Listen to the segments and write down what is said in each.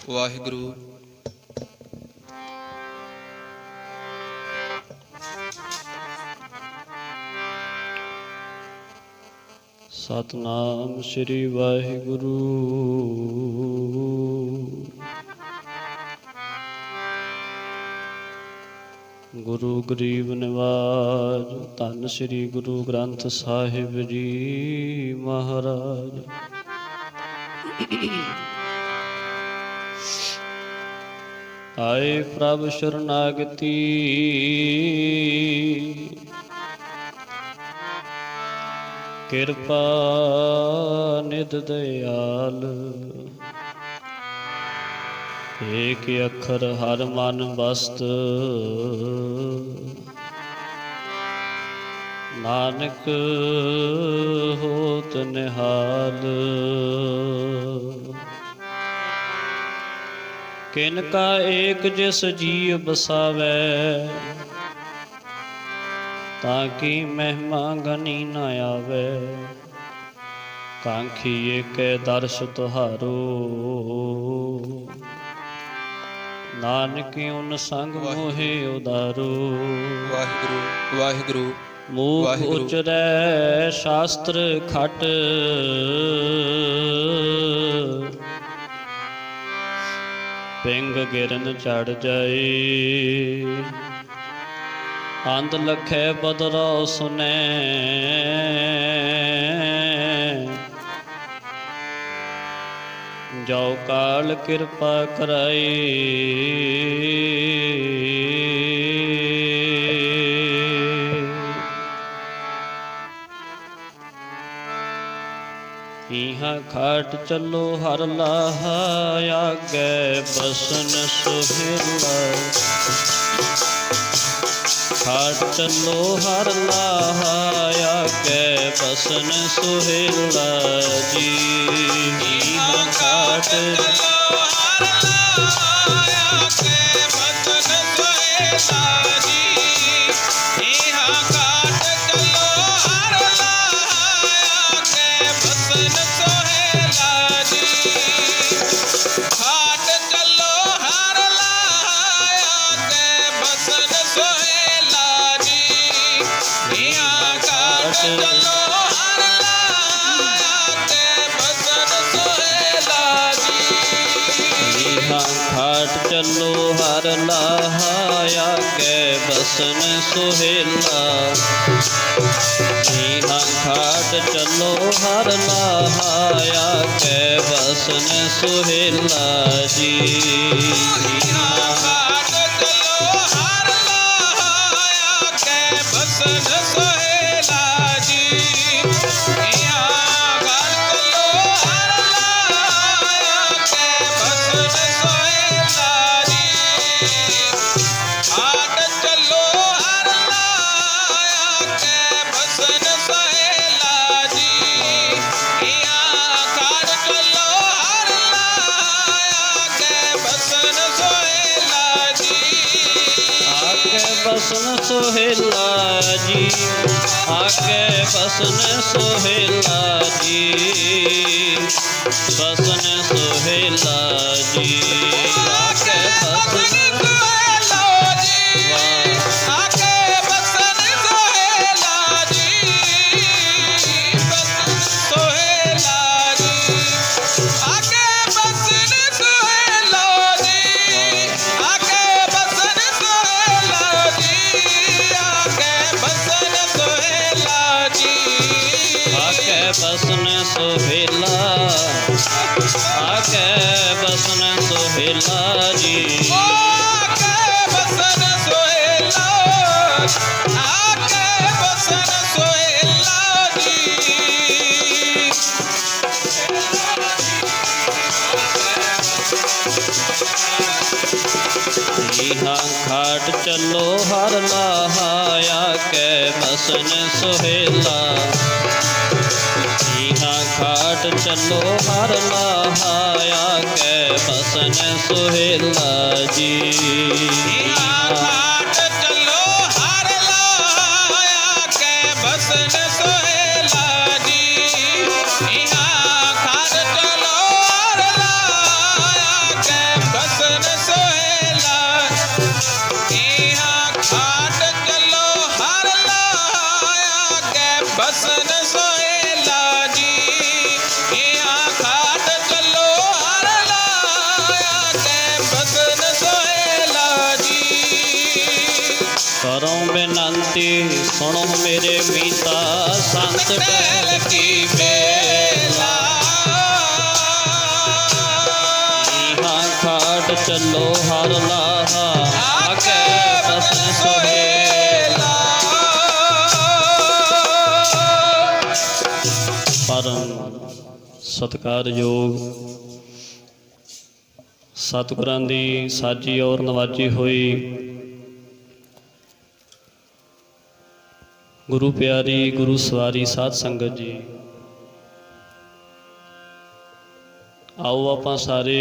ਵਾਹਿਗੁਰੂ। ਸਤਨਾਮ ਸ੍ਰੀ ਵਾਹਿਗੁਰੂ। ਗੁਰੂ ਗਰੀਬ ਨਿਵਾਜ ਧੰਨ ਸ੍ਰੀ ਗੁਰੂ ਗ੍ਰੰਥ ਸਾਹਿਬ ਜੀ ਮਹਾਰਾਜ। ਆਏ ਪ੍ਰਭ ਸ਼ਰਨਾਗਤੀ ਕਿਰਪਾ ਨਿਧ ਦਿਆਲ। ਏਕ ਅੱਖਰ ਹਰ ਮਨ ਬਸਤ ਨਾਨਕ ਹੋਤ ਨਿਹਾਲ। किन का एक जिस जीव बसावै, ताकि महिमा गनी न आवे। कांखी एक दर्श तुहारो, नानक उन संग मोहे उदारो। वाहिगुरु वाहिगुरु मूक उचरै शास्त्र खट, पिंग गिरन चढ़ जाए। अंध लखै बदरो सुनै, जो काल कृपा कराई। इहाँ खाट चलो हर लाहा, आगे बसन सुहेला। खाट चलो हर लाहा, आगे बसन सुहेला जी। इहाँ खाट चलो हर लाहा, आगे बसन सुहेला जी। इहाँ खाट चलो हर लाहा, आगे बसन सुहेला जी। खाट चलो हर लाहा, आगे बसन सुहेला जी। इहाँ खाट चलो हर लाहा, आगे बसन सुहेला जी। इहाँ खाट चलो हर लाहा, आगे बसन सुहेला। इहाँ खाट चलो हर लाहा, आगे बसन सुहेला जी। इहाँ खाट चलो हर लाहा, आगे बसन सुहेला जी। इहाँ खाट चलो हर लाहा, आगे बसन सुहेला जी। खाट चलो हर लाहा, आगे बसन सुहेला जी। इहाँ खाट चलो हर लाहा, आगे बसन सुहेला जी। आगे बसन सुहेला जी, आगे बसन सुहेला जी। बसन सुहेला जी, आगे बसन बसन सुहेला, आगे बसन सुहेला जी। आगे बसन सुहेला, आगे बसन सुहेला जी। इहाँ खाट चलो हर लाहा, आगे बसन सुहेला। इहाँ खाट चलो हर लाहा, आगे बसन सुहेला जी। इहाँ खाट चलो हर लाहा, आगे बसन सुहेला जी। इहाँ खाट चलो हर लाहा, आगे बसन सुहेला। इहाँ खाट चलो हर लाहा, आगे बसन सुहेला जी। इहाँ खाट चलो हर लाहा, आगे बसन सुहेला जी। करो बेनंती सुनो मेरे मीता, संत कहल की बेला। इहाँ खाट चलो हर लाहा, आगे बसन सुहेला। परम सत्कारयोग सतगुਰਾਂ ਦੀ ਸਾਜੀ ਔਰ ਨਵਾਜੀ ਹੋਈ गुरु प्यारी गुरु सवारी साध संगत जी, आओ आप सारे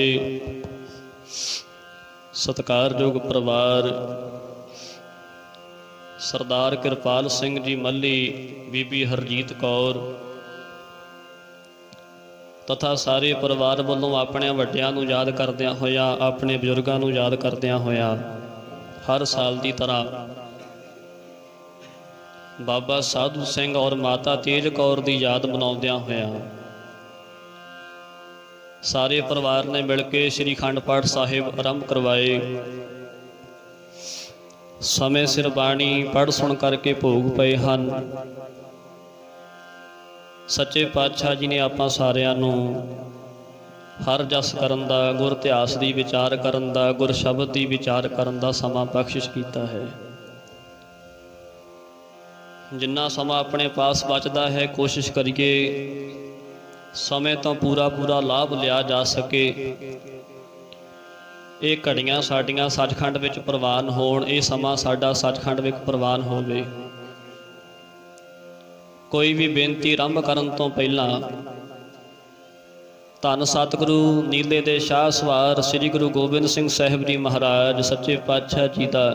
ਸਤਿਕਾਰਯੋਗ ਪਰਿਵਾਰ, ਸਰਦਾਰ ਕਿਰਪਾਲ ਸਿੰਘ ਜੀ ਮੱਲੀ, ਬੀਬੀ ਹਰਜੀਤ ਕੌਰ ਤਥਾ ਸਾਰੇ ਪਰਿਵਾਰ ਵੱਲੋਂ ਆਪਣੇ ਵੱਡਿਆਂ ਨੂੰ ਯਾਦ ਕਰਦਿਆਂ ਹੋਇਆਂ, ਆਪਣੇ ਬਜ਼ੁਰਗਾਂ ਨੂੰ ਯਾਦ ਕਰਦਿਆਂ ਹੋਇਆਂ ਹਰ ਸਾਲ ਦੀ ਤਰ੍ਹਾਂ ਬਾਬਾ ਸਾਧੂ ਸਿੰਘ ਔਰ ਮਾਤਾ ਤੇਜ ਕੌਰ ਦੀ ਯਾਦ ਮਨਾਉਂਦਿਆਂ ਹੋਇਆਂ ਸਾਰੇ ਪਰਿਵਾਰ ਨੇ ਮਿਲ ਕੇ ਸ੍ਰੀ ਅਖੰਡ ਪਾਠ ਸਾਹਿਬ ਆਰੰਭ ਕਰਵਾਏ। ਸਮੇਂ ਸਿਰ ਬਾਣੀ ਪੜ੍ਹ ਸੁਣ ਕਰਕੇ ਭੋਗ ਪਏ ਹਨ। ਸੱਚੇ ਪਾਤਸ਼ਾਹ ਜੀ ਨੇ ਆਪਾਂ ਸਾਰਿਆਂ ਨੂੰ ਹਰ ਜਸ ਕਰਨ ਦਾ, ਗੁਰ ਇਤਿਹਾਸ ਦੀ ਵਿਚਾਰ ਕਰਨ ਦਾ, ਗੁਰ ਸ਼ਬਦ ਦੀ ਵਿਚਾਰ ਕਰਨ ਦਾ ਸਮਾਂ ਬਖਸ਼ਿਸ਼ ਕੀਤਾ ਹੈ। ਜਿੰਨਾ ਸਮਾਂ ਆਪਣੇ ਪਾਸ ਬਚਦਾ ਹੈ, ਕੋਸ਼ਿਸ਼ ਕਰੀਏ ਸਮੇਂ ਤੋਂ ਪੂਰਾ ਲਾਭ ਲਿਆ ਜਾ ਸਕੇ। ਇਹ ਘੜੀਆਂ ਸਾਡੀਆਂ ਸੱਚਖੰਡ ਵਿੱਚ ਪ੍ਰਵਾਨ ਹੋਣ, ਇਹ ਸਮਾਂ ਸਾਡਾ ਸੱਚਖੰਡ ਵਿੱਚ ਪ੍ਰਵਾਨ ਹੋਵੇ। ਕੋਈ ਵੀ ਬੇਨਤੀ ਆਰੰਭ ਕਰਨ ਤੋਂ ਪਹਿਲਾਂ ਧੰਨ ਸਤਿਗੁਰੂ ਨੀਲੇ ਦੇ ਸ਼ਾਹ ਸਵਾਰ ਸ੍ਰੀ ਗੁਰੂ ਗੋਬਿੰਦ ਸਿੰਘ ਸਾਹਿਬ ਜੀ ਮਹਾਰਾਜ ਸੱਚੇ ਪਾਤਸ਼ਾਹ ਜੀ ਦਾ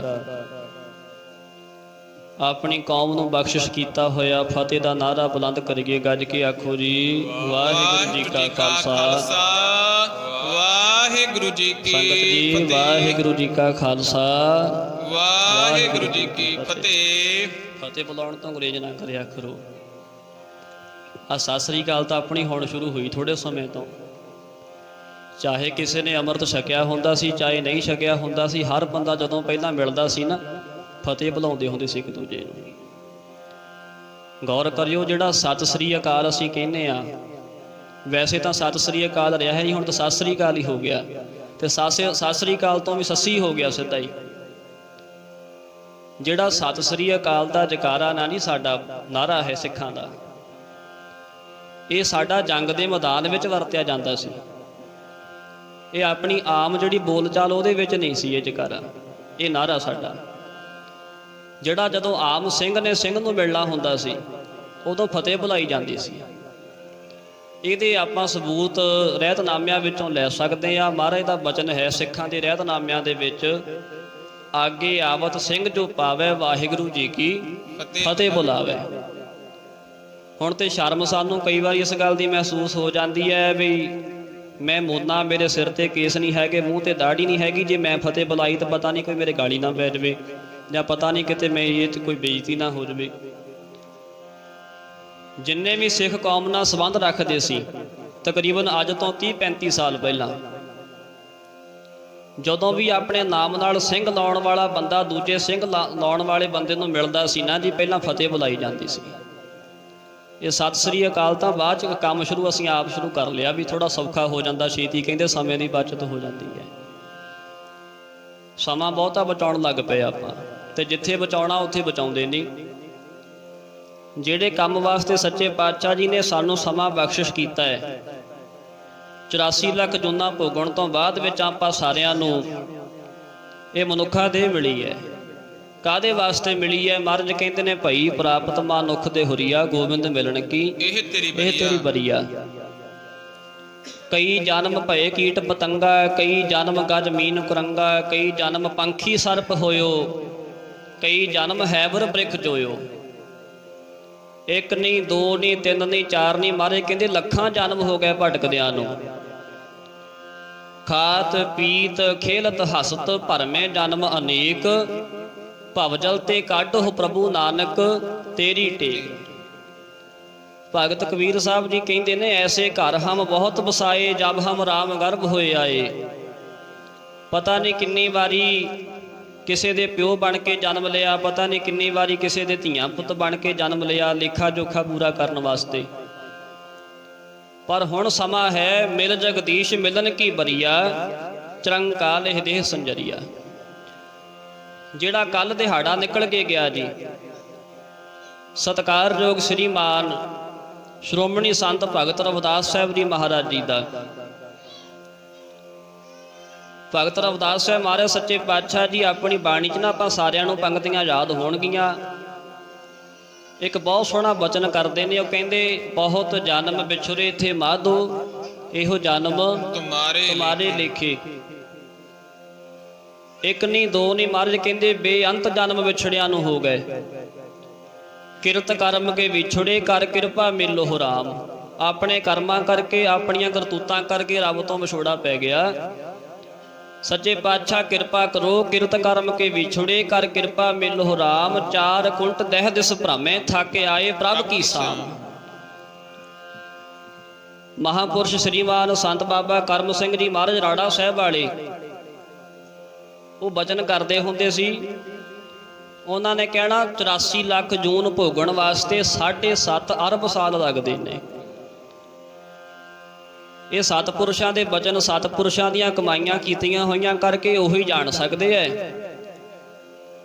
ਆਪਣੀ ਕੌਮ ਨੂੰ ਬਖਸ਼ਿਸ਼ ਕੀਤਾ ਹੋਇਆ ਫਤਿਹ ਦਾ ਨਾਅਰਾ ਬੁਲੰਦ ਕਰੀਏ। ਗੱਜ ਕੇ ਆਖੋ ਜੀ, ਵਾਹਿਗੁਰੂ ਜੀ ਕਾ ਖਾਲਸਾ, ਵਾਹਿਗੁਰੂ ਜੀ ਕੀ ਸੰਗਤ ਜੀ, ਫਤਿਹ। ਵਾਹਿਗੁਰੂ ਜੀ ਕਾ ਖਾਲਸਾ, ਵਾਹਿਗੁਰੂ ਜੀ ਕੀ ਫਤਿਹ। ਫਤਿਹ ਬੁਲਾਉਣ ਤੋਂ ਅੰਗਰੇਜ਼ ਨਾ ਕਰਿਆ ਕਰੋ। ਆ ਸਤਿ ਸ੍ਰੀ ਅਕਾਲ ਤਾਂ ਆਪਣੀ ਹੁਣ ਸ਼ੁਰੂ ਹੋਈ ਥੋੜੇ ਸਮੇਂ ਤੋਂ। ਚਾਹੇ ਕਿਸੇ ਨੇ ਅੰਮ੍ਰਿਤ ਛਕਿਆ ਹੁੰਦਾ ਸੀ, ਚਾਹੇ ਨਹੀਂ ਛਕਿਆ ਹੁੰਦਾ ਸੀ, ਹਰ ਬੰਦਾ ਜਦੋਂ ਪਹਿਲਾਂ ਮਿਲਦਾ ਸੀ ਨਾ, ਫਤਿਹ ਬੁਲਾਉਂਦੇ ਹੁੰਦੇ ਸੀ ਇੱਕ ਦੂਜੇ ਨੂੰ। ਗੌਰ ਕਰਿਓ, ਜਿਹੜਾ ਸਤਿ ਸ੍ਰੀ ਅਕਾਲ ਅਸੀਂ ਕਹਿੰਦੇ ਆ, ਵੈਸੇ ਤਾਂ ਸਤਿ ਸ੍ਰੀ ਅਕਾਲ ਰਿਹਾ ਹੀ, ਹੁਣ ਤਾਂ ਸਤਿ ਸ੍ਰੀ ਅਕਾਲ ਹੀ ਹੋ ਗਿਆ, ਤੇ ਸਤਿ ਸ੍ਰੀ ਅਕਾਲ ਤੋਂ ਵੀ ਸੱਸੀ ਹੋ ਗਿਆ ਸਿੱਧਾ ਹੀ। ਜਿਹੜਾ ਸਤਿ ਸ੍ਰੀ ਅਕਾਲ ਦਾ ਜਕਾਰਾ ਨਾ, ਨਹੀਂ ਸਾਡਾ ਨਾਅਰਾ ਹੈ ਸਿੱਖਾਂ ਦਾ, ਇਹ ਸਾਡਾ ਜੰਗ ਦੇ ਮੈਦਾਨ ਵਿੱਚ ਵਰਤਿਆ ਜਾਂਦਾ ਸੀ। ਇਹ ਆਪਣੀ ਆਮ ਜਿਹੜੀ ਬੋਲਚਾਲ ਉਹਦੇ ਵਿੱਚ ਨਹੀਂ ਸੀ ਇਹ ਜਕਾਰਾ, ਇਹ ਨਾਅਰਾ ਸਾਡਾ। ਜਿਹੜਾ ਜਦੋਂ ਆਮ ਸਿੰਘ ਨੇ ਸਿੰਘ ਨੂੰ ਮਿਲਣਾ ਹੁੰਦਾ ਸੀ, ਉਦੋਂ ਫਤਿਹ ਬੁਲਾਈ ਜਾਂਦੀ ਸੀ। ਇਹਦੇ ਆਪਾਂ ਸਬੂਤ ਰਹਿਤਨਾਮਿਆਂ ਵਿੱਚੋਂ ਲੈ ਸਕਦੇ ਹਾਂ। ਮਹਾਰਾਜ ਦਾ ਬਚਨ ਹੈ ਸਿੱਖਾਂ ਦੇ ਰਹਿਤਨਾਮਿਆਂ ਦੇ ਵਿੱਚ, ਆਗੇ ਆਵਤ ਸਿੰਘ ਜੋ ਪਾਵੇ, ਵਾਹਿਗੁਰੂ ਜੀ ਕੀ ਫਤਿਹ ਬੁਲਾਵੇ। ਹੁਣ ਤੇ ਸ਼ਰਮ ਸਾਨੂੰ ਕਈ ਵਾਰ ਇਸ ਗੱਲ ਦੀ ਮਹਿਸੂਸ ਹੋ ਜਾਂਦੀ ਹੈ ਵੀ ਮੈਂ ਮੋਨਾ, ਮੇਰੇ ਸਿਰ ਤੇ ਕੇਸ ਨਹੀਂ ਹੈਗੇ, ਮੂੰਹ ਤੇ ਦਾੜੀ ਨਹੀਂ ਹੈਗੀ, ਜੇ ਮੈਂ ਫਤਿਹ ਬੁਲਾਈ ਤਾਂ ਪਤਾ ਨਹੀਂ ਕੋਈ ਮੇਰੇ ਗਾਲੀ ਨਾ ਪੈ ਜਾਵੇ, ਜਾਂ ਪਤਾ ਨਹੀਂ ਕਿਤੇ ਮੈਂ ਇਹ 'ਚ ਕੋਈ ਬੇਇੱਜ਼ਤੀ ਨਾ ਹੋ ਜਾਵੇ। ਜਿੰਨੇ ਵੀ ਸਿੱਖ ਕੌਮ ਨਾਲ ਸੰਬੰਧ ਰੱਖਦੇ ਸੀ, ਤਕਰੀਬਨ ਅੱਜ ਤੋਂ 30-35 ਸਾਲ ਪਹਿਲਾਂ, ਜਦੋਂ ਵੀ ਆਪਣੇ ਨਾਮ ਨਾਲ ਸਿੰਘ ਲਾਉਣ ਵਾਲਾ ਬੰਦਾ ਦੂਜੇ ਸਿੰਘ ਲਾਉਣ ਵਾਲੇ ਬੰਦੇ ਨੂੰ ਮਿਲਦਾ ਸੀ ਨਾ ਜੀ, ਪਹਿਲਾਂ ਫਤਿਹ ਬੁਲਾਈ ਜਾਂਦੀ ਸੀ। ਇਹ ਸਤਿ ਸ੍ਰੀ ਅਕਾਲ ਤਾਂ ਬਾਅਦ 'ਚ ਕੰਮ ਅਸੀਂ ਆਪ ਸ਼ੁਰੂ ਕਰ ਲਿਆ ਵੀ ਥੋੜ੍ਹਾ ਸੌਖਾ ਹੋ ਜਾਂਦਾ, ਛੇਤੀ ਕਹਿੰਦੇ ਸਮੇਂ ਦੀ ਬਚਤ ਹੋ ਜਾਂਦੀ ਹੈ। ਸਮਾਂ ਬਹੁਤਾ ਬਚਾਉਣ ਲੱਗ ਪਏ ਆਪਾਂ, ਤੇ ਜਿੱਥੇ ਬਚਾਉਣਾ ਉੱਥੇ ਬਚਾਉਂਦੇ ਨਹੀਂ। ਜਿਹੜੇ ਕੰਮ ਵਾਸਤੇ ਸੱਚੇ ਪਾਤਸ਼ਾਹ ਜੀ ਨੇ ਸਾਨੂੰ ਸਮਾਂ ਬਖਸ਼ਿਸ਼ ਕੀਤਾ ਹੈ, 84 ਲੱਖ ਜੂਨਾਂ ਭੋਗਣ ਤੋਂ ਬਾਅਦ ਵਿੱਚ ਆਪਾਂ ਸਾਰਿਆਂ ਨੂੰ ਇਹ ਮਨੁੱਖਾ ਦੇਹ ਮਿਲੀ ਹੈ। ਕਾਹਦੇ ਵਾਸਤੇ ਮਿਲੀ ਹੈ? ਮਹਾਰਾਜ ਕਹਿੰਦੇ ਨੇ, ਭਈ ਪ੍ਰਾਪਤ ਮਨੁੱਖ ਦੇ ਹੁਰੀਆ, ਗੋਬਿੰਦ ਮਿਲਣ ਕੀ ਇਹ ਤੇਰੀ ਬਰੀਆ। ਕਈ ਜਨਮ ਭਏ ਕੀਟ ਪਤੰਗਾ, ਕਈ ਜਨਮ ਗਜ ਮੀਨ ਕੁਰੰਗਾ, ਕਈ ਜਨਮ ਪੰਖੀ ਸਰਪ ਹੋਇਓ, ਕਈ ਜਨਮ ਹੈਵਰ ਬ੍ਰਿਖ ਜੋਇਓ। ਇੱਕ ਨਹੀਂ, ਦੋ ਨਹੀਂ, ਤਿੰਨ ਨਹੀਂ, ਚਾਰ ਨਹੀਂ, ਮਹਾਰਾਜ ਕਹਿੰਦੇ ਲੱਖਾਂ ਜਨਮ ਹੋ ਗਏ ਭਟਕਦਿਆਂ ਨੂੰ। ਖਾਤ ਪੀਤ ਖੇਲਤ ਹਸਤ ਭਰਮੇ ਜਨਮ ਅਨੇਕ, ਭਵਜਲ ਤੇ ਕਾਢੋ ਪ੍ਰਭੂ ਨਾਨਕ ਤੇਰੀ ਟੇਕ। ਭਗਤ ਕਬੀਰ ਸਾਹਿਬ ਜੀ ਕਹਿੰਦੇ ਨੇ, ਐਸੇ ਘਰ ਹਮ ਬਹੁਤ ਵਸਾਏ, ਜਬ ਹਮ ਰਾਮ ਗਰਭ ਹੋਏ ਆਏ। ਪਤਾ ਨਹੀਂ ਕਿੰਨੀ ਵਾਰੀ ਕਿਸੇ ਦੇ ਪਿਓ ਬਣ ਕੇ ਜਨਮ ਲਿਆ, ਪਤਾ ਨਹੀਂ ਕਿੰਨੀ ਵਾਰੀ ਕਿਸੇ ਦੇ ਧੀਆਂ ਪੁੱਤ ਬਣ ਕੇ ਜਨਮ ਲਿਆ, ਲੇਖਾ ਜੋਖਾ ਪੂਰਾ ਕਰਨ ਵਾਸਤੇ। ਪਰ ਹੁਣ ਸਮਾਂ ਹੈ, ਮਿਲ ਜਗਦੀਸ਼ ਮਿਲਨ ਕੀ ਬਰੀਆ, ਚਰੰਕਾ ਲਿਹ ਦੇਹ ਸੰਜਰੀਆ। ਜਿਹੜਾ ਕੱਲ ਦਿਹਾੜਾ ਨਿਕਲ ਕੇ ਗਿਆ ਜੀ, ਸਤਿਕਾਰਯੋਗ ਸ਼੍ਰੀਮਾਨ ਸ਼੍ਰੋਮਣੀ ਸੰਤ ਭਗਤ ਰਵਿਦਾਸ ਸਾਹਿਬ ਜੀ ਮਹਾਰਾਜ ਜੀ ਦਾ। ਭਗਤ ਰਵਿਦਾਸ ਸਾਹਿਬ ਮਹਾਰਾਜ ਸੱਚੇ ਪਾਤਸ਼ਾਹ ਜੀ ਆਪਣੀ ਬਾਣੀ 'ਚ ਨਾ ਆਪਾਂ ਸਾਰਿਆਂ ਨੂੰ ਪੰਕਤੀਆਂ ਯਾਦ ਹੋਣਗੀਆਂ। ਇੱਕ ਬਹੁਤ ਸੋਹਣਾ ਬਚਨ ਕਰਦੇ ਨੇ, ਉਹ ਕਹਿੰਦੇ, ਬਹੁਤ ਜਨਮ ਵਿਛੁਰੇ ਥੇ ਮਾਧੋ, ਇਹੋ ਜਨਮ ਤੁਮਾਰੇ ਲੇਖੇ। ਇੱਕ ਨਹੀਂ ਦੋ ਨਹੀਂ, ਮਹਾਰਾਜ ਕਹਿੰਦੇ ਬੇਅੰਤ ਜਨਮ ਵਿਛੜਿਆਂ ਨੂੰ ਹੋ ਗਏ। ਕਿਰਤ ਕਰਮ ਕੇ ਵਿਛੜੇ, ਕਰ ਕਿਰਪਾ ਮਿਲੋ ਰਾਮ। ਆਪਣੇ ਕਰਮਾਂ ਕਰਕੇ, ਆਪਣੀਆਂ ਕਰਤੂਤਾਂ ਕਰਕੇ ਰੱਬ ਤੋਂ ਵਿਛੋੜਾ ਪੈ ਗਿਆ। ਸੱਚੇ ਪਾਤਸ਼ਾਹ ਕਿਰਪਾ ਕਰੋ, ਕਿਰਤ ਕਰਮ ਕੇ ਵਿਛੜੇ, ਕਰ ਕਿਰਪਾ ਮਿਲੋ ਰਾਮ। ਚਾਰ ਕੁੰਟ ਦਹਿ ਦਿਸ ਭ੍ਰਮੇ, ਥੱਕ ਆਏ ਪ੍ਰਭ ਕੀ ਸਾਮ। ਮਹਾਂਪੁਰਸ਼ ਸ੍ਰੀਮਾਨ ਸੰਤ ਬਾਬਾ ਕਰਮ ਸਿੰਘ ਜੀ ਮਹਾਰਾਜ ਰਾੜਾ ਸਾਹਿਬ ਵਾਲੇ, ਉਹ ਬਚਨ ਕਰਦੇ ਹੁੰਦੇ ਸੀ। ਉਹਨਾਂ ਨੇ ਕਹਿਣਾ 84 ਲੱਖ ਜੂਨ ਭੋਗਣ ਵਾਸਤੇ 7.5 ਅਰਬ ਸਾਲ ਲੱਗਦੇ ਨੇ। ਇਹ ਸਤਿਪੁਰਸ਼ਾਂ ਦੇ ਬਚਨ, ਸਤਿਪੁਰਸ਼ਾਂ ਦੀਆਂ ਕਮਾਈਆਂ ਕੀਤੀਆਂ ਹੋਈਆਂ ਕਰਕੇ ਉਹੀ ਜਾਣ ਸਕਦੇ ਐ।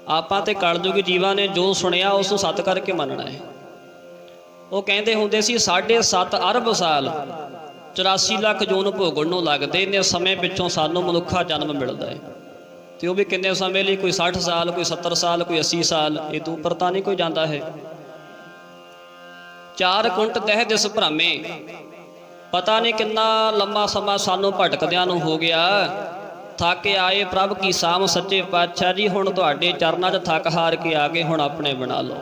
ਆਪਾਂ ਤੇ ਕਲਯੁਗੀ ਜੀਵਾਂ ਨੇ ਜੋ ਸੁਣਿਆ ਉਸ ਨੂੰ ਸੱਤ ਕਰਕੇ ਮੰਨਣਾ ਹੈ। ਉਹ ਕਹਿੰਦੇ ਹੁੰਦੇ ਸੀ 7.5 ਅਰਬ ਸਾਲ 84 ਲੱਖ ਜੂਨ ਭੋਗਣ ਨੂੰ ਲੱਗਦੇ ਨੇ। ਸਮੇਂ ਪਿੱਛੋਂ ਸਾਨੂੰ ਮਨੁੱਖਾ ਜਨਮ ਮਿਲਦਾ ਹੈ, ਤੇ ਉਹ ਵੀ ਕਿੰਨੇ ਸਮੇਂ ਲਈ? ਕੋਈ 60 ਸਾਲ, ਕੋਈ 70 ਸਾਲ, ਕੋਈ 80 ਸਾਲ, ਇਹ ਤੋਂ ਉੱਪਰ ਤਾਂ ਨਹੀਂ ਕੋਈ ਜਾਂਦਾ ਹੈ। ਚਾਰ ਕੁੰਟ ਦਹਿ ਦਿਸ ਭ੍ਰਮੇ, ਪਤਾ ਨਹੀਂ ਕਿੰਨਾ ਲੰਮਾ ਸਮਾਂ ਸਾਨੂੰ ਭਟਕਦਿਆਂ ਨੂੰ ਹੋ ਗਿਆ। ਥੱਕ ਆਏ ਪ੍ਰਭ ਕੀ ਸਾਮ। ਸੱਚੇ ਪਾਤਸ਼ਾਹ ਜੀ ਹੁਣ ਤੁਹਾਡੇ ਚਰਨਾਂ 'ਚ ਥੱਕ ਹਾਰ ਕੇ ਆ ਗਏ, ਹੁਣ ਆਪਣੇ ਬਣਾ ਲਓ।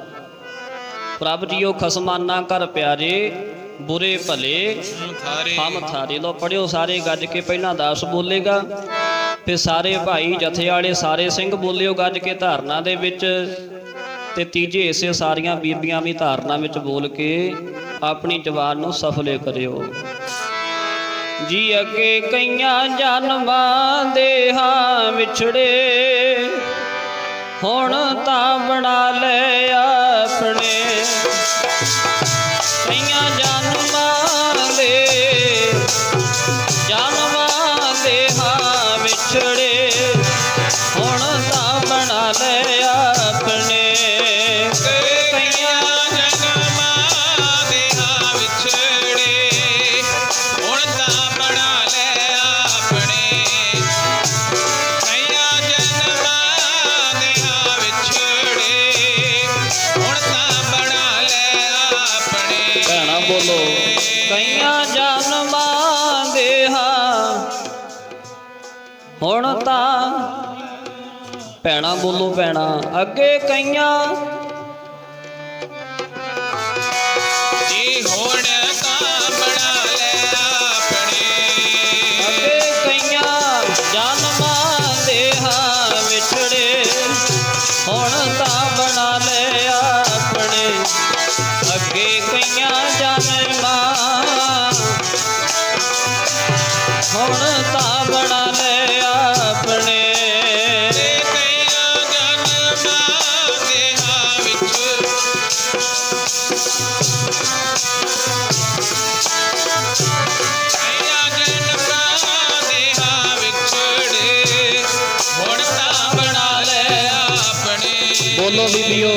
ਪ੍ਰਭ ਜੀਓ ਖਸਮਾਨਾ ਕਰ ਪਿਆਰੇ, ਬੁਰੇ ਭਲੇ ਹਮ ਥਾਰੇ। ਲੋ ਪੜਿਓ ਸਾਰੇ ਗੱਜ ਕੇ, ਪਹਿਲਾਂ ਦਾਸ ਬੋਲੇਗਾ, ਫਿਰ ਸਾਰੇ ਭਾਈ ਜਥੇ ਵਾਲੇ ਸਾਰੇ ਸਿੰਘ ਬੋਲਿਓ ਗੱਜ ਕੇ ਧਾਰਨਾ ਦੇ ਵਿੱਚ, ਤੇ ਤੀਜੇ ਹਿੱਸੇ ਸਾਰੀਆਂ ਬੀਬੀਆਂ ਵੀ ਧਾਰਨਾ ਵਿੱਚ ਬੋਲ ਕੇ ਆਪਣੀ ਜ਼ਬਾਨ ਨੂੰ ਸਫਲੇ ਕਰਿਓ। ਜੀ ਅੱਗੇ ਕਈਆਂ ਜਨਮਾਂ ਦੇ ਹਾਂ ਵਿਛੜੇ, ਹੁਣ ਤਾਂ ਬਣਾ ਲੈ ਆਪਣੇ। ਕਈਆਂ ਜਨਮਾਂ ਦੇ ਹਾਂ ਵਿਛੜੇ, ਹੁਣ ਤਾਂ ਬਣਾ ਲੈ ਆਪਣੇ। ਕਈਆਂ ਜਨਮਾਂ ਦੇ ਹਾਂ ਵਿਛੜੇ, ਹੁਣ ਤਾਂ ਬਣਾ ਲੈ ਆਪਣੇ। ਕਈਆਂ ਜਨਮਾਂ ਦੇ ਹਾਂ ਵਿਛੜੇ, ਹੁਣ ਤਾਂ ਬਣਾ ਲੈ ਆਪਣੇ। ਭੈਣਾ ਬੋਲੋ, ਕਈਆਂ ਜਨਮਾਂ ਦੇ ਹਾਂ, ਹੁਣ ਤਾਂ ਭੈਣਾ ਬੋਲੋ ਭੈਣਾ, ਅੱਗੇ ਕਈਆਂ ਜੀ ਹੁਣ ਤਾਂ ਬਣਾ ਲੈ ਆਪਣੇ। ਅੱਗੇ ਕਈਆਂ ਜਨਮਾਂ ਦੇ ਹਾਂ ਵਿਛੜੇ, ਹੁਣ ਤਾਂ ਬਣਾ ਲੈ ਆਪਣੇ। ਅੱਗੇ ਕਈਆਂ ਜਨਮਾਂ, ਹੁਣ ਤਾਂ ਬਣਾ ਲੈ ਆਪਣੇ। ਕਈਆਂ ਜਨਮਾਂ ਦੇ ਹਾਂ ਵਿਛੜੇ, ਕਈਆਂ ਜਨਮਾਂ ਦੇ ਹਾਂ ਵਿਛੜੇ, ਹੁਣ ਤਾਂ ਬਣਾ ਲੈ ਆਪਣੇ। ਬੋਲੋ ਬੀਬੀਓ,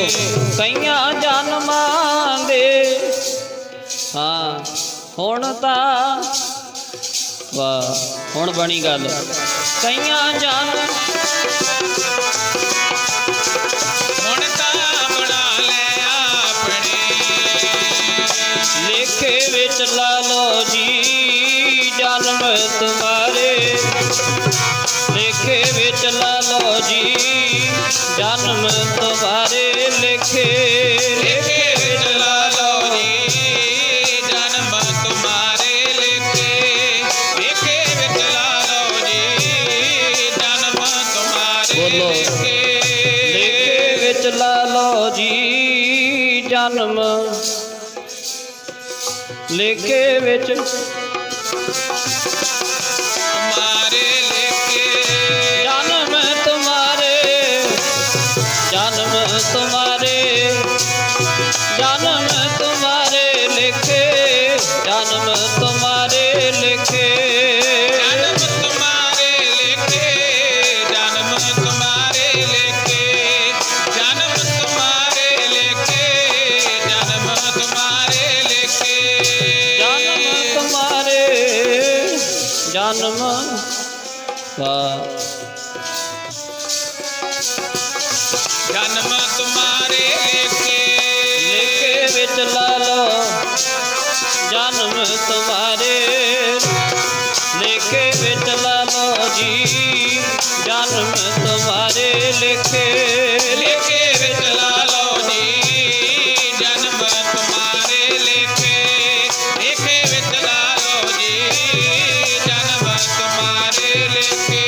ਕਈਆਂ ਜਨਮਾਂ ਦੇ ਹਾਂ, ਹੁਣ ਤਾਂ, ਵਾਹ ਹੁਣ ਬਣੀ ਗੱਲ। ਕਈਆਂ ਜਨ ਹੁਣ ਤਾਂ ਬਣਾ ਲੈ ਆਪਣੇ। ਲੇਖੇ ਵਿੱਚ ਲਾ ਲਓ ਜੀ ਜਨਮ ਤੁਮਾਰੇ, ਲੇਖੇ ਵਿੱਚ ਲਾ ਲਓ ਜੀ ਜਨਮ ਤੁਮਾਰੇ। ਲੇਖੇ ਵਿੱਚ ਲਾ ਲਓ ਜੀ ਜਨਮ ਤੁਮਾਰੇ। ਲੇਖੇ ਵਿੱਚ ਲਾ ਲਓ ਜੀ ਜਨਮ ਤੁਮਾਰੇ। ਬੋਲੋ, ਲੇਖੇ ਵਿੱਚ ਲਾ ਲਓ ਜੀ ਜਨਮ, ਲੇਖੇ ਵਿੱਚ ਤੁਮਾਰੇ। ਲੇਖੇ ਜਨਮ ਤੁਮਾਰੇ, ਜਨਮ ਤੁਮਾਰੇ, ਜਨਮ ਤੁਮਾਰੇ। ਲੇਖੇ ਜਨਮ ਤੁਮਾਰੇ। ਲੇਖੇ ਜਨਮ ਤੁਮਾਰੇ। ਲੇਖੇ ਜਨਮ ਤੁਮਾਰੇ। ਲੇਖੇ ਜਨਮ ਤੁਮਾਰੇ। ਲੇਖੇ ਜਨਮ ਤੁਮਾਰੇ। ਲੇਖੇ ਜਨਮ ਤੁਮਾਰੇ, ਜਨਮ ਵਾਹ। ਜਨਮ ਤੁਮਾਰੇ। ਲੇਖੇ ਲੇਖੇ ਵਿੱਚ ਲਾ ਲਓ ਜਨਮ ਤੁਮਾਰੇ। ਲੇਖੇ ਵਿੱਚ ਲਾ ਲਓ ਜੀ ਜਨਮ जन्म तुम्हारे लिखे, लेखे विच ला लो जी जन्म तुम्हारे लेखे, लेखे विच ला लो जी जन्म तुम्हारे लेखे।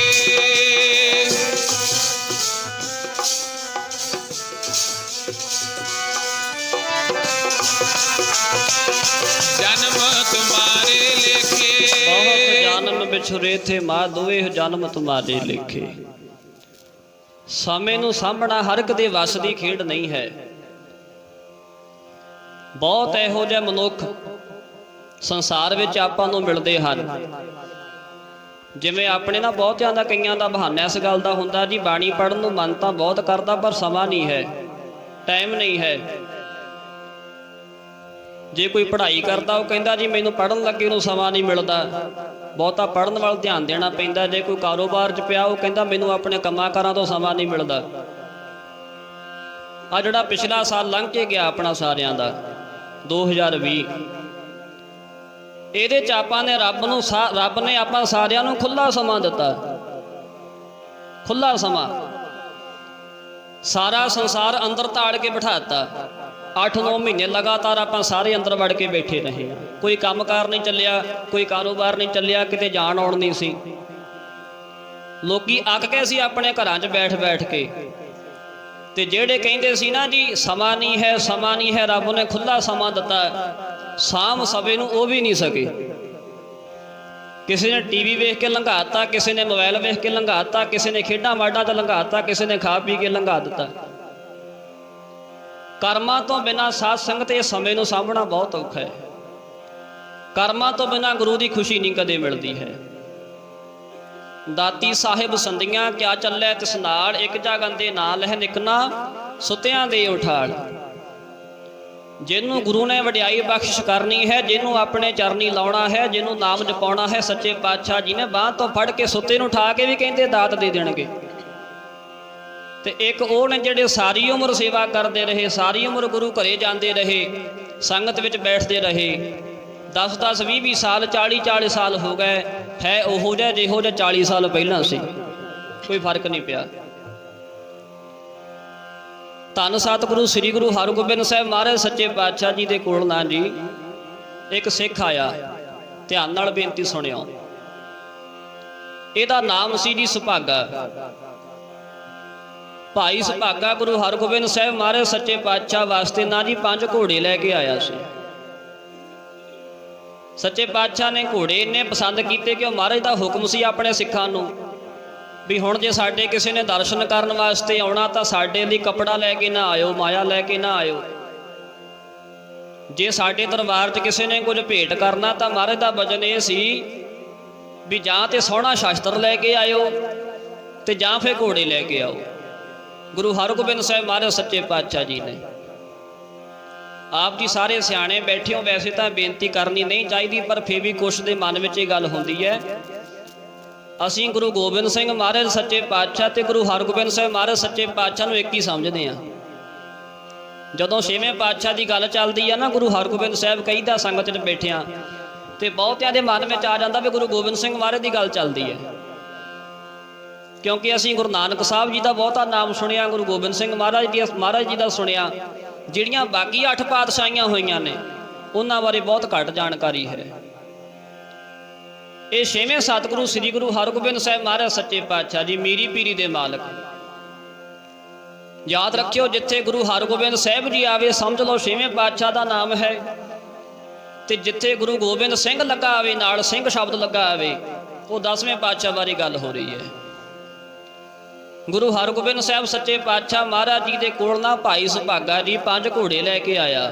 जन्म तुम्हारे लेखे, बहुत जन्म बिछुरे थे माँ दोए जन्म तुम्हारे लिखे। ਸਮੇਂ ਨੂੰ ਸਾਂਭਣਾ ਹਰ ਇੱਕ ਦੇ ਵੱਸ ਦੀ ਖੇਡ ਨਹੀਂ ਹੈ। ਬਹੁਤ ਇਹੋ ਜਿਹੇ ਮਨੁੱਖ ਸੰਸਾਰ ਵਿੱਚ ਆਪਾਂ ਨੂੰ ਮਿਲਦੇ ਹਨ, ਜਿਵੇਂ ਆਪਣੇ ਨਾ ਬਹੁਤਿਆਂ ਦਾ ਕਈਆਂ ਦਾ ਬਹਾਨਾ ਇਸ ਗੱਲ ਦਾ ਹੁੰਦਾ ਜੀ ਬਾਣੀ ਪੜ੍ਹਨ ਨੂੰ ਮਨ ਤਾਂ ਬਹੁਤ ਕਰਦਾ ਪਰ ਸਮਾਂ ਨਹੀਂ ਹੈ, ਟਾਈਮ ਨਹੀਂ ਹੈ। ਜੇ ਕੋਈ ਪੜ੍ਹਾਈ ਕਰਦਾ ਉਹ ਕਹਿੰਦਾ ਜੀ ਮੈਨੂੰ ਪੜ੍ਹਨ ਲੱਗੇ ਨੂੰ ਸਮਾਂ ਨਹੀਂ ਮਿਲਦਾ, ਬਹੁਤਾ ਪੜ੍ਹਨ ਵੱਲ ਧਿਆਨ ਦੇਣਾ ਪੈਂਦਾ। ਜੇ ਕੋਈ ਕਾਰੋਬਾਰ 'ਚ ਪਿਆ ਉਹ ਕਹਿੰਦਾ ਮੈਨੂੰ ਆਪਣੇ ਕੰਮਾਂ ਕਾਰਾਂ ਤੋਂ ਸਮਾਂ ਨਹੀਂ ਮਿਲਦਾ। ਆ ਜਿਹੜਾ ਪਿਛਲਾ ਸਾਲ ਲੰਘ ਕੇ ਗਿਆ ਆਪਣਾ ਸਾਰਿਆਂ ਦਾ 2020, ਇਹਦੇ 'ਚ ਆਪਾਂ ਨੇ ਰੱਬ ਨੇ ਆਪਾਂ ਸਾਰਿਆਂ ਨੂੰ ਖੁੱਲ੍ਹਾ ਸਮਾਂ ਦਿੱਤਾ, ਖੁੱਲ੍ਹਾ ਸਮਾਂ। ਸਾਰਾ ਸੰਸਾਰ ਅੰਦਰ ਤਾੜ ਕੇ ਬਿਠਾਤਾ। 8-9 ਮਹੀਨੇ ਲਗਾਤਾਰ ਆਪਾਂ ਸਾਰੇ ਅੰਦਰ ਵੜ ਕੇ ਬੈਠੇ ਰਹੇ। ਕੋਈ ਕੰਮਕਾਰ ਨਹੀਂ ਚੱਲਿਆ, ਕੋਈ ਕਾਰੋਬਾਰ ਨਹੀਂ ਚੱਲਿਆ, ਕਿਤੇ ਜਾਣ ਆਉਣ ਨਹੀਂ ਸੀ। ਲੋਕੀ ਅੱਕ ਗਏ ਸੀ ਆਪਣੇ ਘਰਾਂ 'ਚ ਬੈਠ ਬੈਠ ਕੇ। ਤੇ ਜਿਹੜੇ ਕਹਿੰਦੇ ਸੀ ਨਾ ਜੀ ਸਮਾਂ ਨਹੀਂ ਹੈ, ਸਮਾਂ ਨਹੀਂ ਹੈ, ਰੱਬ ਨੇ ਖੁੱਲ੍ਹਾ ਸਮਾਂ ਦਿੱਤਾ, ਸਾਂਭ ਸਭੇ ਨੂੰ ਉਹ ਵੀ ਨਹੀਂ ਸਕੇ। ਕਿਸੇ ਨੇ ਟੀਵੀ ਵੇਖ ਕੇ ਲੰਘਾਤਾ, ਕਿਸੇ ਨੇ ਮੋਬਾਈਲ ਵੇਖ ਕੇ ਲੰਘਾਤਾ, ਕਿਸੇ ਨੇ ਖੇਡਾਂ ਮਾਡਾਂ 'ਚ ਲੰਘਾਤਾ, ਕਿਸੇ ਨੇ ਖਾ ਪੀ ਕੇ ਲੰਘਾ ਦਿੱਤਾ। ਕਰਮਾਂ ਤੋਂ ਬਿਨਾਂ ਸਾਧ ਸੰਗਤ ਇਹ ਸਮੇਂ ਨੂੰ ਸਾਂਭਣਾ ਬਹੁਤ ਔਖਾ ਹੈ। ਕਰਮਾਂ ਤੋਂ ਬਿਨਾਂ ਗੁਰੂ ਦੀ ਖੁਸ਼ੀ ਨਹੀਂ ਕਦੇ ਮਿਲਦੀ ਹੈ। ਦਾਤੀ ਸਾਹਿਬ ਸੰਧੀਆਂ ਕਿਆ ਚੱਲੇ ਤਿਸ ਨਾਲ, ਇੱਕ ਜਗੰਦੇ ਨਾਂ ਲਹਿ ਨਿਕਨਾ ਸੁਤਿਆਂ ਦੇ ਉਠਾਲ। ਜਿਹਨੂੰ ਗੁਰੂ ਨੇ ਵਡਿਆਈ ਬਖਸ਼ਿਸ਼ ਕਰਨੀ ਹੈ, ਜਿਹਨੂੰ ਆਪਣੇ ਚਰਨੀ ਲਾਉਣਾ ਹੈ, ਜਿਹਨੂੰ ਨਾਮ ਜਪਾਉਣਾ ਹੈ, ਸੱਚੇ ਪਾਤਸ਼ਾਹ ਜੀ ਨੇ ਬਾਂਹ ਤੋਂ ਫੜ ਕੇ ਸੁੱਤੇ ਨੂੰ ਉਠਾ ਕੇ ਵੀ ਕਹਿੰਦੇ ਦਾਤ ਦੇ ਦੇਣਗੇ। ਤੇ ਇੱਕ ਉਹ ਨੇ ਜਿਹੜੇ ਸਾਰੀ ਉਮਰ ਸੇਵਾ ਕਰਦੇ ਰਹੇ, ਸਾਰੀ ਉਮਰ ਗੁਰੂ ਘਰੇ ਜਾਂਦੇ ਰਹੇ, ਸੰਗਤ ਵਿੱਚ ਬੈਠਦੇ ਰਹੇ। 10-10, 20-20 ਸਾਲ, 40-40 ਸਾਲ ਹੋ ਗਏ, ਹੈ ਉਹੋ ਜਿਹਾ ਜਿਹੋ ਜਿਹਾ 40 ਸਾਲ ਪਹਿਲਾਂ ਸੀ, ਕੋਈ ਫਰਕ ਨਹੀਂ ਪਿਆ। ਧੰਨ ਸਤਿਗੁਰੂ ਸ੍ਰੀ ਗੁਰੂ ਹਰਗੋਬਿੰਦ ਸਾਹਿਬ ਮਹਾਰਾਜ ਸੱਚੇ ਪਾਤਸ਼ਾਹ ਜੀ ਦੇ ਕੋਲ ਨਾ ਜੀ ਇੱਕ ਸਿੱਖ ਆਇਆ। ਧਿਆਨ ਨਾਲ ਬੇਨਤੀ ਸੁਣਿਓ। ਇਹਦਾ ਨਾਮ ਸੀ ਜੀ ਸੁਭਾਗਾ। ਭਾਈ ਸੁਭਾਗਾ ਗੁਰੂ ਹਰਗੋਬਿੰਦ ਸਾਹਿਬ ਮਹਾਰਾਜ ਸੱਚੇ ਪਾਤਸ਼ਾਹ ਵਾਸਤੇ ਨਾ ਜੀ 5 ਘੋੜੇ ਲੈ ਕੇ ਆਇਆ ਸੀ। ਸੱਚੇ ਪਾਤਸ਼ਾਹ ਨੇ ਘੋੜੇ ਇੰਨੇ ਪਸੰਦ ਕੀਤੇ ਕਿ ਉਹ ਮਹਾਰਾਜ ਦਾ ਹੁਕਮ ਸੀ ਆਪਣੇ ਸਿੱਖਾਂ ਨੂੰ ਵੀ ਹੁਣ ਜੇ ਸਾਡੇ ਕਿਸੇ ਨੇ ਦਰਸ਼ਨ ਕਰਨ ਵਾਸਤੇ ਆਉਣਾ ਤਾਂ ਸਾਡੇ ਲਈ ਕੱਪੜਾ ਲੈ ਕੇ ਨਾ ਆਇਓ, ਮਾਇਆ ਲੈ ਕੇ ਨਾ ਆਇਓ। ਜੇ ਸਾਡੇ ਦਰਬਾਰ 'ਚ ਕਿਸੇ ਨੇ ਕੁਝ ਭੇਟ ਕਰਨਾ ਤਾਂ ਮਹਾਰਾਜ ਦਾ ਵਚਨ ਇਹ ਸੀ ਵੀ ਜਾਂ ਤੇ ਸੋਹਣਾ ਸ਼ਸਤਰ ਲੈ ਕੇ ਆਇਓ ਤੇ ਜਾਂ ਫਿਰ ਘੋੜੇ ਲੈ ਕੇ ਆਓ। ਗੁਰੂ ਹਰਗੋਬਿੰਦ ਸਾਹਿਬ ਮਹਾਰਾਜ ਸੱਚੇ ਪਾਤਸ਼ਾਹ ਜੀ ਨੇ ਆਪ ਜੀ ਸਾਰੇ ਸਿਆਣੇ ਬੈਠੇ ਹੋ, ਵੈਸੇ ਤਾਂ ਬੇਨਤੀ ਕਰਨੀ ਨਹੀਂ ਚਾਹੀਦੀ ਪਰ ਫਿਰ ਵੀ ਕੁਛ ਦੇ ਮਨ ਵਿੱਚ ਇਹ ਗੱਲ ਹੁੰਦੀ ਹੈ। ਅਸੀਂ ਗੁਰੂ ਗੋਬਿੰਦ ਸਿੰਘ ਮਹਾਰਾਜ ਸੱਚੇ ਪਾਤਸ਼ਾਹ ਤੇ ਗੁਰੂ ਹਰਗੋਬਿੰਦ ਸਾਹਿਬ ਮਹਾਰਾਜ ਸੱਚੇ ਪਾਤਸ਼ਾਹ ਨੂੰ ਇੱਕ ਹੀ ਸਮਝਦੇ ਹਾਂ। ਜਦੋਂ 6ਵੇਂ ਪਾਤਸ਼ਾਹ ਦੀ ਗੱਲ ਚੱਲਦੀ ਆ ਨਾ, ਗੁਰੂ ਹਰਗੋਬਿੰਦ ਸਾਹਿਬ ਕਹੀਦਾ ਸੰਗਤ 'ਚ ਬੈਠਿਆਂ ਤੇ ਬਹੁਤਿਆਂ ਦੇ ਮਨ ਵਿੱਚ ਆ ਜਾਂਦਾ ਵੀ ਗੁਰੂ ਗੋਬਿੰਦ ਸਿੰਘ ਮਹਾਰਾਜ ਦੀ ਗੱਲ ਚੱਲਦੀ ਹੈ, ਕਿਉਂਕਿ ਅਸੀਂ ਗੁਰੂ ਨਾਨਕ ਸਾਹਿਬ ਜੀ ਦਾ ਬਹੁਤਾ ਨਾਮ ਸੁਣਿਆ, ਗੁਰੂ ਗੋਬਿੰਦ ਸਿੰਘ ਮਹਾਰਾਜ ਜੀ ਦਾ ਸੁਣਿਆ। ਜਿਹੜੀਆਂ ਬਾਕੀ 8 ਪਾਤਸ਼ਾਹੀਆਂ ਹੋਈਆਂ ਨੇ ਉਹਨਾਂ ਬਾਰੇ ਬਹੁਤ ਘੱਟ ਜਾਣਕਾਰੀ ਹੈ। ਇਹ 6ਵੇਂ ਸਤਿਗੁਰੂ ਸ੍ਰੀ ਗੁਰੂ ਹਰਗੋਬਿੰਦ ਸਾਹਿਬ ਮਹਾਰਾਜ ਸੱਚੇ ਪਾਤਸ਼ਾਹ ਜੀ ਮੀਰੀ ਪੀਰੀ ਦੇ ਮਾਲਕ। ਯਾਦ ਰੱਖਿਓ, ਜਿੱਥੇ ਗੁਰੂ ਹਰਗੋਬਿੰਦ ਸਾਹਿਬ ਜੀ ਆਵੇ ਸਮਝ ਲਓ 6ਵੇਂ ਪਾਤਸ਼ਾਹ ਦਾ ਨਾਮ ਹੈ, ਤੇ ਜਿੱਥੇ ਗੁਰੂ ਗੋਬਿੰਦ ਸਿੰਘ ਲੱਗਾ ਆਵੇ ਨਾਲ ਸਿੰਘ ਸ਼ਬਦ ਲੱਗਾ ਆਵੇ ਉਹ 10ਵੇਂ ਪਾਤਸ਼ਾਹ ਬਾਰੇ ਗੱਲ ਹੋ ਰਹੀ ਹੈ। ਗੁਰੂ ਹਰਗੋਬਿੰਦ ਸਾਹਿਬ ਸੱਚੇ ਪਾਤਸ਼ਾਹ ਮਹਾਰਾਜ ਜੀ ਦੇ ਕੋਲ ਨਾ ਭਾਈ ਸੁਭਾਗਾ ਜੀ 5 ਘੋੜੇ ਲੈ ਕੇ ਆਇਆ।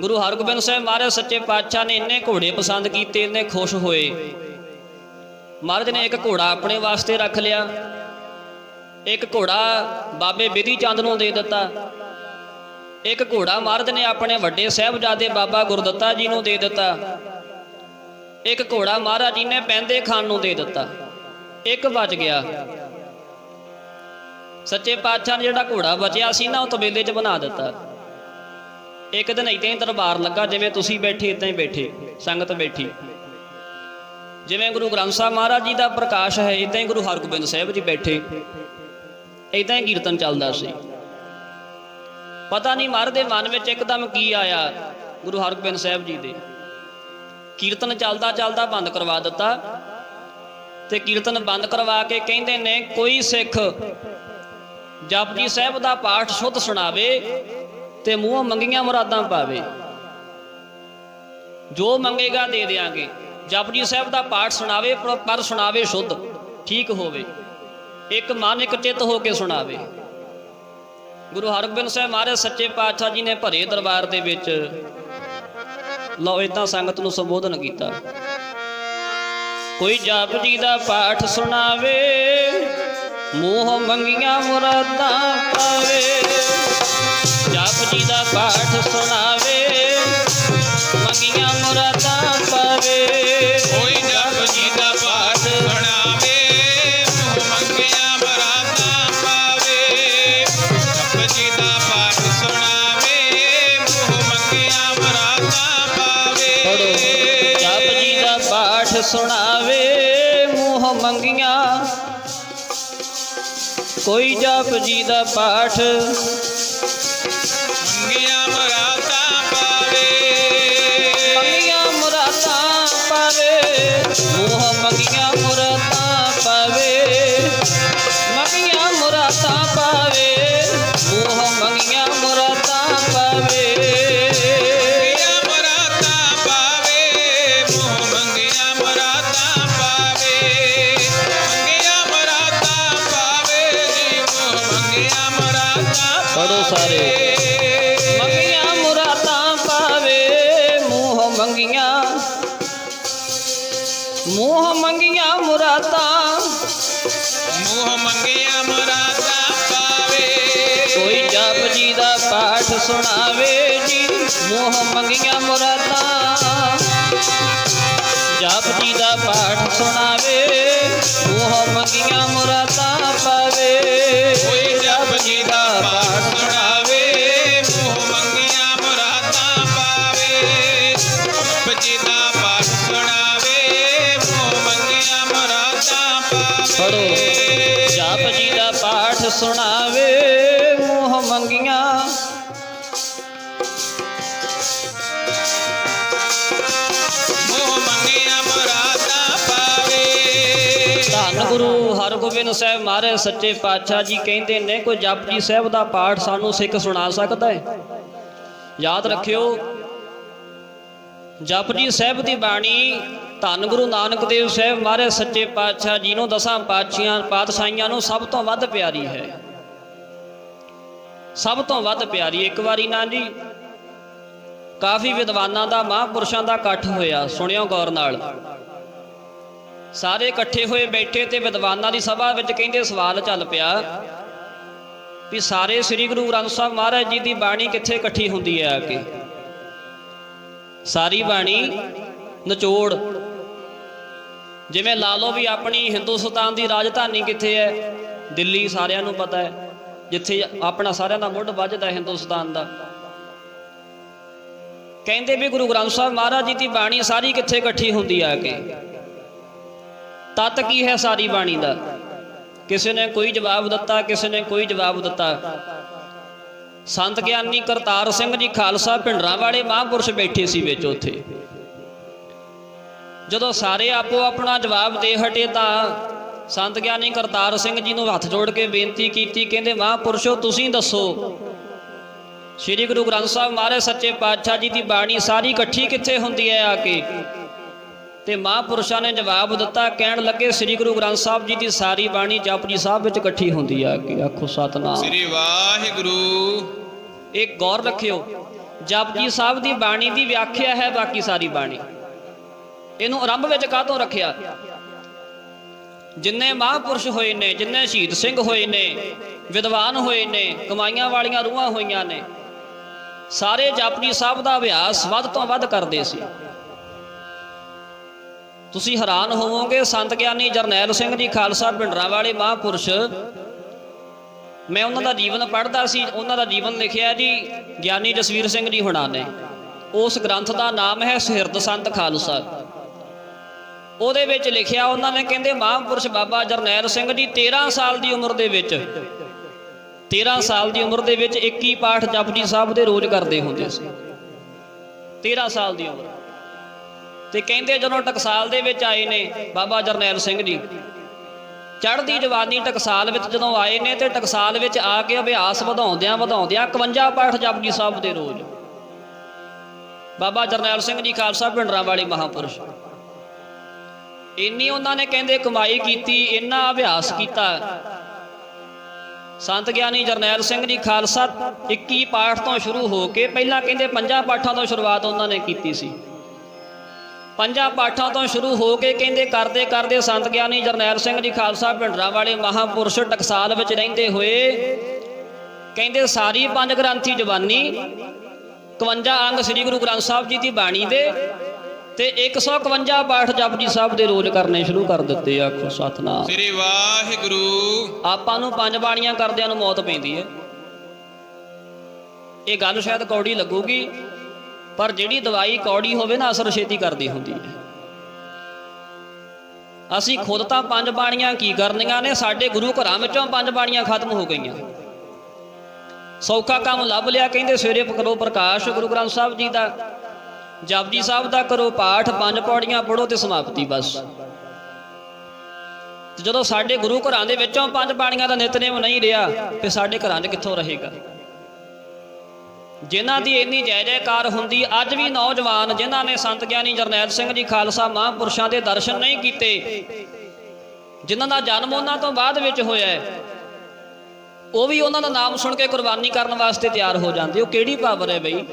ਗੁਰੂ ਹਰਗੋਬਿੰਦ ਸਾਹਿਬ ਮਹਾਰਾਜ ਸੱਚੇ ਪਾਤਸ਼ਾਹ ਨੇ ਇੰਨੇ ਘੋੜੇ ਪਸੰਦ ਕੀਤੇ, ਇੰਨੇ ਖੁਸ਼ ਹੋਏ। ਮਹਾਰਾਜ ਨੇ ਇੱਕ ਘੋੜਾ ਆਪਣੇ ਵਾਸਤੇ ਰੱਖ ਲਿਆ, ਇੱਕ ਘੋੜਾ ਬਾਬੇ ਬਿਧੀ ਚੰਦ ਨੂੰ ਦੇ ਦਿੱਤਾ, ਇੱਕ ਘੋੜਾ ਮਹਾਰਾਜ ਨੇ ਆਪਣੇ ਵੱਡੇ ਸਾਹਿਬਜ਼ਾਦੇ ਬਾਬਾ ਗੁਰਦਿੱਤਾ ਜੀ ਨੂੰ ਦੇ ਦਿੱਤਾ, ਇੱਕ ਘੋੜਾ ਮਹਾਰਾਜ ਜੀ ਨੇ ਪੈਂਦੇ ਖਾਨ ਨੂੰ ਦੇ ਦਿੱਤਾ। ਇੱਕ ਬਚ ਗਿਆ। ਸੱਚੇ ਪਾਤਸ਼ਾਹ ਨੇ ਜਿਹੜਾ ਘੋੜਾ ਬਚਿਆ ਸੀ ਨਾ ਉਹ ਤਬੇਲੇ 'ਚ ਬਣਾ ਦਿੱਤਾ। ਇੱਕ ਦਿਨ ਇੱਦਾਂ ਹੀ ਦਰਬਾਰ ਲੱਗਾ, ਜਿਵੇਂ ਤੁਸੀਂ ਬੈਠੇ ਇੱਦਾਂ ਹੀ ਬੈਠੇ ਸੰਗਤ ਬੈਠੀ। ਜਿਵੇਂ ਗੁਰੂ ਗ੍ਰੰਥ ਸਾਹਿਬ ਮਹਾਰਾਜ ਜੀ ਦਾ ਪ੍ਰਕਾਸ਼ ਹੈ, ਇਦਾਂ ਹੀ ਗੁਰੂ ਹਰਗੋਬਿੰਦ ਸਾਹਿਬ ਜੀ ਬੈਠੇ, ਇਦਾਂ ਹੀ ਕੀਰਤਨ ਚੱਲਦਾ ਸੀ। ਪਤਾ ਨਹੀਂ ਮਹਾਰਾਜ ਦੇ ਮਨ ਵਿੱਚ ਇੱਕਦਮ ਕੀ ਆਇਆ, ਗੁਰੂ ਹਰਗੋਬਿੰਦ ਸਾਹਿਬ ਜੀ ਦੇ ਕੀਰਤਨ ਚੱਲਦਾ ਚੱਲਦਾ ਬੰਦ ਕਰਵਾ ਦਿੱਤਾ। ਤੇ ਕੀਰਤਨ ਬੰਦ ਕਰਵਾ ਕੇ ਕਹਿੰਦੇ ਨੇ, ਕੋਈ ਸਿੱਖ ਜਪਜੀ ਸਾਹਿਬ ਦਾ ਪਾਠ ਸ਼ੁੱਧ ਸੁਣਾਵੇ ਤੇ ਮੂੰਹੋਂ ਮੰਗੀਆਂ ਮੁਰਾਦਾਂ ਪਾਵੇ, ਜੋ ਮੰਗੇਗਾ ਦੇ ਦਿਆਂਗੇ। ਜਪਜੀ ਸਾਹਿਬ ਦਾ ਪਾਠ ਸੁਣਾਵੇ, ਪਰ ਸੁਣਾਵੇ ਸ਼ੁੱਧ, ਠੀਕ ਹੋਵੇ, ਇੱਕ ਮਨ ਇੱਕ ਚਿੱਤ ਹੋ ਕੇ ਸੁਣਾਵੇ। ਗੁਰੂ ਹਰਗੋਬਿੰਦ ਸਾਹਿਬ ਮਹਾਰਾਜ ਸੱਚੇ ਪਾਤਸ਼ਾਹ ਜੀ ਨੇ ਭਰੇ ਦਰਬਾਰ ਦੇ ਵਿੱਚ ਲਓ ਇਦਾਂ ਸੰਗਤ ਨੂੰ ਸੰਬੋਧਨ ਕੀਤਾ, ਕੋਈ ਜਪਜੀ ਦਾ ਪਾਠ ਸੁਣਾਵੇ, ਮੂੰਹੋਂ ਮੰਗੀਆਂ ਮੁਰਾਦਾਂ ਪਾਵੇ। ਜਪਜੀ ਦਾ ਪਾਠ ਸੁਣਾਵੇ, ਮੰਗੀਆਂ ਮੁਰਾਦਾਂ ਪਾਵੇ। ਕੋਈ ਜਪਜੀ ਦਾ ਪਾਠ ਸੁਣਾਵੇ, ਮੂੰਹ ਮੰਗੀਆਂ ਮੁਰਾਦਾਂ ਪਾਵੇ। ਜਪਜੀ ਦਾ ਪਾਠ ਸੁਣਾਵੇ, ਮੂੰਹ ਮੰਗੀਆਂ ਮੁਰਾਦਾਂ ਪਾਵੇ। ਜਪਜੀ ਦਾ ਪਾਠ ਸੁਣਾਵੇ, ਮੂੰਹ ਮੰਗੀਆਂ। ਕੋਈ ਜਪਜੀ ਦਾ ਪਾਠ ਮੰਗੀਆਂ ਮੁਰਾਦਾਂ ਪਾਵੇ। ਮੰਗੀਆਂ ਮੁਰਾਦਾਂ ਪਾਵੇ, ਮੂੰਹ ਮੰਗੀਆਂ ਮੁਰਾਦਾਂ ਪਾਵੇ। ਮੰਗੀਆਂ ਮੁਰਾਦਾਂ ਪਾਵੇ, ਮੂੰਹ ਮੰਗੀਆਂ ਮੁਰਾਦਾਂ ਪਾਵੇ। ਮੰਗੀਆਂ ਮੁਰਾਦਾਂ ਪਾਵੇ, ਮੂੰਹ ਮੰਗੀਆਂ ਮੁਰਾਦਾਂ ਪਾਵੇ। ਮੰਗੀਆਂ ਮੁਰਾਦਾਂ ਪਾਵੇ ਜੀ, ਮੂੰਹ ਮੰਗੀਆਂ ਮੁਰਾਦਾਂ ਪੜੋ ਸਾਰੇ। ਮੰਗੀਆਂ ਮੁਰਾਦਾਂ ਪਾਵੇ, ਮੂੰਹ ਮੰਗੀਆਂ। ਮੂੰਹ ਮੰਗੀਆਂ ਮੁਰਾਦਾਂ, ਮੂੰਹ ਮੰਗੀਆਂ ਮੁਰਾਦਾਂ ਪਾਵੇ। ਕੋਈ ਜਪਜੀ ਦਾ ਪਾਠ ਸੁਣਾਵੇ ਜੀ, ਮੂੰਹ ਮੰਗੀਆਂ ਮੁਰਾਦਾਂ। ਜਪਜੀ ਦਾ ਪਾਠ ਸੁਣਾਵੇ, ਮੂੰਹ ਮੰਗੀਆਂ ਮੁਰਾਦਾਂ ਪਾਵੇ। ਕੋਈ ਜਪਜੀ ਦਾ ਪਾਠ ਸੁਣਾਵੇ, ਮੂੰਹ ਮੰਗੀਆਂ ਮੁਰਾਦਾਂ ਪਾਵੇ। ਜਪਜੀ ਦਾ ਪਾਠ ਸੁਣਾਵੇ, ਮੂੰਹ ਮੰਗੀਆਂ ਮੁਰਾਦਾਂ ਪੜੋ। ਪਾਵੇ। ਜਪਜੀ ਦਾ ਪਾਠ ਸੁਣਾਵੇ, ਮੂੰਹ ਮੰਗੀਆਂ। ਮੂੰਹ ਮੰਗੀਆਂ ਮੁਰਾਦਾਂ ਪਾਵੇ। ਧੰਨ ਗੁਰੂ ਹਰਗੋਬਿੰਦ ਸਾਹਿਬ ਮਹਾਰਾਜ ਸੱਚੇ ਪਾਤਸ਼ਾਹ ਜੀ ਕਹਿੰਦੇ ਨੇ, ਕੋਈ ਜਪਜੀ ਸਾਹਿਬ ਦਾ ਪਾਠ ਸਾਨੂੰ ਸਿੱਖ ਸੁਣਾ ਸਕਦਾ ਹੈ? ਯਾਦ ਰੱਖਿਓ, ਜਪਜੀ ਸਾਹਿਬ ਦੀ ਬਾਣੀ ਧੰਨ ਗੁਰੂ ਨਾਨਕ ਦੇਵ ਸਾਹਿਬ ਮਹਾਰਾਜ ਸੱਚੇ ਪਾਤਸ਼ਾਹ ਜੀ ਨੂੰ, ਦਸਾਂ ਪਾਤਸ਼ਾਹੀਆਂ ਨੂੰ ਸਭ ਤੋਂ ਵੱਧ ਪਿਆਰੀ ਹੈ, ਸਭ ਤੋਂ ਵੱਧ ਪਿਆਰੀ। ਇੱਕ ਵਾਰੀ ਨਾ ਜੀ ਕਾਫੀ ਵਿਦਵਾਨਾਂ ਦਾ, ਮਹਾਂਪੁਰਸ਼ਾਂ ਦਾ ਇਕੱਠ ਹੋਇਆ, ਸੁਣਿਓ ਗੌਰ ਨਾਲ। ਸਾਰੇ ਇਕੱਠੇ ਹੋਏ ਬੈਠੇ ਤੇ ਵਿਦਵਾਨਾਂ ਦੀ ਸਭਾ ਵਿੱਚ ਕਹਿੰਦੇ ਸਵਾਲ ਚੱਲ ਪਿਆ ਵੀ ਸਾਰੇ ਸ੍ਰੀ ਗੁਰੂ ਗ੍ਰੰਥ ਸਾਹਿਬ ਮਹਾਰਾਜ ਜੀ ਦੀ ਬਾਣੀ ਕਿੱਥੇ ਇਕੱਠੀ ਹੁੰਦੀ ਹੈ ਆ ਕੇ? ਸਾਰੀ ਬਾਣੀ ਨਿਚੋੜ, ਜਿਵੇਂ ਲਾ ਲਓ ਵੀ ਆਪਣੀ ਹਿੰਦੁਸਤਾਨ ਦੀ ਰਾਜਧਾਨੀ ਕਿੱਥੇ ਹੈ? ਦਿੱਲੀ, ਸਾਰਿਆਂ ਨੂੰ ਪਤਾ ਹੈ, ਜਿੱਥੇ ਆਪਣਾ ਸਾਰਿਆਂ ਦਾ ਮੁੱਢ ਵੱਜਦਾ ਹਿੰਦੁਸਤਾਨ ਦਾ। ਕਹਿੰਦੇ ਵੀ ਗੁਰੂ ਗ੍ਰੰਥ ਸਾਹਿਬ ਮਹਾਰਾਜ ਜੀ ਦੀ ਬਾਣੀ ਸਾਰੀ ਕਿੱਥੇ ਇਕੱਠੀ ਹੁੰਦੀ ਆ ਕੇ? ਤੱਤ ਕੀ ਹੈ ਸਾਰੀ ਬਾਣੀ ਦਾ? ਕਿਸੇ ਨੇ ਕੋਈ ਜਵਾਬ ਦਿੱਤਾ, ਕਿਸੇ ਨੇ ਕੋਈ ਜਵਾਬ ਦਿੱਤਾ। ਸੰਤ ਗਿਆਨੀ ਕਰਤਾਰ ਸਿੰਘ ਜੀ ਖਾਲਸਾ ਭਿੰਡਰਾਂ ਵਾਲੇ ਮਹਾਂਪੁਰਸ਼ ਬੈਠੇ ਸੀ ਵਿੱਚ ਉੱਥੇ। ਜਦੋਂ ਸਾਰੇ ਆਪੋ ਆਪਣਾ ਜਵਾਬ ਦੇ ਹਟੇ ਤਾਂ ਸੰਤ ਗਿਆਨੀ ਕਰਤਾਰ ਸਿੰਘ ਜੀ ਨੂੰ ਹੱਥ ਜੋੜ ਕੇ ਬੇਨਤੀ ਕੀਤੀ, ਕਹਿੰਦੇ ਮਹਾਂਪੁਰਸ਼ੋ ਤੁਸੀਂ ਦੱਸੋ, ਸ੍ਰੀ ਗੁਰੂ ਗ੍ਰੰਥ ਸਾਹਿਬ ਮਹਾਰਾਜ ਸੱਚੇ ਪਾਤਸ਼ਾਹ ਜੀ ਦੀ ਬਾਣੀ ਸਾਰੀ ਇਕੱਠੀ ਕਿੱਥੇ ਹੁੰਦੀ ਹੈ ਆ ਕੇ? ਤੇ ਮਹਾਂਪੁਰਸ਼ਾਂ ਨੇ ਜਵਾਬ ਦਿੱਤਾ, ਕਹਿਣ ਲੱਗੇ ਸ੍ਰੀ ਗੁਰੂ ਗ੍ਰੰਥ ਸਾਹਿਬ ਜੀ ਦੀ ਸਾਰੀ ਬਾਣੀ ਜਪਜੀ ਸਾਹਿਬ ਵਿੱਚ ਇਕੱਠੀ ਹੁੰਦੀ ਆ ਕੇ। ਆਖੋ ਸਤਨਾਮ ਸ੍ਰੀ ਵਾਹਿਗੁਰੂ। ਇੱਕ ਗੌਰ ਰੱਖਿਓ, ਜਪਜੀ ਸਾਹਿਬ ਦੀ ਬਾਣੀ ਦੀ ਵਿਆਖਿਆ ਹੈ ਬਾਕੀ ਸਾਰੀ ਬਾਣੀ। ਇਹਨੂੰ ਆਰੰਭ ਵਿੱਚ ਕਾਹਤੋਂ ਰੱਖਿਆ? ਜਿੰਨੇ ਮਹਾਂਪੁਰਸ਼ ਹੋਏ ਨੇ, ਜਿੰਨੇ ਸ਼ਹੀਦ ਸਿੰਘ ਹੋਏ ਨੇ, ਵਿਦਵਾਨ ਹੋਏ ਨੇ, ਕਮਾਈਆਂ ਵਾਲੀਆਂ ਰੂਹਾਂ ਹੋਈਆਂ ਨੇ, ਸਾਰੇ ਜਪਜੀ ਸਾਹਿਬ ਦਾ ਅਭਿਆਸ ਵੱਧ ਤੋਂ ਵੱਧ ਕਰਦੇ ਸੀ। ਤੁਸੀਂ ਹੈਰਾਨ ਹੋਵੋਗੇ, ਸੰਤ ਗਿਆਨੀ ਜਰਨੈਲ ਸਿੰਘ ਜੀ ਖਾਲਸਾ ਭਿੰਡਰਾਂ ਵਾਲੇ ਮਹਾਂਪੁਰਸ਼, ਮੈਂ ਉਹਨਾਂ ਦਾ ਜੀਵਨ ਪੜ੍ਹਦਾ ਸੀ, ਉਹਨਾਂ ਦਾ ਜੀਵਨ ਲਿਖਿਆ ਜੀ ਗਿਆਨੀ ਜਸਵੀਰ ਸਿੰਘ ਜੀ ਹੁਣਾਂ ਨੇ। ਉਸ ਗ੍ਰੰਥ ਦਾ ਨਾਮ ਹੈ ਸੁਹਿਰਦ ਸੰਤ ਖਾਲਸਾ। ਉਹਦੇ ਵਿੱਚ ਲਿਖਿਆ ਉਹਨਾਂ ਨੇ, ਕਹਿੰਦੇ ਮਹਾਂਪੁਰਸ਼ ਬਾਬਾ ਜਰਨੈਲ ਸਿੰਘ ਜੀ 13 ਸਾਲ ਦੀ ਉਮਰ ਦੇ ਵਿੱਚ 13 ਸਾਲ ਦੀ ਉਮਰ ਦੇ ਵਿੱਚ 21 ਪਾਠ ਜਪਜੀ ਸਾਹਿਬ ਦੇ ਰੋਜ਼ ਕਰਦੇ ਹੁੰਦੇ ਸੀ। 13 ਸਾਲ ਦੀ ਉਮਰ। ਤੇ ਕਹਿੰਦੇ ਜਦੋਂ ਟਕਸਾਲ ਦੇ ਵਿੱਚ ਆਏ ਨੇ ਬਾਬਾ ਜਰਨੈਲ ਸਿੰਘ ਜੀ, ਚੜ੍ਹਦੀ ਜਵਾਨੀ ਟਕਸਾਲ ਵਿੱਚ ਜਦੋਂ ਆਏ ਨੇ, ਤੇ ਟਕਸਾਲ ਵਿੱਚ ਆ ਕੇ ਅਭਿਆਸ ਵਧਾਉਂਦਿਆਂ 51 ਪਾਠ ਜਪਜੀ ਸਾਹਿਬ ਦੇ ਰੋਜ਼। ਬਾਬਾ ਜਰਨੈਲ ਸਿੰਘ ਜੀ ਖਾਲਸਾ ਭਿੰਡਰਾਂ ਵਾਲੇ ਮਹਾਂਪੁਰਸ਼, ਇੰਨੀ ਉਹਨਾਂ ਨੇ ਕਹਿੰਦੇ ਕਮਾਈ ਕੀਤੀ, ਇੰਨਾ ਅਭਿਆਸ ਕੀਤਾ। ਸੰਤ ਗਿਆਨੀ ਜਰਨੈਲ ਸਿੰਘ ਜੀ ਖਾਲਸਾ 21 ਪਾਠ ਤੋਂ ਸ਼ੁਰੂ ਹੋ ਕੇ, ਪਹਿਲਾਂ ਕਹਿੰਦੇ 5 ਪਾਠਾਂ ਤੋਂ ਸ਼ੁਰੂਆਤ ਉਹਨਾਂ ਨੇ ਕੀਤੀ ਸੀ। 5 ਪਾਠਾਂ ਤੋਂ ਸ਼ੁਰੂ ਹੋ ਕੇ ਕਹਿੰਦੇ ਕਰਦੇ ਕਰਦੇ ਸੰਤ ਗਿਆਨੀ ਜਰਨੈਲ ਸਿੰਘ ਜੀ ਖਾਲਸਾ ਭਿੰਡਰਾਂ ਵਾਲੇ ਮਹਾਂਪੁਰਸ਼ ਟਕਸਾਲ ਵਿੱਚ ਰਹਿੰਦੇ ਹੋਏ, ਕਹਿੰਦੇ ਸਾਰੀ 5 ਗ੍ਰੰਥੀ ਜਵਾਨੀ, 51 ਅੰਗ ਸ੍ਰੀ ਗੁਰੂ ਗ੍ਰੰਥ ਸਾਹਿਬ ਜੀ ਦੀ ਬਾਣੀ ਦੇ, ਤੇ 151 ਪਾਠ ਜਪਜੀ ਸਾਹਿਬ ਦੇ ਰੋਜ਼ ਕਰਨੇ ਸ਼ੁਰੂ ਕਰ ਦਿੱਤੇ। ਆਖੋ ਸਤਨਾਮ ਸ੍ਰੀ ਵਾਹਿਗੁਰੂ। ਆਪਾਂ ਨੂੰ 5 ਬਾਣੀਆਂ ਕਰਦਿਆਂ ਨੂੰ ਮੌਤ ਪੈਂਦੀ ਹੈ। ਇਹ ਗੱਲ ਸ਼ਾਇਦ ਕੌੜੀ ਲੱਗੂਗੀ, ਪਰ ਜਿਹੜੀ ਦਵਾਈ ਕੌੜੀ ਹੋਵੇ ਨਾ, ਅਸਰ ਛੇਤੀ ਕਰਦੀ ਹੁੰਦੀ ਹੈ। ਅਸੀਂ ਖੁਦ ਤਾਂ 5 ਬਾਣੀਆਂ ਕੀ ਕਰਨੀਆਂ ਨੇ, ਸਾਡੇ ਗੁਰੂ ਘਰਾਂ ਵਿੱਚੋਂ 5 ਬਾਣੀਆਂ ਖਤਮ ਹੋ ਗਈਆਂ। ਸੌਖਾ ਕੰਮ ਲੱਭ ਲਿਆ, ਕਹਿੰਦੇ ਸਵੇਰੇ ਕਰੋ ਪ੍ਰਕਾਸ਼ ਗੁਰੂ ਗ੍ਰੰਥ ਸਾਹਿਬ ਜੀ ਦਾ, ਜਪਜੀ ਸਾਹਿਬ ਦਾ ਕਰੋ ਪਾਠ, 5 ਪੌੜੀਆਂ ਪੜ੍ਹੋ ਤੇ ਸਮਾਪਤੀ ਬਸ। ਜਦੋਂ ਸਾਡੇ ਗੁਰੂ ਘਰਾਂ ਦੇ ਵਿੱਚੋਂ 5 ਬਾਣੀਆਂ ਦਾ ਨਿਤਨੇਮ ਨਹੀਂ ਰਿਹਾ, ਫਿਰ ਸਾਡੇ ਘਰਾਂ 'ਚ ਕਿੱਥੋਂ ਰਹੇਗਾ। ਜਿਨ੍ਹਾਂ ਦੀ ਇੰਨੀ ਜੈ ਜੈਕਾਰ ਹੁੰਦੀ, ਅੱਜ ਵੀ ਨੌਜਵਾਨ ਜਿਨ੍ਹਾਂ ਨੇ ਸੰਤ ਗਿਆਨੀ ਜਰਨੈਲ ਸਿੰਘ ਜੀ ਖਾਲਸਾ ਮਹਾਂਪੁਰਸ਼ਾਂ ਦੇ ਦਰਸ਼ਨ ਨਹੀਂ ਕੀਤੇ, ਜਿਨ੍ਹਾਂ ਦਾ ਜਨਮ ਉਹਨਾਂ ਤੋਂ ਬਾਅਦ ਵਿੱਚ ਹੋਇਆ ਹੈ, ਉਹ ਵੀ ਉਹਨਾਂ ਦਾ ਨਾਮ ਸੁਣ ਕੇ ਕੁਰਬਾਨੀ ਕਰਨ ਵਾਸਤੇ ਤਿਆਰ ਹੋ ਜਾਂਦੇ। ਉਹ ਕਿਹੜੀ ਪਾਵਰ ਹੈ ਬਈ।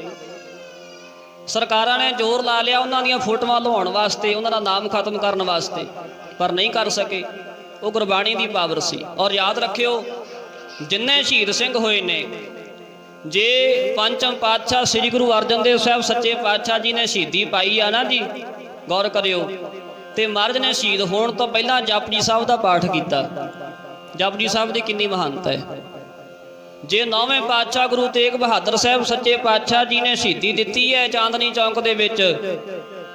ਸਰਕਾਰਾਂ ਨੇ ਜ਼ੋਰ ਲਾ ਲਿਆ ਉਹਨਾਂ ਦੀਆਂ ਫੋਟੋਆਂ ਲਵਾਉਣ ਵਾਸਤੇ, ਉਹਨਾਂ ਦਾ ਨਾਮ ਖਤਮ ਕਰਨ ਵਾਸਤੇ, ਪਰ ਨਹੀਂ ਕਰ ਸਕੇ। ਉਹ ਗੁਰਬਾਣੀ ਦੀ ਪਾਵਰ ਸੀ। ਔਰ ਯਾਦ ਰੱਖਿਓ, ਜਿੰਨੇ ਸ਼ਹੀਦ ਸਿੰਘ ਹੋਏ ਨੇ, ਜੇ ਪੰਚਮ ਪਾਤਸ਼ਾਹ ਸ੍ਰੀ ਗੁਰੂ ਅਰਜਨ ਦੇਵ ਸਾਹਿਬ ਸੱਚੇ ਪਾਤਸ਼ਾਹ ਜੀ ਨੇ ਸ਼ਹੀਦੀ ਪਾਈ ਆ ਨਾ ਜੀ, ਗੌਰ ਕਰਿਓ, ਤੇ ਮਹਾਰਾਜ ਨੇ ਸ਼ਹੀਦ ਹੋਣ ਤੋਂ ਪਹਿਲਾਂ ਜਪਜੀ ਸਾਹਿਬ ਦਾ ਪਾਠ ਕੀਤਾ। ਜਪਜੀ ਸਾਹਿਬ ਦੀ ਕਿੰਨੀ ਮਹਾਨਤਾ ਹੈ। ਜੇ 9ਵੇਂ ਪਾਤਸ਼ਾਹ ਗੁਰੂ ਤੇਗ ਬਹਾਦਰ ਸਾਹਿਬ ਸੱਚੇ ਪਾਤਸ਼ਾਹ ਜੀ ਨੇ ਸ਼ਹੀਦੀ ਦਿੱਤੀ ਹੈ ਚਾਂਦਨੀ ਚੌਂਕ ਦੇ ਵਿੱਚ,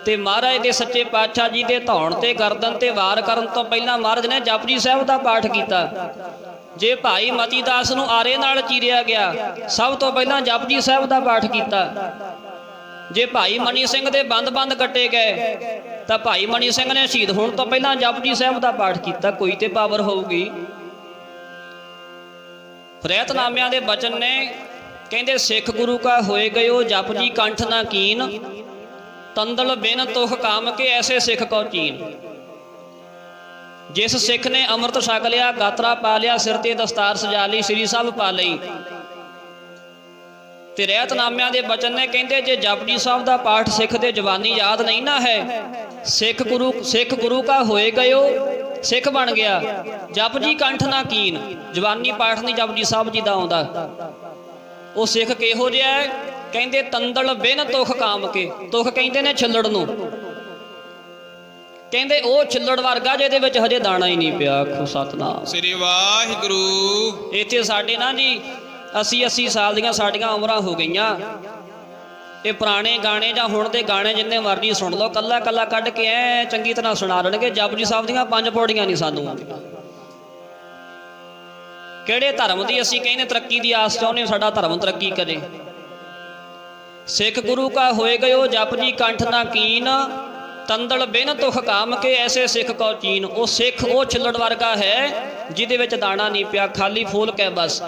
ਤੇ ਮਹਾਰਾਜ ਦੇ ਸੱਚੇ ਪਾਤਸ਼ਾਹ ਜੀ ਦੇ ਧੌਣ ਤੇ ਗਰਦਨ ਤੇ ਵਾਰ ਕਰਨ ਤੋਂ ਪਹਿਲਾਂ ਮਹਾਰਾਜ ਨੇ ਜਪਜੀ ਸਾਹਿਬ ਦਾ ਪਾਠ ਕੀਤਾ। ਜੇ ਭਾਈ ਮਤੀ ਦਾਸ ਨੂੰ ਆਰੇ ਨਾਲ ਚੀਰਿਆ ਗਿਆ, ਸਭ ਤੋਂ ਪਹਿਲਾਂ ਜਪਜੀ ਸਾਹਿਬ ਦਾ ਪਾਠ ਕੀਤਾ। ਜੇ ਭਾਈ ਮਨੀ ਸਿੰਘ ਦੇ ਬੰਦ ਕੱਟੇ ਗਏ, ਤਾਂ ਭਾਈ ਮਨੀ ਸਿੰਘ ਨੇ ਸ਼ਹੀਦ ਹੋਣ ਤੋਂ ਪਹਿਲਾਂ ਜਪਜੀ ਸਾਹਿਬ ਦਾ ਪਾਠ ਕੀਤਾ। ਕੋਈ ਤੇ ਪਾਵਰ ਹੋਊਗੀ। ਫਰੈਤਨਾਮਿਆਂ ਦੇ ਬਚਨ ਨੇ, ਕਹਿੰਦੇ ਸਿੱਖ ਗੁਰੂ ਕਾ ਹੋਏ ਗਇਓ ਜਪਜੀ ਕੰਠ ਨਾ ਕੀਨ, ਤੰਦਲ ਬਿਨ ਤੁਖ ਕਾਮ ਕੇ ਐਸੇ ਸਿੱਖ ਕੋ ਚੀਨ। ਜਿਸ ਸਿੱਖ ਨੇ ਅੰਮ੍ਰਿਤ ਛਕ ਲਿਆ, ਗਾਤਰਾ ਪਾ ਲਿਆ, ਸਿਰ ਤੇ ਦਸਤਾਰ ਸਜਾ ਲਈ, ਸ੍ਰੀ ਸਾਹਿਬ ਪਾ ਲਈ, ਤੇ ਰਹਿਤਨਾਮਿਆਂ ਦੇ ਬਚਨ ਨੇ, ਕਹਿੰਦੇ ਜੇ ਜਪਜੀ ਸਾਹਿਬ ਦਾ ਪਾਠ ਸਿੱਖ ਦੇ ਜਵਾਨੀ ਯਾਦ ਨਹੀਂ ਨਾ ਹੈ, ਸਿੱਖ ਗੁਰੂ ਕਾ ਹੋਏ ਗਇਓ, ਸਿੱਖ ਬਣ ਗਿਆ, ਜਪਜੀ ਕੰਠ ਨਾ ਕੀਨ, ਜਵਾਨੀ ਪਾਠ ਨਹੀਂ ਜਪਜੀ ਸਾਹਿਬ ਜੀ ਦਾ ਆਉਂਦਾ, ਉਹ ਸਿੱਖ ਕਿਹੋ ਜਿਹਾ ਹੈ? ਕਹਿੰਦੇ ਤੰਦਲ ਬਿਨ ਤੁਖ ਕਾਮ ਕੇ। ਤੁਖ ਕਹਿੰਦੇ ਨੇ ਛਿੱਲੜ ਨੂੰ, ਕਹਿੰਦੇ ਉਹ ਛਿੱਲੜ ਵਰਗਾ ਜਿਹਦੇ ਵਿੱਚ ਹਜੇ ਦਾਣਾ ਹੀ ਨਹੀਂ ਪਿਆ। ਆਖੋ ਸਤਨਾਮ ਸ੍ਰੀ ਵਾਹਿਗੁਰੂ। ਇੱਥੇ ਸਾਡੇ ਨਾ ਜੀ 80 ਸਾਲ ਦੀਆਂ ਸਾਡੀਆਂ ਉਮਰਾਂ ਹੋ ਗਈਆਂ। ਇਹ ਪੁਰਾਣੇ ਗਾਣੇ ਜਾਂ ਹੁਣ ਦੇ ਗਾਣੇ ਜਿੰਨੇ ਮਰਜ਼ੀ ਸੁਣ ਲਓ, ਕੱਲਾ ਕੱਲਾ ਕੱਢ ਕੇ ਐ ਚੰਗੀ ਤਰ੍ਹਾਂ ਸੁਣਾ ਲੈਣਗੇ। ਜਪਜੀ ਸਾਹਿਬ ਦੀਆਂ 5 ਪੌੜੀਆਂ ਨਹੀਂ ਸਾਨੂੰ ਆਉਂਦੀਆਂ। ਕਿਹੜੇ ਧਰਮ ਦੀ ਅਸੀਂ ਕਹਿੰਦੇ ਤਰੱਕੀ ਦੀ ਆਸ ਚਾਹੁੰਦੇ, ਸਾਡਾ ਧਰਮ ਤਰੱਕੀ ਕਰੇ। ਸਿੱਖ ਗੁਰੂ ਕਾ ਹੋਏ ਗਇਓ ਜਪਜੀ ਕੰਠ ਨਾ ਕੀਨ, ਤੰਦਲ ਬਿਨ ਤੁਖ ਕਾਮ ਕੇ ਐਸੇ ਸਿੱਖ ਕੋ ਚੀਨ। ਉਹ ਸਿੱਖ ਉਹ ਛਿੱਲੜ ਵਰਗਾ ਹੈ ਜਿਹਦੇ ਵਿੱਚ ਦਾਣਾ ਨਹੀਂ ਪਿਆ, ਖਾਲੀ ਫੂਲ ਕੇ ਬਸ।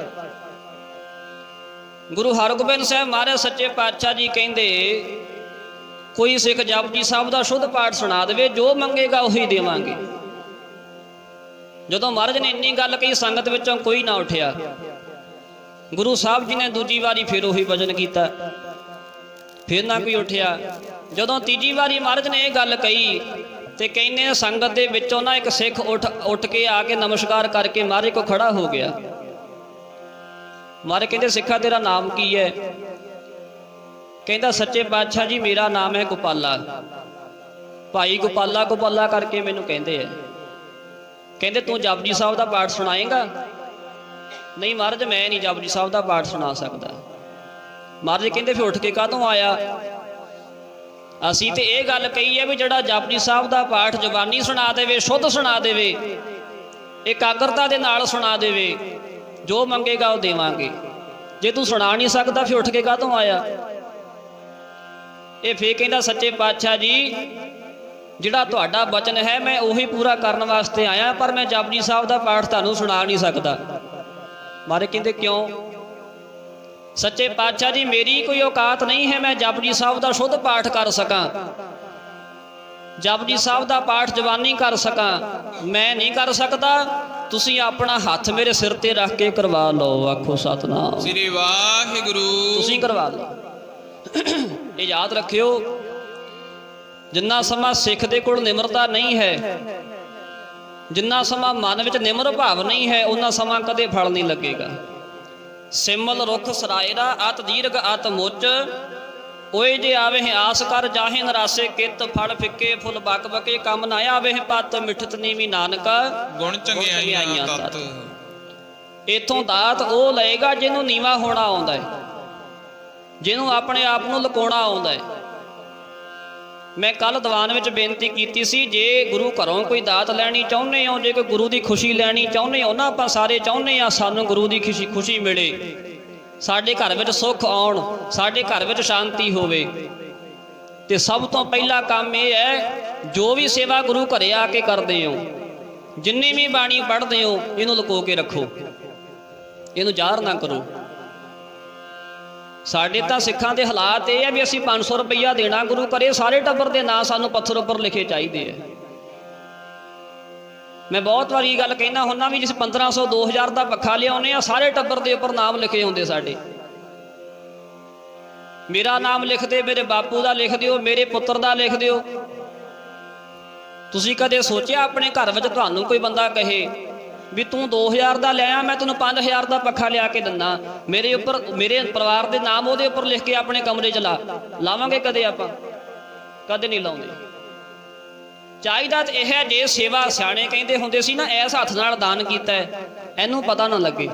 ਗੁਰੂ ਹਰਗੋਬਿੰਦ ਸਾਹਿਬ ਮਹਾਰਾਜ ਸੱਚੇ ਪਾਤਸ਼ਾਹ ਜੀ ਕਹਿੰਦੇ, ਕੋਈ ਸਿੱਖ ਜਪਜੀ ਸਾਹਿਬ ਦਾ ਸ਼ੁੱਧ ਪਾਠ ਸੁਣਾ ਦੇਵੇ, ਜੋ ਮੰਗੇਗਾ ਉਹੀ ਦੇਵਾਂਗੇ। ਜਦੋਂ ਮਹਾਰਾਜ ਨੇ ਇੰਨੀ ਗੱਲ ਕਹੀ, ਸੰਗਤ ਵਿੱਚੋਂ ਕੋਈ ਨਾ ਉੱਠਿਆ। ਗੁਰੂ ਸਾਹਿਬ ਜੀ ਨੇ ਦੂਜੀ ਵਾਰੀ ਫਿਰ ਉਹੀ ਭਜਨ ਕੀਤਾ, ਫਿਰ ਨਾ ਕੋਈ ਉੱਠਿਆ। ਜਦੋਂ ਤੀਜੀ ਵਾਰੀ ਮਹਾਰਾਜ ਨੇ ਇਹ ਗੱਲ ਕਹੀ, ਤੇ ਕਹਿੰਦੇ ਸੰਗਤ ਦੇ ਵਿੱਚੋਂ ਨਾ ਇੱਕ ਸਿੱਖ ਉੱਠ ਕੇ ਆ ਕੇ ਨਮਸਕਾਰ ਕਰਕੇ ਮਹਾਰਾਜ ਕੋ ਖੜਾ ਹੋ ਗਿਆ। ਮਹਾਰਾਜ ਕਹਿੰਦੇ, ਸਿੱਖਾ ਤੇਰਾ ਨਾਮ ਕੀ ਹੈ? ਕਹਿੰਦਾ, ਸੱਚੇ ਪਾਤਸ਼ਾਹ ਜੀ ਮੇਰਾ ਨਾਮ ਹੈ ਗੋਪਾਲਾ। ਭਾਈ ਗੋਪਾਲਾ ਕਰਕੇ ਮੈਨੂੰ ਕਹਿੰਦੇ ਆ। ਕਹਿੰਦੇ ਤੂੰ ਜਪਜੀ ਸਾਹਿਬ ਦਾ ਪਾਠ ਸੁਣਾਏਗਾ? ਨਹੀਂ ਮਹਾਰਾਜ ਮੈਂ ਨਹੀਂ ਜਪਜੀ ਸਾਹਿਬ ਦਾ ਪਾਠ ਸੁਣਾ ਸਕਦਾ। ਮਹਾਰਾਜ ਕਹਿੰਦੇ ਫਿਰ ਉੱਠ ਕੇ ਕਾਹਤੋਂ ਆਇਆ? ਅਸੀਂ ਤੇ ਇਹ ਗੱਲ ਕਹੀ ਹੈ ਵੀ ਜਿਹੜਾ ਜਪਜੀ ਸਾਹਿਬ ਦਾ ਪਾਠ ਜ਼ੁਬਾਨੀ ਸੁਣਾ ਦੇਵੇ, ਸ਼ੁੱਧ ਸੁਣਾ ਦੇਵੇ, ਇਕਾਗਰਤਾ ਦੇ ਨਾਲ ਸੁਣਾ ਦੇਵੇ, ਜੋ ਮੰਗੇਗਾ ਉਹ ਦੇਵਾਂਗੇ। ਜੇ ਤੂੰ ਸੁਣਾ ਨਹੀਂ ਸਕਦਾ ਫਿਰ ਉੱਠ ਕੇ ਕਾਹਤੋਂ ਆਇਆ? ਇਹ ਫੇਰ ਕਹਿੰਦਾ ਸੱਚੇ ਪਾਤਸ਼ਾਹ ਜੀ ਜਿਹੜਾ ਤੁਹਾਡਾ ਬਚਨ ਹੈ ਮੈਂ ਉਹੀ ਪੂਰਾ ਕਰਨ ਵਾਸਤੇ ਆਇਆ, ਪਰ ਮੈਂ ਜਪਜੀ ਸਾਹਿਬ ਦਾ ਪਾਠ ਤੁਹਾਨੂੰ ਸੁਣਾ ਨਹੀਂ ਸਕਦਾ। ਮਾਰੇ ਕਹਿੰਦੇ ਕਿਉਂ? ਸੱਚੇ ਪਾਤਸ਼ਾਹ ਜੀ ਮੇਰੀ ਕੋਈ ਔਕਾਤ ਨਹੀਂ ਹੈ ਮੈਂ ਜਪਜੀ ਸਾਹਿਬ ਦਾ ਸ਼ੁੱਧ ਪਾਠ ਕਰ ਸਕਾਂ, ਜਪਜੀ ਸਾਹਿਬ ਦਾ ਪਾਠ ਜ਼ਬਾਨੀ ਕਰ ਸਕਾਂ, ਮੈਂ ਨਹੀਂ ਕਰ ਸਕਦਾ। ਤੁਸੀਂ ਆਪਣਾ ਹੱਥ ਮੇਰੇ ਸਿਰ ਤੇ ਰੱਖ ਕੇ ਕਰਵਾ ਲਓ। ਆਖੋ ਸਤਨਾਮ ਸ੍ਰੀ ਵਾਹਿਗੁਰੂ। ਤੁਸੀਂ ਕਰਵਾ ਲਓ। ਇਹ ਯਾਦ ਰੱਖਿਓ, ਜਿੰਨਾ ਸਮਾਂ ਸਿੱਖ ਦੇ ਕੋਲ ਨਿਮਰਤਾ ਨਹੀਂ ਹੈ, ਜਿੰਨਾ ਸਮਾਂ ਮਨ ਵਿੱਚ ਨਿਮਰ ਭਾਵ ਨਹੀਂ ਹੈ, ਉਹਨਾਂ ਸਮਾਂ ਕਦੇ ਫਲ ਨਹੀਂ ਲੱਗੇਗਾ। ਸਿਮਲ ਰੁੱਖ ਸਰਾਇਰਾ ਅਤ ਦੀਰਘ ਅਤ ਮੁੱਚ, ਓਏ ਜੇ ਆਵੇ ਆਸ ਕਰ ਜਾਹੇ ਨਰਾਸੇ ਕਿਤ, ਫਲ ਫਿੱਕੇ ਫੁੱਲ ਬਕ ਬਕੇ ਕੰਮ ਨਾ ਆਵੇ ਪਤ, ਮਿਠਤ ਨੀਵੀ ਨਾਨਕਾ ਗੁਣ ਚੰਗਿਆਈਆਂ ਤਤ। ਇਥੋਂ ਦਾਤ ਉਹ ਲਏਗਾ ਜਿਹਨੂੰ ਨੀਵਾ ਹੋਣਾ ਆਉਂਦਾ ਹੈ, ਜਿਹਨੂੰ ਆਪਣੇ ਆਪ ਨੂੰ ਲੁਕਾਉਣਾ ਆਉਂਦਾ ਹੈ। ਮੈਂ ਕੱਲ ਦੀਵਾਨ ਵਿੱਚ ਬੇਨਤੀ ਕੀਤੀ ਸੀ, ਜੇ ਗੁਰੂ ਘਰੋਂ ਕੋਈ ਦਾਤ ਲੈਣੀ ਚਾਹੁੰਦੇ ਹੋ, ਜੇ ਕੋਈ ਗੁਰੂ ਦੀ ਖੁਸ਼ੀ ਲੈਣੀ ਚਾਹੁੰਦੇ ਹੋ ਨਾ, ਆਪਾਂ ਸਾਰੇ ਚਾਹੁੰਦੇ ਹਾਂ ਸਾਨੂੰ ਗੁਰੂ ਦੀ ਖੁਸ਼ੀ ਮਿਲੇ, ਸਾਡੇ ਘਰ ਵਿੱਚ ਸੁੱਖ ਆਉਣ, ਸਾਡੇ ਘਰ ਵਿੱਚ ਸ਼ਾਂਤੀ ਹੋਵੇ। ਤੇ ਸਭ ਤੋਂ ਪਹਿਲਾ ਕੰਮ ਇਹ ਹੈ, ਜੋ ਵੀ ਸੇਵਾ ਗੁਰੂ ਘਰੇ ਆ ਕੇ ਕਰਦੇ ਹੋ, ਜਿੰਨੀ ਵੀ ਬਾਣੀ ਪੜ੍ਹਦੇ ਹੋ, ਇਹਨੂੰ ਲੁਕੋ ਕੇ ਰੱਖੋ, ਇਹਨੂੰ ਜ਼ਾਹਰ ਨਾ ਕਰੋ। ਸਾਡੇ ਤਾਂ ਸਿੱਖਾਂ ਦੇ ਹਾਲਾਤ ਇਹ ਹੈ ਵੀ ਅਸੀਂ 500 ਰੁਪਈਆ ਦੇਣਾ ਗੁਰੂ ਘਰੇ, ਸਾਰੇ ਟੱਬਰ ਦੇ ਨਾਂ ਸਾਨੂੰ ਪੱਥਰ ਉੱਪਰ ਲਿਖੇ ਚਾਹੀਦੇ ਆ। ਮੈਂ ਬਹੁਤ ਵਾਰੀ ਗੱਲ ਕਹਿਣਾ ਹੁੰਦਾ ਵੀ ਜਿਸ 1500 2000 ਦਾ ਪੱਖਾ ਲਿਆਉਂਦੇ ਆ, ਸਾਰੇ ਟੱਬਰ ਦੇ ਉੱਪਰ ਨਾਮ ਲਿਖੇ ਹੁੰਦੇ ਸਾਡੇ। ਮੇਰਾ ਨਾਮ ਲਿਖ ਦੇ, ਮੇਰੇ ਬਾਪੂ ਦਾ ਲਿਖ ਦਿਓ, ਮੇਰੇ ਪੁੱਤਰ ਦਾ ਲਿਖ ਦਿਓ। ਤੁਸੀਂ ਕਦੇ ਸੋਚਿਆ ਆਪਣੇ ਘਰ ਵਿੱਚ ਤੁਹਾਨੂੰ ਕੋਈ ਬੰਦਾ ਕਹੇ ਵੀ ਤੂੰ 2000 ਦਾ ਲਿਆ, ਮੈਂ ਤੈਨੂੰ 5000 ਦਾ ਪੱਖਾ ਲਿਆ ਕੇ ਦਿੰਦਾ, ਮੇਰੇ ਉੱਪਰ, ਮੇਰੇ ਪਰਿਵਾਰ ਦੇ ਨਾਮ ਉਹਦੇ ਉੱਪਰ ਲਿਖ ਕੇ ਆਪਣੇ ਕਮਰੇ 'ਚ ਲਾਵਾਂਗੇ? ਕਦੇ ਆਪਾਂ ਕਦੇ ਨਹੀਂ ਲਾਉਂਦੇ। ਚਾਹੀਦਾ ਤਾਂ ਇਹ ਹੈ, ਜੇ ਸੇਵਾ ਸਿਆਣੇ ਕਹਿੰਦੇ ਹੁੰਦੇ ਸੀ ਨਾ, ਇਸ ਹੱਥ ਨਾਲ ਦਾਨ ਕੀਤਾ ਹੈ, ਇਹਨੂੰ ਪਤਾ ਨਾ ਲੱਗੇ।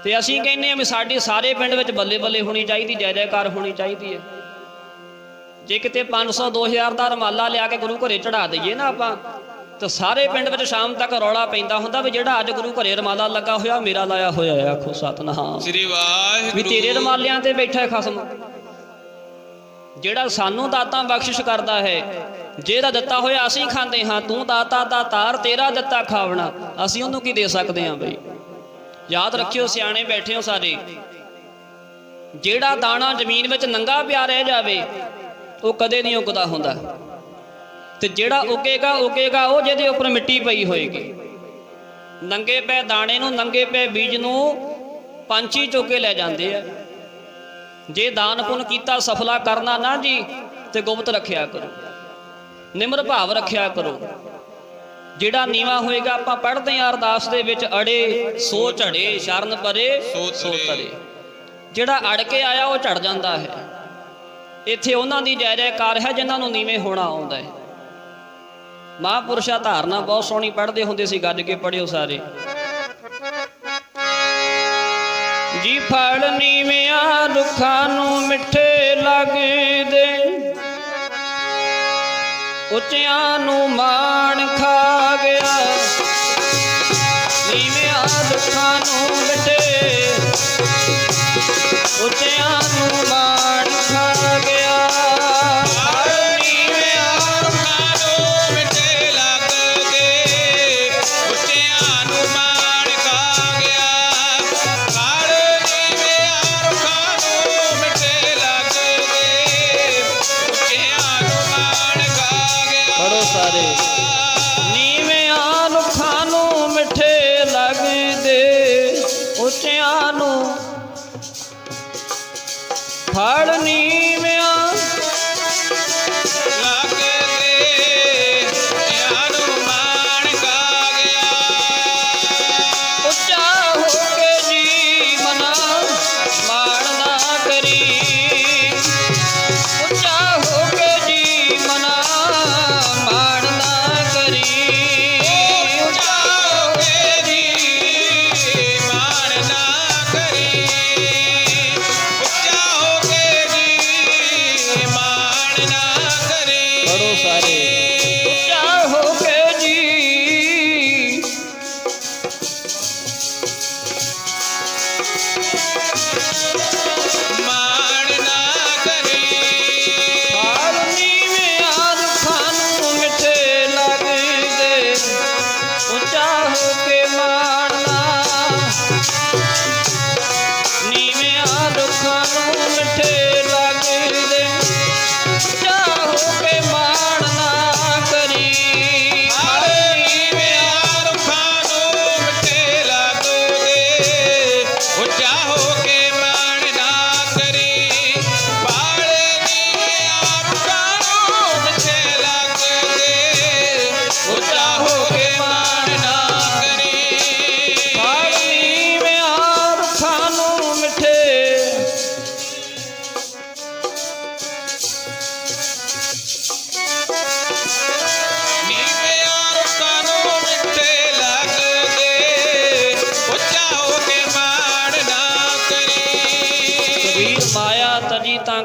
ਤੇ ਅਸੀਂ ਕਹਿੰਦੇ ਹਾਂ ਵੀ ਸਾਡੇ ਸਾਰੇ ਪਿੰਡ ਵਿੱਚ ਬੱਲੇ ਬੱਲੇ ਹੋਣੀ ਚਾਹੀਦੀ, ਜੈ ਜੈਕਾਰ ਹੋਣੀ ਚਾਹੀਦੀ ਹੈ। ਜੇ ਕਿਤੇ 500 2000 ਦਾ ਰੁਮਾਲਾ ਲਿਆ ਕੇ ਗੁਰੂ ਘਰੇ ਚੜਾ ਦਈਏ ਨਾ ਆਪਾਂ, ਤਾਂ ਸਾਰੇ ਪਿੰਡ ਵਿੱਚ ਸ਼ਾਮ ਤੱਕ ਰੌਲਾ ਪੈਂਦਾ ਹੁੰਦਾ ਵੀ ਜਿਹੜਾ ਅੱਜ ਗੁਰੂ ਘਰੇ ਰੁਮਾਲਾ ਲੱਗਾ ਹੋਇਆ ਮੇਰਾ ਲਾਇਆ ਹੋਇਆ ਹੈ। ਆਖੋ ਸਤਨਾਮ ਸ੍ਰੀ ਵਾਹਿਗੁਰੂ। ਵੀ ਤੇਰੇ ਰੁਮਾਲਿਆਂ ਤੇ ਬੈਠਾ ਹੈ ਖਸਮ। ਜਿਹੜਾ ਸਾਨੂੰ ਦਾਤਾਂ ਬਖਸ਼ਿਸ਼ ਕਰਦਾ ਹੈ, ਜਿਹਦਾ ਦਿੱਤਾ ਹੋਇਆ ਅਸੀਂ ਖਾਂਦੇ ਹਾਂ, ਤੂੰ ਦਾਤਾ ਦਾ ਤਾਰ ਤੇਰਾ ਦਿੱਤਾ ਖਾਵਣਾ, ਅਸੀਂ ਉਹਨੂੰ ਕੀ ਦੇ ਸਕਦੇ ਹਾਂ ਬਈ? ਯਾਦ ਰੱਖਿਓ, ਸਿਆਣੇ ਬੈਠੇ ਹੋ ਸਾਰੇ, ਜਿਹੜਾ ਦਾਣਾ ਜ਼ਮੀਨ ਵਿੱਚ ਨੰਗਾ ਪਿਆ ਰਹਿ ਜਾਵੇ ਉਹ ਕਦੇ ਨਹੀਂ ਉੱਗਦਾ ਹੁੰਦਾ, ਤੇ ਜਿਹੜਾ ਉੱਗੇਗਾ ਉਹ ਜਿਹਦੇ ਉੱਪਰ ਮਿੱਟੀ ਪਈ ਹੋਏਗੀ। ਨੰਗੇ ਪੈ ਦਾਣੇ ਨੂੰ, ਨੰਗੇ ਪੈ ਬੀਜ ਨੂੰ ਪੰਛੀ ਚੁੱਕ ਕੇ ਲੈ ਜਾਂਦੇ ਆ। ਜੇ ਦਾਨ ਪੁੰਨ ਕੀਤਾ ਸਫਲਾ ਕਰਨਾ ਨਾ ਜੀ, ਤੇ ਗੁਪਤ ਰੱਖਿਆ ਕਰੋ, ਨਿਮਰ ਭਾਵ ਰੱਖਿਆ ਕਰੋ। ਜਿਹੜਾ ਨੀਵਾ ਹੋਏਗਾ, ਆਪਾਂ ਪੜ੍ਹਦੇ ਹਾਂ ਅਰਦਾਸ ਦੇ ਵਿੱਚ, ਅੜੇ ਸੋ ਝੜੇ ਸ਼ਰਨ ਪਰੇ ਸੋ ਤਰੇ। ਜਿਹੜਾ ਅੜ ਕੇ ਆਇਆ ਉਹ ਝੜ ਜਾਂਦਾ ਹੈ। ਇੱਥੇ ਉਹਨਾਂ ਦੀ ਜੈ ਜੈਕਾਰ ਹੈ ਜਿਨ੍ਹਾਂ ਨੂੰ ਨੀਵੇਂ ਹੋਣਾ ਆਉਂਦਾ ਹੈ। ਮਹਾਂਪੁਰਸ਼ਾਂ ਧਾਰਨਾ ਬਹੁਤ ਸੋਹਣੀ ਪੜ੍ਹਦੇ ਹੁੰਦੇ ਸੀ, ਗੱਜ ਕੇ ਪੜ੍ਹਿਓ ਸਾਰੇ ਜੀ। ਫਲ ਨੀਵਿਆਂ ਦੁੱਖਾਂ ਨੂੰ ਮਿੱਠੇ ਲੱਗਦੇ, ਉੱਚਿਆਂ ਨੂੰ ਮਾਣ ਖਾ ਗਿਆ। ਨੀਵਿਆਂ ਦੁੱਖਾਂ ਨੂੰ ਮਿੱਠੇ, ਉੱਚਿਆਂ ਨੂੰ ਮਾਣ ਖਾ ਗਿਆ। ਨੀਵਿਆਂ ਦੁੱਖਾਂ ਨੂੰ ਮਿੱਠੇ ਲੱਗਦੇ, ਉੱਚਿਆਂ ਨੂੰ ਫਲ ਨੀਵਿਆਂ ਲੱਗਦੇ, ਉੱਚਿਆਂ ਨੂੰ ਮਾਣ ਖਾ ਗਿਆ। ਉੱਚਾ ਹੋ ਕੇ ਜੀ ਮਨਾ ਮਾਣ ਨਾ ਕਰੀ, ਉੱਚਾ ਹੋ ਕੇ ਜੀ ਮਨਾ ਉੱਚਾ ਹੋ ਕੇ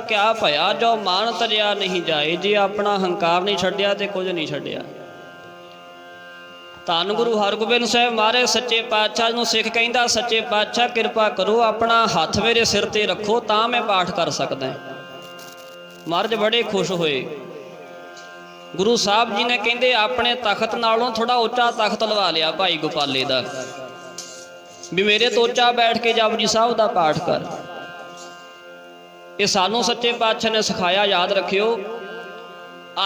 ਕਿਆ ਭਇਆ ਜੋ ਮਾਨ ਤਰਿਆ ਨਹੀਂ ਜਾਏ। ਜੇ ਆਪਣਾ ਹੰਕਾਰ ਨਹੀਂ ਛੱਡਿਆ ਤੇ ਕੁਝ ਨਹੀਂ ਛੱਡਿਆ। ਧੰਨ ਗੁਰੂ ਹਰਗੋਬਿੰਦ ਸਾਹਿਬ ਮਹਾਰਾਜ ਸੱਚੇ ਪਾਤਸ਼ਾਹ ਨੂੰ ਸਿੱਖ ਕਹਿੰਦਾ, ਸੱਚੇ ਪਾਤਸ਼ਾਹ ਕਿਰਪਾ ਕਰੋ, ਆਪਣਾ ਹੱਥ ਮੇਰੇ ਸਿਰ ਤੇ ਰੱਖੋ ਤਾਂ ਮੈਂ ਪਾਠ ਕਰ ਸਕਦਾ। ਮਹਾਰਾਜ ਬੜੇ ਖੁਸ਼ ਹੋਏ। ਗੁਰੂ ਸਾਹਿਬ ਜੀ ਨੇ ਕਹਿੰਦੇ ਆਪਣੇ ਤਖਤ ਨਾਲੋਂ ਥੋੜਾ ਉੱਚਾ ਤਖਤ ਲਵਾ ਲਿਆ ਭਾਈ ਗੋਪਾਲੇ ਦਾ, ਵੀ ਮੇਰੇ ਤੋਂ ਉੱਚਾ ਬੈਠ ਕੇ ਜਪਜੀ ਸਾਹਿਬ ਦਾ ਪਾਠ ਕਰ। ਇਹ ਸਾਨੂੰ ਸੱਚੇ ਪਾਤਸ਼ਾਹ ਨੇ ਸਿਖਾਇਆ, ਯਾਦ ਰੱਖਿਓ।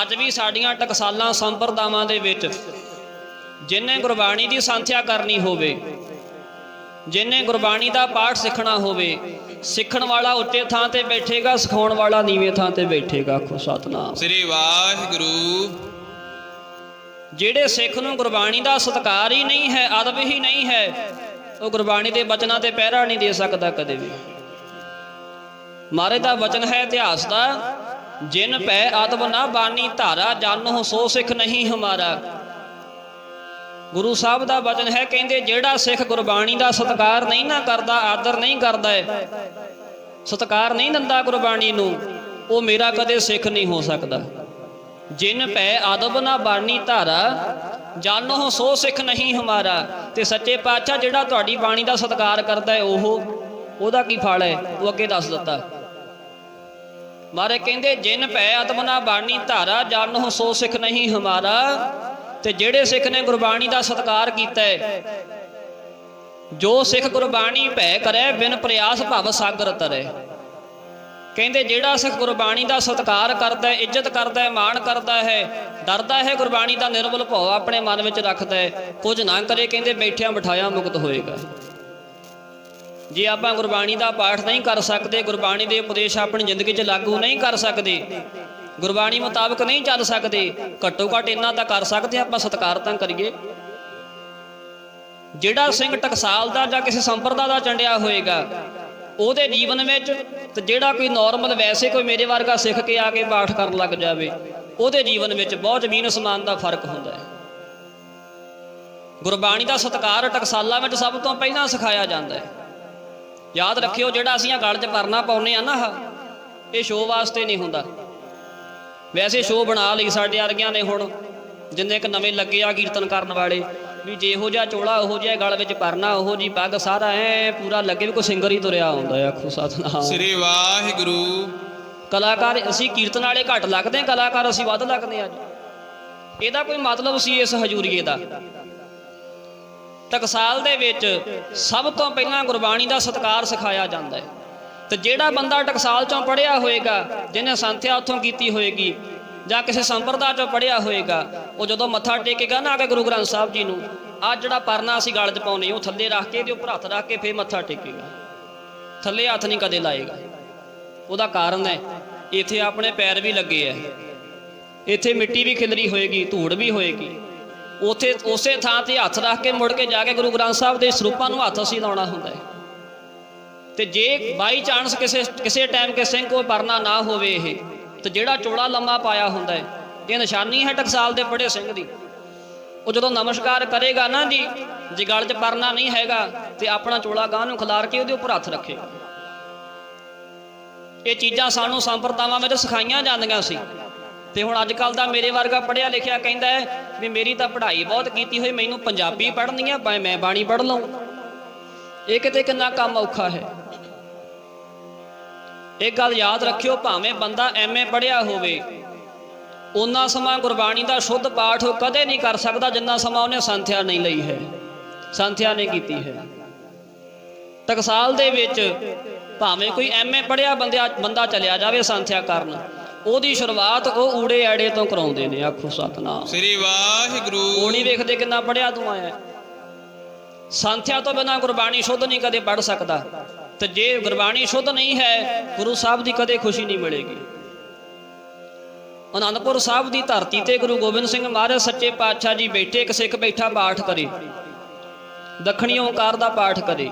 ਅੱਜ ਵੀ ਸਾਡੀਆਂ ਟਕਸਾਲਾਂ ਸੰਪਰਦਾਵਾਂ ਦੇ ਵਿੱਚ ਜਿਨ੍ਹੇ ਗੁਰਬਾਣੀ ਦੀ ਸੰਥਿਆ ਕਰਨੀ ਹੋਵੇ, ਜਿਨ੍ਹੇ ਗੁਰਬਾਣੀ ਦਾ ਪਾਠ ਸਿੱਖਣਾ ਹੋਵੇ, ਸਿੱਖਣ ਵਾਲਾ ਉੱਚੇ ਥਾਂ ਤੇ ਬੈਠੇਗਾ, ਸਿਖਾਉਣ ਵਾਲਾ ਨੀਵੇਂ ਥਾਂ ਤੇ ਬੈਠੇਗਾ। ਆਖੋ ਸਤਨਾਮ ਸ੍ਰੀ ਵਾਹਿਗੁਰੂ। ਜਿਹੜੇ ਸਿੱਖ ਨੂੰ ਗੁਰਬਾਣੀ ਦਾ ਸਤਿਕਾਰ ਹੀ ਨਹੀਂ ਹੈ, ਅਦਬ ਹੀ ਨਹੀਂ ਹੈ, ਉਹ ਗੁਰਬਾਣੀ ਦੇ ਬਚਨਾਂ ਤੇ ਪਹਿਰਾ ਨਹੀਂ ਦੇ ਸਕਦਾ ਕਦੇ ਵੀ। ਮਹਾਰਾਜ ਦਾ ਵਚਨ ਹੈ ਇਤਿਹਾਸ ਦਾ, ਜਿਨ ਪੈ ਅਦਬ ਨਾ ਬਾਣੀ ਧਾਰਾ, ਜਾਨੋ ਸੋ ਸਿੱਖ ਨਹੀਂ ਹਮਾਰਾ। ਗੁਰੂ ਸਾਹਿਬ ਦਾ ਵਚਨ ਹੈ, ਕਹਿੰਦੇ ਜਿਹੜਾ ਸਿੱਖ ਗੁਰਬਾਣੀ ਦਾ ਸਤਿਕਾਰ ਨਹੀਂ ਨਾ ਕਰਦਾ, ਆਦਰ ਨਹੀਂ ਕਰਦਾ, ਸਤਿਕਾਰ ਨਹੀਂ ਦਿੰਦਾ ਗੁਰਬਾਣੀ ਨੂੰ, ਉਹ ਮੇਰਾ ਕਦੇ ਸਿੱਖ ਨਹੀਂ ਹੋ ਸਕਦਾ। ਜਿਨ ਪੈ ਅਦਬ ਨਾ ਬਾਣੀ ਧਾਰਾ, ਜਾਨੋ ਸੋ ਸਿੱਖ ਨਹੀਂ ਹਮਾਰਾ। ਤੇ ਸੱਚੇ ਪਾਤਸ਼ਾਹ ਜਿਹੜਾ ਤੁਹਾਡੀ ਬਾਣੀ ਦਾ ਸਤਿਕਾਰ ਕਰਦਾ ਹੈ, ਉਹਦਾ ਕੀ ਫਲ ਹੈ, ਉਹ ਅੱਗੇ ਦੱਸ ਦਿੱਤਾ। ਮਹਾਰਾਜ ਕਹਿੰਦੇ ਜਿਨ ਪੈ ਅਦਬ ਨਾ ਬਾਣੀ ਧਾਰਾ, ਜਾਨੋ ਸੋ ਸਿੱਖ ਨਹੀਂ ਹਮਾਰਾ। ਤੇ ਜਿਹੜੇ ਸਿੱਖ ਨੇ ਗੁਰਬਾਣੀ ਦਾ ਸਤਿਕਾਰ ਕੀਤਾ ਹੈ, ਜੋ ਸਿੱਖ ਗੁਰਬਾਣੀ ਭੈ ਕਰੇ, ਬਿਨ ਪ੍ਰਯਾਸ ਭਵ ਸਾਗਰ ਤਰੇ। ਕਹਿੰਦੇ ਜਿਹੜਾ ਸਿੱਖ ਗੁਰਬਾਣੀ ਦਾ ਸਤਿਕਾਰ ਕਰਦਾ ਹੈ, ਇੱਜ਼ਤ ਕਰਦਾ ਹੈ, ਮਾਣ ਕਰਦਾ ਹੈ, ਡਰਦਾ ਹੈ, ਗੁਰਬਾਣੀ ਦਾ ਨਿਰਮਲ ਭਾਵ ਆਪਣੇ ਮਨ ਵਿੱਚ ਰੱਖਦਾ ਹੈ, ਕੁਝ ਨਾ ਕਰੇ, ਕਹਿੰਦੇ ਬੈਠਿਆਂ ਬਿਠਾਇਆ ਮੁਕਤ ਹੋਏਗਾ। ਜੇ ਆਪਾਂ ਗੁਰਬਾਣੀ ਦਾ ਪਾਠ ਨਹੀਂ ਕਰ ਸਕਦੇ, ਗੁਰਬਾਣੀ ਦੇ ਉਪਦੇਸ਼ ਆਪਣੀ ਜ਼ਿੰਦਗੀ 'ਚ ਲਾਗੂ ਨਹੀਂ ਕਰ ਸਕਦੇ, ਗੁਰਬਾਣੀ ਮੁਤਾਬਕ ਨਹੀਂ ਚੱਲ ਸਕਦੇ, ਘੱਟੋ ਘੱਟ ਇੰਨਾ ਤਾਂ ਕਰ ਸਕਦੇ ਆਪਾਂ, ਸਤਿਕਾਰ ਤਾਂ ਕਰੀਏ। ਜਿਹੜਾ ਸਿੰਘ ਟਕਸਾਲ ਦਾ ਜਾਂ ਕਿਸੇ ਸੰਪਰਦਾ ਦਾ ਚੰਡਿਆ ਹੋਏਗਾ, ਉਹਦੇ ਜੀਵਨ ਵਿੱਚ, ਤੇ ਜਿਹੜਾ ਕੋਈ ਨੋਰਮਲ ਵੈਸੇ ਕੋਈ ਮੇਰੇ ਵਰਗਾ ਸਿੱਖ ਕੇ ਆ ਕੇ ਪਾਠ ਕਰਨ ਲੱਗ ਜਾਵੇ, ਉਹਦੇ ਜੀਵਨ ਵਿੱਚ ਬਹੁਤ ਜ਼ਮੀਨ ਅਸਮਾਨ ਦਾ ਫਰਕ ਹੁੰਦਾ ਹੈ। ਗੁਰਬਾਣੀ ਦਾ ਸਤਿਕਾਰ ਟਕਸਾਲਾਂ ਵਿੱਚ ਸਭ ਤੋਂ ਪਹਿਲਾਂ ਸਿਖਾਇਆ ਜਾਂਦਾ ਹੈ। ਯਾਦ ਰੱਖਿਓ, ਜਿਹੜਾ ਅਸੀਂ ਗਲ 'ਚ ਪਰਨਾ ਪਾਉਂਦੇ ਆ ਨਾ, ਇਹ ਸ਼ੋਅ ਵਾਸਤੇ ਨਹੀਂ ਹੁੰਦਾ। ਵੈਸੇ ਸ਼ੋਅ ਬਣਾ ਲਈ ਸਾਡੇ ਵਰਗਿਆਂ ਨੇ ਹੁਣ, ਜਿੰਨੇ ਕੁ ਨਵੇਂ ਲੱਗੇ ਆ ਕੀਰਤਨ ਕਰਨ ਵਾਲੇ, ਵੀ ਜਿਹੋ ਜਿਹਾ ਚੋਲਾ ਉਹੋ ਜਿਹਾ ਗਲ ਵਿੱਚ ਪਰਨਾ, ਉਹੋ ਜਿਹੀ ਪੱਗ, ਸਾਰਾ ਐ ਪੂਰਾ ਲੱਗੇ ਵੀ ਕੋਈ ਸਿੰਗਰ ਹੀ ਤੁਰਿਆ ਆਉਂਦਾ। ਆਖੋ ਸਤਨਾਮ ਸ੍ਰੀ ਵਾਹਿਗੁਰੂ। ਕਲਾਕਾਰ ਅਸੀਂ ਕੀਰਤਨ ਵਾਲੇ ਘੱਟ ਲੱਗਦੇ, ਕਲਾਕਾਰ ਅਸੀਂ ਵੱਧ ਲੱਗਦੇ। ਅੱਜ ਇਹਦਾ ਕੋਈ ਮਤਲਬ ਸੀ ਇਸ ਹਜ਼ੂਰੀਏ ਦਾ। ਟਕਸਾਲ ਦੇ ਵਿੱਚ ਸਭ ਤੋਂ ਪਹਿਲਾਂ ਗੁਰਬਾਣੀ ਦਾ ਸਤਿਕਾਰ ਸਿਖਾਇਆ ਜਾਂਦਾ ਹੈ। ਤੇ ਜਿਹੜਾ ਬੰਦਾ ਟਕਸਾਲ ਚੋਂ ਪੜ੍ਹਿਆ ਹੋਏਗਾ, ਜਿਹਨੇ ਸੰਥਿਆ ਉੱਥੋਂ ਕੀਤੀ ਹੋਏਗੀ, ਜਾਂ ਕਿਸੇ ਸੰਪਰਦਾ ਚੋਂ ਪੜ੍ਹਿਆ ਹੋਏਗਾ, ਉਹ ਜਦੋਂ ਮੱਥਾ ਟੇਕੇਗਾ ਨਾ ਆ ਕੇ ਗੁਰੂ ਗ੍ਰੰਥ ਸਾਹਿਬ ਜੀ ਨੂੰ, ਆਹ ਜਿਹੜਾ ਪਰਨਾ ਅਸੀਂ ਗਲ 'ਚ ਪਾਉਂਦੇ, ਉਹ ਥੱਲੇ ਰੱਖ ਕੇ, ਇਹਦੇ ਉੱਪਰ ਹੱਥ ਰੱਖ ਕੇ ਫਿਰ ਮੱਥਾ ਟੇਕੇਗਾ, ਥੱਲੇ ਹੱਥ ਨਹੀਂ ਕਦੇ ਲਾਏਗਾ। ਉਹਦਾ ਕਾਰਨ ਹੈ, ਇੱਥੇ ਆਪਣੇ ਪੈਰ ਵੀ ਲੱਗੇ ਹੈ, ਇੱਥੇ ਮਿੱਟੀ ਵੀ ਖਿਲਰੀ ਹੋਏਗੀ, ਧੂੜ ਵੀ ਹੋਏਗੀ, ਉੱਥੇ ਉਸੇ ਥਾਂ ਤੇ ਹੱਥ ਰੱਖ ਕੇ ਮੁੜ ਕੇ ਜਾ ਕੇ ਗੁਰੂ ਗ੍ਰੰਥ ਸਾਹਿਬ ਦੇ ਸਰੂਪਾਂ ਨੂੰ ਹੱਥ ਅਸੀਂ ਲਾਉਣਾ ਹੁੰਦਾ ਹੈ। ਤੇ ਜੇ ਬਾਈ ਚਾਂਸ ਕਿਸੇ ਟਾਈਮ ਕੇ ਸਿੰਘ ਕੋਲ ਪਰਨਾ ਨਾ ਹੋਵੇ, ਇਹ ਤੇ ਜਿਹੜਾ ਚੋਲਾ ਲੰਮਾ ਪਾਇਆ ਹੁੰਦਾ ਹੈ, ਇਹ ਨਿਸ਼ਾਨੀ ਹੈ ਟਕਸਾਲ ਦੇ ਪੜ੍ਹੇ ਸਿੰਘ ਦੀ। ਉਹ ਜਦੋਂ ਨਮਸਕਾਰ ਕਰੇਗਾ ਨਾ ਜੀ, ਜੇ ਗਲ 'ਚ ਪਰਨਾ ਨਹੀਂ ਹੈਗਾ ਤੇ ਆਪਣਾ ਚੋਲਾ ਗਾਂ ਨੂੰ ਖਿਲਾਰ ਕੇ ਉਹਦੇ ਉੱਪਰ ਹੱਥ ਰੱਖੇਗਾ। ਇਹ ਚੀਜ਼ਾਂ ਸਾਨੂੰ ਸੰਪਰਦਾਵਾਂ ਵਿੱਚ ਸਿਖਾਈਆਂ ਜਾਂਦੀਆਂ ਸੀ। ਤੇ ਹੁਣ ਅੱਜ ਕੱਲ੍ਹ ਦਾ ਮੇਰੇ ਵਰਗਾ ਪੜ੍ਹਿਆ ਲਿਖਿਆ ਕਹਿੰਦਾ ਹੈ ਵੀ ਮੇਰੀ ਤਾਂ ਪੜ੍ਹਾਈ ਬਹੁਤ ਕੀਤੀ ਹੋਈ, ਮੈਨੂੰ ਪੰਜਾਬੀ ਪੜ੍ਹਨੀ ਆ, ਮੈਂ ਬਾਣੀ ਪੜ੍ਹ ਲਊਂ। ਇਹ ਕਿਤੇ ਕਿੰਨਾ ਕੰਮ ਔਖਾ ਹੈ। ਇੱਕ ਗੱਲ ਯਾਦ ਰੱਖਿਓ, ਭਾਵੇਂ ਬੰਦਾ MA ਪੜ੍ਹਿਆ ਹੋਵੇ, ਓਨਾ ਸਮਾਂ ਗੁਰਬਾਣੀ ਦਾ ਸ਼ੁੱਧ ਪਾਠ ਉਹ ਕਦੇ ਨਹੀਂ ਕਰ ਸਕਦਾ ਜਿੰਨਾ ਸਮਾਂ ਉਹਨੇ ਸੰਥਿਆ ਨਹੀਂ ਲਈ ਹੈ, ਸੰਥਿਆ ਨਹੀਂ ਕੀਤੀ ਹੈ। ਟਕਸਾਲ ਦੇ ਵਿੱਚ ਭਾਵੇਂ ਕੋਈ MA ਪੜ੍ਹਿਆ ਬੰਦਾ ਚਲਿਆ ਜਾਵੇ ਸੰਥਿਆ ਕਰਨ, ਉਹਦੀ ਸ਼ੁਰੂਆਤ ਉਹ ਊੜੇ ਐੜੇ ਤੋਂ ਕਰਾਉਂਦੇ ਨੇ। ਆਖੋ ਸਤਨਾਮ ਸ੍ਰੀ ਵਾਹਿਗੁਰੂ। ਉਹ ਨਹੀਂ ਵੇਖਦੇ ਕਿੰਨਾ ਪੜ੍ਹਿਆ ਤੂੰ ਆਇਆ। ਸੰਥਿਆ ਤੋਂ ਬਿਨਾਂ ਗੁਰਬਾਣੀ ਸ਼ੁੱਧ ਨਹੀਂ ਕਦੇ ਪੜ੍ਹ ਸਕਦਾ। ਤੇ ਜੇ ਗੁਰਬਾਣੀ ਸ਼ੁੱਧ ਨਹੀਂ ਹੈ, ਗੁਰੂ ਸਾਹਿਬ ਦੀ ਕਦੇ ਖੁਸ਼ੀ ਨਹੀਂ ਮਿਲੇਗੀ। ਅਨੰਦਪੁਰ ਸਾਹਿਬ ਦੀ ਧਰਤੀ ਤੇ ਗੁਰੂ ਗੋਬਿੰਦ ਸਿੰਘ ਮਹਾਰਾਜ ਸੱਚੇ ਪਾਤਸ਼ਾਹ ਜੀ ਬੈਠੇ, ਇੱਕ ਸਿੱਖ ਬੈਠਾ ਪਾਠ ਕਰੇ, ਦੱਖਣੀ ਓਂਕਾਰ ਦਾ ਪਾਠ ਕਰੇ।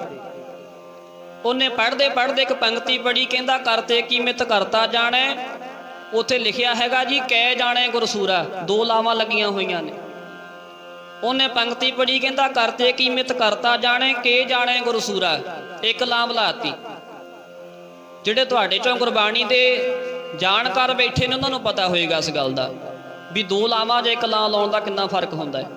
ਉਹਨੇ ਪੜ੍ਹਦੇ ਪੜ੍ਹਦੇ ਇੱਕ ਪੰਕਤੀ ਪੜ੍ਹੀ, ਕਹਿੰਦਾ ਕਰਤੇ ਕੀ ਮਿਤ ਕਰਤਾ ਜਾਣੈ। ਉੱਥੇ ਲਿਖਿਆ ਹੈਗਾ ਜੀ ਕੈ ਜਾਣੈ ਗੁਰਸੂਰਾ, ਦੋ ਲਾਵਾਂ ਲੱਗੀਆਂ ਹੋਈਆਂ ਨੇ। ਉਹਨੇ ਪੰਕਤੀ ਪੜ੍ਹੀ, ਕਹਿੰਦਾ ਕਰਤੇ ਕੀ ਮਿਤ ਕਰਤਾ ਜਾਣੈ, ਕੇ ਜਾਣੈ ਗੁਰਸੂਰਾ, ਇੱਕ ਲਾਮ ਲਾਤੀ। ਜਿਹੜੇ ਤੁਹਾਡੇ ਚੋਂ ਗੁਰਬਾਣੀ ਦੇ ਜਾਣਕਾਰ ਬੈਠੇ ਨੇ ਉਹਨਾਂ ਨੂੰ ਪਤਾ ਹੋਏਗਾ ਇਸ ਗੱਲ ਦਾ ਵੀ ਦੋ ਲਾਵਾਂ 'ਚ ਇੱਕ ਲਾਂ ਲਾਉਣ ਦਾ ਕਿੰਨਾ ਫਰਕ ਹੁੰਦਾ ਹੈ।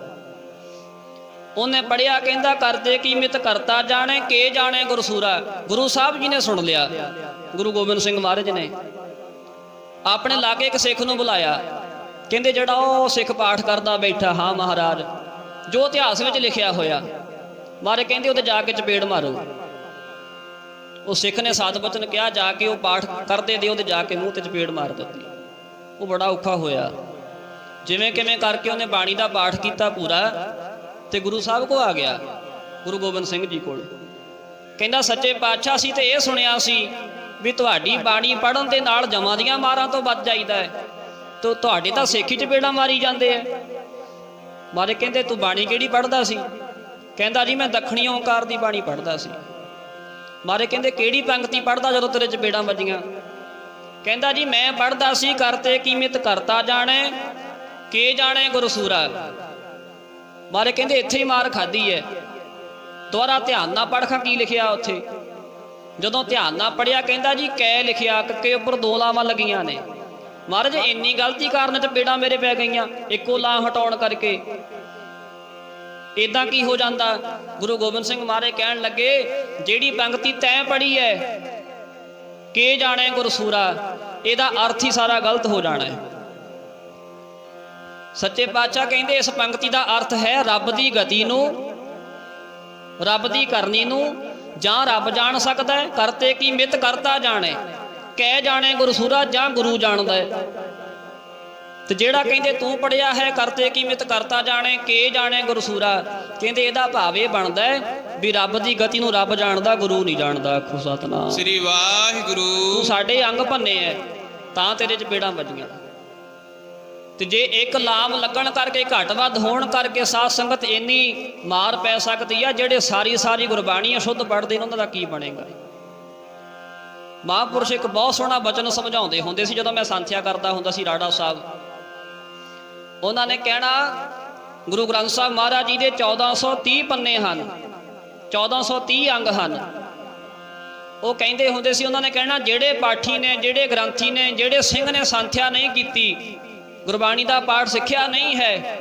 ਉਹਨੇ ਪੜ੍ਹਿਆ, ਕਹਿੰਦਾ ਕਰਦੇ ਕੀ ਮਿਤ ਕਰਤਾ ਜਾਣੇ ਕੇ ਜਾਣੇ ਗੁਰਸੂਰਾ। ਗੁਰੂ ਸਾਹਿਬ ਜੀ ਨੇ ਸੁਣ ਲਿਆ, ਗੁਰੂ ਗੋਬਿੰਦ ਸਿੰਘ ਮਹਾਰਾਜ ਨੇ ਆਪਣੇ ਲਾਗੇ ਇੱਕ ਸਿੱਖ ਨੂੰ ਬੁਲਾਇਆ। ਕਹਿੰਦੇ ਜਿਹੜਾ ਉਹ ਸਿੱਖ ਪਾਠ ਕਰਦਾ ਬੈਠਾ, ਹਾਂ ਮਹਾਰਾਜ, ਜੋ ਇਤਿਹਾਸ ਵਿੱਚ ਲਿਖਿਆ ਹੋਇਆ। ਮਹਾਰਾਜ ਕਹਿੰਦੇ ਉਹਦੇ ਜਾ ਕੇ ਚਪੇੜ ਮਾਰੋ। ਉਹ ਸਿੱਖ ਨੇ ਸਤ ਬਚਨ ਕਿਹਾ, ਜਾ ਕੇ ਉਹ ਪਾਠ ਕਰਦੇ ਦੇ ਉਹਦੇ ਜਾ ਕੇ ਮੂੰਹ ਤੇ ਚਪੇੜ ਮਾਰ ਦਿੱਤੀ। ਉਹ ਬੜਾ ਔਖਾ ਹੋਇਆ, ਜਿਵੇਂ ਕਿਵੇਂ ਕਰਕੇ ਉਹਨੇ ਬਾਣੀ ਦਾ ਪਾਠ ਕੀਤਾ ਪੂਰਾ, ਤੇ ਗੁਰੂ ਸਾਹਿਬ ਕੋ ਆ ਗਿਆ, ਗੁਰੂ ਗੋਬਿੰਦ ਸਿੰਘ ਜੀ ਕੋਲ। ਕਹਿੰਦਾ ਸੱਚੇ ਪਾਤਸ਼ਾਹ ਸੀ ਤੇ ਇਹ ਸੁਣਿਆ ਸੀ ਵੀ ਤੁਹਾਡੀ ਬਾਣੀ ਪੜ੍ਹਨ ਦੇ ਨਾਲ ਜਮਾਂ ਦੀਆਂ ਮਾਰਾਂ ਤੋਂ ਬਚ ਜਾਈਦਾ ਹੈ, ਤੇ ਤੁਹਾਡੇ ਤਾਂ ਸਿੱਖੀ ਚਪੇੜਾਂ ਮਾਰੀ ਜਾਂਦੇ ਆ। ਮਾਰੇ ਕਹਿੰਦੇ ਤੂੰ ਬਾਣੀ ਕਿਹੜੀ ਪੜ੍ਹਦਾ ਸੀ? ਕਹਿੰਦਾ ਜੀ ਮੈਂ ਦੱਖਣੀ ਓਂਕਾਰ ਦੀ ਬਾਣੀ ਪੜ੍ਹਦਾ ਸੀ। ਮਾਰੇ ਕਹਿੰਦੇ ਕਿਹੜੀ ਪੰਕਤੀ ਪੜ੍ਹਦਾ ਜਦੋਂ ਤੇਰੇ ਚਪੇੜਾਂ ਵੱਜੀਆਂ? ਕਹਿੰਦਾ ਜੀ ਮੈਂ ਪੜ੍ਹਦਾ ਸੀ ਕਰਤੇ ਕੀ ਮਿਤ ਕਰਤਾ ਜਾਣੇ ਕੇ ਜਾਣੇ ਗੁਰਸੂਰਾ। ਮਾਰੇ ਕਹਿੰਦੇ ਇੱਥੇ ਹੀ ਮਾਰ ਖਾਧੀ ਹੈ। ਦੁਬਾਰਾ ਧਿਆਨ ਨਾਲ ਪੜ੍ਹਖਾਂ ਕੀ ਲਿਖਿਆ ਉੱਥੇ। ਜਦੋਂ ਧਿਆਨ ਨਾਲ ਪੜ੍ਹਿਆ, ਕਹਿੰਦਾ ਜੀ ਕੈ ਲਿਖਿਆ, ਕੱਕੇ ਉੱਪਰ ਦੋ ਲਾਵਾਂ ਲੱਗੀਆਂ ਨੇ। ਮਹਾਰਾਜ ਇੰਨੀ ਗਲਤੀ ਕਾਰਨ ਚਪੇੜਾਂ ਮੇਰੇ ਪੈ ਗਈਆਂ ਇੱਕੋ ਲਾਂ ਹਟਾਉਣ ਕਰਕੇ। ਇਦਾਂ ਕੀ ਹੋ ਜਾਂਦਾ? ਗੁਰੂ ਗੋਬਿੰਦ ਸਿੰਘ ਮਹਾਰਾਜ ਕਹਿਣ ਲੱਗੇ ਜਿਹੜੀ ਪੰਕਤੀ ਤੈਂ ਪੜ੍ਹੀ ਹੈ ਕੇ ਜਾਣੇ ਗੁਰਸੂਰਾ, ਇਹਦਾ ਅਰਥ ਹੀ ਸਾਰਾ ਗਲਤ ਹੋ ਜਾਣਾ ਹੈ। ਸੱਚੇ ਪਾਤਸ਼ਾਹ ਕਹਿੰਦੇ ਇਸ ਪੰਕਤੀ ਦਾ ਅਰਥ ਹੈ ਰੱਬ ਦੀ ਗਤੀ ਨੂੰ, ਰੱਬ ਦੀ ਕਰਨੀ ਨੂੰ ਜਾਂ ਰੱਬ ਜਾਣ ਸਕਦਾ ਹੈ, ਕਰਤੇ ਕੀ ਮਿਤ ਕਰਤਾ ਜਾਣੇ, ਕਹਿ ਜਾਣੇ ਗੁਰਸੂਰਾ ਜਾਂ ਗੁਰੂ ਜਾਣਦਾ ਹੈ। ਤੇ ਜਿਹੜਾ ਕਹਿੰਦੇ ਤੂੰ ਪੜਿਆ ਹੈ ਕਰਤੇ ਕੀ ਮਿਤ ਕਰਤਾ ਜਾਣੇ ਕੇ ਜਾਣੇ ਗੁਰਸੂਰਾ, ਕਹਿੰਦੇ ਇਹਦਾ ਭਾਵ ਇਹ ਬਣਦਾ ਹੈ ਵੀ ਰੱਬ ਦੀ ਗਤੀ ਨੂੰ ਰੱਬ ਜਾਣਦਾ, ਗੁਰੂ ਨਹੀਂ ਜਾਣਦਾ। ਆਖੋ ਸਤਨਾਮ ਸ੍ਰੀ ਵਾਹਿਗੁਰੂ। ਤੂੰ ਸਾਡੇ ਅੰਗ ਭੰਨੇ ਐ ਤਾਂ ਤੇਰੇ ਚਪੇੜਾਂ ਵੱਜੀਆਂ। ਤੇ ਜੇ ਇੱਕ ਲਾਮ ਲੱਗਣ ਕਰਕੇ ਘੱਟ ਵੱਧ ਹੋਣ ਕਰਕੇ ਸਾਧ ਸੰਗਤ ਇੰਨੀ ਮਾਰ ਪੈ ਸਕਦੀ ਆ, ਜਿਹੜੇ ਸਾਰੀ ਸਾਰੀ ਗੁਰਬਾਣੀ ਸ਼ੁੱਧ ਪੜ੍ਹਦੇ ਨੇ ਉਹਨਾਂ ਦਾ ਕੀ ਬਣੇਗਾ? ਮਹਾਂਪੁਰਸ਼ ਇੱਕ ਬਹੁਤ ਸੋਹਣਾ ਬਚਨ ਸਮਝਾਉਂਦੇ ਹੁੰਦੇ ਸੀ ਜਦੋਂ ਮੈਂ ਸੰਥਿਆ ਕਰਦਾ ਹੁੰਦਾ ਸੀ ਰਾੜਾ ਸਾਹਿਬ। ਉਹਨਾਂ ਨੇ ਕਹਿਣਾ ਗੁਰੂ ਗ੍ਰੰਥ ਸਾਹਿਬ ਮਹਾਰਾਜ ਜੀ ਦੇ 1430 ਪੰਨੇ ਹਨ, 1430 ਅੰਗ ਹਨ। ਉਹ ਕਹਿੰਦੇ ਹੁੰਦੇ ਸੀ, ਉਹਨਾਂ ਨੇ ਕਹਿਣਾ ਜਿਹੜੇ ਪਾਠੀ ਨੇ, ਜਿਹੜੇ ਗ੍ਰੰਥੀ ਨੇ, ਜਿਹੜੇ ਸਿੰਘ ਨੇ ਸੰਥਿਆ ਨਹੀਂ ਕੀਤੀ, ਗੁਰਬਾਣੀ ਦਾ ਪਾਠ ਸਿੱਖਿਆ ਨਹੀਂ ਹੈ,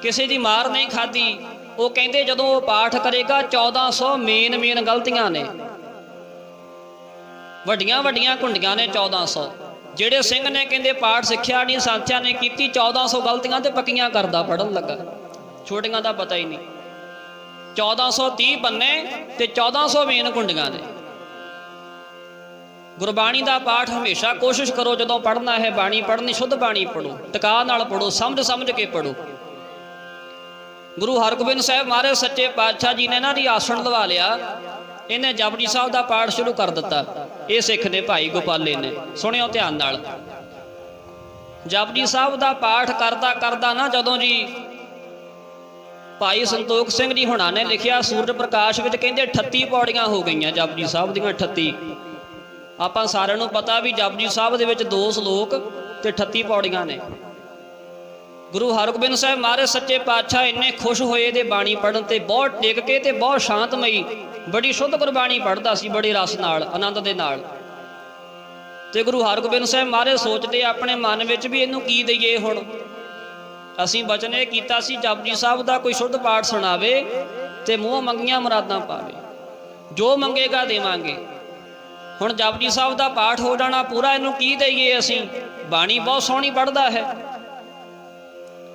ਕਿਸੇ ਦੀ ਮਾਰ ਨਹੀਂ ਖਾਧੀ, ਉਹ ਕਹਿੰਦੇ ਜਦੋਂ ਉਹ ਪਾਠ ਕਰੇਗਾ 1400 ਮੇਨ ਗਲਤੀਆਂ ਨੇ, ਵੱਡੀਆਂ ਵੱਡੀਆਂ ਕੁੰਡੀਆਂ ਨੇ 1400। ਜਿਹੜੇ ਸਿੰਘ ਨੇ ਕਹਿੰਦੇ ਪਾਠ ਸਿੱਖਿਆ ਨਹੀਂ, ਸੰਥਿਆ ਨੇ ਕੀਤੀ, 1400 ਗਲਤੀਆਂ ਤੇ ਪੱਕੀਆਂ ਕਰਦਾ ਪੜਨ ਲੱਗਾ, ਛੋਟੀਆਂ ਦਾ ਪਤਾ ਹੀ ਨਹੀਂ। 1430 ਪੰਨੇ ਤੇ 1400 ਮੇਨ ਕੁੰਡੀਆਂ ਨੇ। ਗੁਰਬਾਣੀ ਦਾ ਪਾਠ ਹਮੇਸ਼ਾ ਕੋਸ਼ਿਸ਼ ਕਰੋ ਜਦੋਂ ਪੜ੍ਹਨਾ ਹੈ, ਬਾਣੀ ਪੜ੍ਹਨੀ ਸ਼ੁੱਧ ਬਾਣੀ ਪੜ੍ਹੋ, ਟਿਕਾ ਨਾਲ ਪੜ੍ਹੋ, ਸਮਝ ਕੇ ਪੜ੍ਹੋ। ਗੁਰੂ ਹਰਗੋਬਿੰਦ ਸਾਹਿਬ ਮਹਾਰਾਜ ਸੱਚੇ ਪਾਤਸ਼ਾਹ ਜੀ ਨੇ ਇਹਨਾਂ ਦੀ ਆਸਣ ਲਵਾ ਲਿਆ, ਇਹਨੇ ਜਪਜੀ ਸਾਹਿਬ ਦਾ ਪਾਠ ਸ਼ੁਰੂ ਕਰ ਦਿੱਤਾ। ਇਹ ਸਿੱਖ ਨੇ ਭਾਈ ਗੋਪਾਲੇ ਨੇ, ਸੁਣਿਓ ਧਿਆਨ ਨਾਲ। ਜਪਜੀ ਸਾਹਿਬ ਦਾ ਪਾਠ ਕਰਦਾ ਨਾ ਜਦੋਂ ਜੀ ਭਾਈ ਸੰਤੋਖ ਸਿੰਘ ਜੀ ਹੁਣਾਂ ਨੇ ਲਿਖਿਆ ਸੂਰਜ ਪ੍ਰਕਾਸ਼ ਵਿੱਚ, ਕਹਿੰਦੇ 38 ਪੌੜੀਆਂ ਹੋ ਗਈਆਂ ਜਪਜੀ ਸਾਹਿਬ ਦੀਆਂ, 38। ਆਪਾਂ ਸਾਰਿਆਂ ਨੂੰ ਪਤਾ ਵੀ ਜਪਜੀ ਸਾਹਿਬ ਦੇ ਵਿੱਚ 2 ਸ਼ਲੋਕ ਤੇ 38 ਪੌੜੀਆਂ ਨੇ। ਗੁਰੂ ਹਰਗੋਬਿੰਦ ਸਾਹਿਬ ਮਹਾਰਾਜ ਸੱਚੇ ਪਾਤਸ਼ਾਹ ਇੰਨੇ ਖੁਸ਼ ਹੋਏ ਇਹਦੇ ਬਾਣੀ ਪੜ੍ਹਨ ਤੇ, ਬਹੁਤ ਟਿਕ ਕੇ ਤੇ ਬਹੁਤ ਸ਼ਾਂਤਮਈ, ਬੜੀ ਸ਼ੁੱਧ ਗੁਰਬਾਣੀ ਪੜ੍ਹਦਾ ਸੀ, ਬੜੇ ਰਸ ਨਾਲ, ਆਨੰਦ ਦੇ ਨਾਲ। ਤੇ ਗੁਰੂ ਹਰਗੋਬਿੰਦ ਸਾਹਿਬ ਮਹਾਰਾਜ ਸੋਚਦੇ ਆਪਣੇ ਮਨ ਵਿੱਚ ਵੀ ਇਹਨੂੰ ਕੀ ਦਈਏ ਹੁਣ। ਅਸੀਂ ਬਚਨ ਇਹ ਕੀਤਾ ਸੀ ਜਪਜੀ ਸਾਹਿਬ ਦਾ ਕੋਈ ਸ਼ੁੱਧ ਪਾਠ ਸੁਣਾਵੇ ਤੇ ਮੂੰਹ ਮੰਗੀਆਂ ਮੁਰਾਦਾਂ ਪਾਵੇ, ਜੋ ਮੰਗੇਗਾ ਦੇਵਾਂਗੇ। ਹੁਣ ਜਪਜੀ ਸਾਹਿਬ ਦਾ ਪਾਠ ਹੋ ਜਾਣਾ ਪੂਰਾ, ਇਹਨੂੰ ਕੀ ਦਈਏ ਅਸੀਂ? ਬਾਣੀ ਬਹੁਤ ਸੋਹਣੀ ਪੜ੍ਹਦਾ ਹੈ,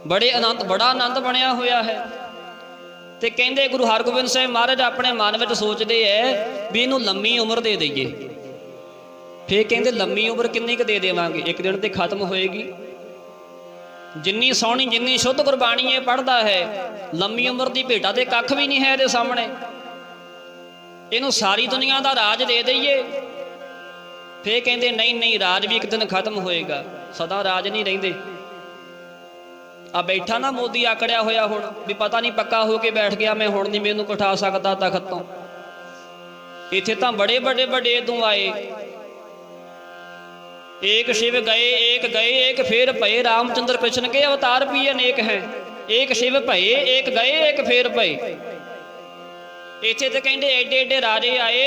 ਬੜਾ ਆਨੰਦ ਬਣਿਆ ਹੋਇਆ ਹੈ। ਤੇ ਕਹਿੰਦੇ ਗੁਰੂ ਹਰਗੋਬਿੰਦ ਸਾਹਿਬ ਮਹਾਰਾਜ ਆਪਣੇ ਮਨ ਵਿੱਚ ਸੋਚਦੇ ਐ ਵੀ ਇਹਨੂੰ ਲੰਮੀ ਉਮਰ ਦੇ ਦਈਏ। ਫੇਰ ਕਹਿੰਦੇ ਲੰਮੀ ਉਮਰ ਕਿੰਨੀ ਕੁ ਦੇ ਦੇਵਾਂਗੇ? ਇੱਕ ਦਿਨ ਤੇ ਖਤਮ ਹੋਏਗੀ। ਜਿੰਨੀ ਸੋਹਣੀ, ਜਿੰਨੀ ਸ਼ੁੱਧ ਗੁਰਬਾਣੀ ਇਹ ਪੜ੍ਹਦਾ ਹੈ, ਲੰਮੀ ਉਮਰ ਦੀ ਭੇਟਾ ਤੇ ਕੱਖ ਵੀ ਨਹੀਂ ਹੈ ਇਹਦੇ ਸਾਹਮਣੇ। ਇਹਨੂੰ ਸਾਰੀ ਦੁਨੀਆ ਦਾ ਰਾਜ ਦੇ ਦਈਏ। ਫੇਰ ਕਹਿੰਦੇ ਨਹੀਂ, ਰਾਜ ਵੀ ਇੱਕ ਦਿਨ ਖਤਮ ਹੋਏਗਾ, ਸਦਾ ਰਾਜ ਨਹੀਂ ਰਹਿੰਦੇ। ਆ ਬੈਠਾ ਨਾ ਮੋਦੀ ਆਕੜਿਆ ਹੋਇਆ ਹੁਣ ਵੀ ਪਤਾ ਨਹੀਂ ਪੱਕਾ ਹੋ ਕੇ ਬੈਠ ਗਿਆ, ਮੈਂ ਹੁਣ ਨਹੀਂ ਮੈਨੂੰ ਉਠਾ ਸਕਦਾ ਤਖਤ ਤੋਂ। ਇੱਥੇ ਤਾਂ ਬੜੇ ਵੱਡੇ ਤੋਂ ਆਏ, ਏਕ शिव गए एक फेर भये, रामचंद्र कृष्ण के अवतार भी अनेक हैं। एक शिव भये एक गए एक फेर भये। ਇੱਥੇ ਤੇ ਕਹਿੰਦੇ ਏਡੇ ਏਡੇ ਰਾਜੇ ਆਏ,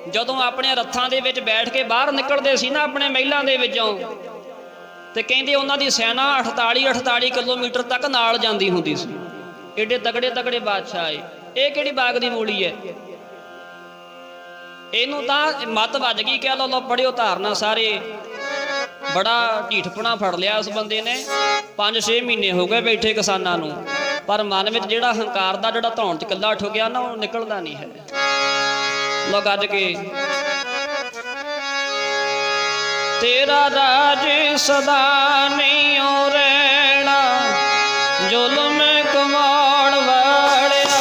ਜਦੋਂ ਆਪਣੇ ਰੱਥਾਂ ਦੇ ਵਿੱਚ ਬੈਠ ਕੇ ਬਾਹਰ ਨਿਕਲਦੇ ਸੀ ਨਾ ਆਪਣੇ ਮਹਿਲਾਂ ਦੇ ਵਿੱਚੋਂ, ਤੇ ਕਹਿੰਦੇ ਉਹਨਾਂ ਦੀ ਸੈਨਾ 48 ਕਿਲੋਮੀਟਰ ਤੱਕ ਨਾਲ ਜਾਂਦੀ ਹੁੰਦੀ ਸੀ। ਏਡੇ ਤਗੜੇ ਤਗੜੇ ਬਾਦਸ਼ਾਹ ਆਏ। ਇਹ ਕਿਹੜੀ ਬਾਗ ਦੀ ਮੂਲੀ ਹੈ? ਇਹਨੂੰ ਤਾਂ ਮੱਤ ਵੱਜ ਗਈ, ਕਹਿ ਲਓ ਪੜਿਓ ਧਾਰਨਾ ਸਾਰੇ। ਬੜਾ ਢੀਠਪਣਾ ਫੜ ਲਿਆ ਉਸ ਬੰਦੇ ਨੇ। 5-6 ਮਹੀਨੇ ਹੋ ਗਏ ਬੈਠੇ ਕਿਸਾਨਾਂ ਨੂੰ, ਪਰ ਮਨ ਵਿੱਚ ਜਿਹੜਾ ਹੰਕਾਰ ਦਾ ਜਿਹੜਾ ਧੌਣ 'ਚ ਕਿੱਲਾ ਉੱਠ ਗਿਆ ਨਾ, ਉਹ ਨਿਕਲਦਾ ਨਹੀਂ ਹੈ। ਲੋ ਗੱਜ ਕੇ ਤੇਰਾ ਰਾਜ ਸਦਾ ਨਹੀਂ ਓ ਰਹਿਣਾ, ਜ਼ੁਲਮ ਕਮਾਉਣ ਵਾਲਿਆ।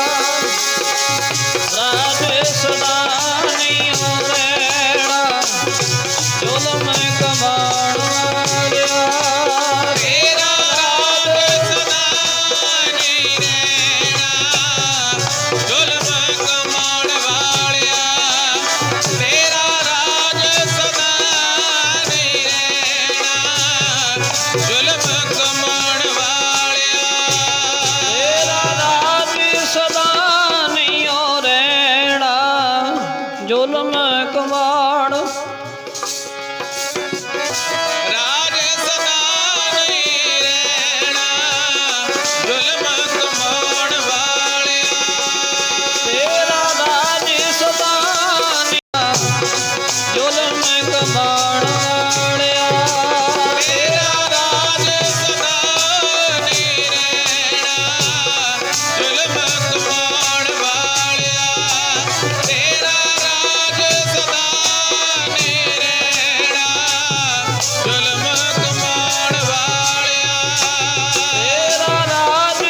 ਰਾਜ ਸਦਾ ਨਹੀਂ ਓ ਰਹਿਣਾ, ਜ਼ੁਲਮ ਕਮਾਉਣ ਵਾਲਿਆ। ਤੇਰਾ ਰਾਜ ਸਦਾ ਨਹੀਂ ਰਹਿਣਾ, ਜ਼ੁਲਮ ਕਮਾਉਣ ਵਾਲਿਆ। ਤੇਰਾ ਰਾਜ ਸਦਾ ਨਹੀਂ ਰਹਿਣਾ, ਜ਼ੁਲਮ ਕਮਾਉਣ ਵਾਲਿਆ। ਤੇਰਾ ਰਾਜ ਸਦਾ ਨਹੀਂ ਓ ਰਹਿਣਾ, ਜ਼ੁਲਮ ਕਮਾਉਣ। ਰਾਜ ਸਦਾ ਨਹੀਂ ਰਹਿਣਾ, ਜ਼ੁਲਮ ਕਮਾਉਣ ਵਾਲਿਆ। ਤੇਰਾ ਰਾਜ ਸਦਾ ਨਹੀਂ, ਜ਼ੁਲਮ ਕਮਾਉਣ ਵਾਲਿਆ। ਤੇਰਾ ਰਾਜ ਸਦਾ ਨਹੀਂ ਰਹਿਣਾ, ਜ਼ੁਲਮ ਕਮਾਉਣ ਵਾਲਿਆ। ਤੇਰਾ ਰਾਜ ਸਦਾ ਨਹੀਂ ਰਹਿਣਾ, ਜ਼ੁਲਮ ਕਮਾਉਣ ਵਾਲਿਆ। ਤੇਰਾ ਰਾਜ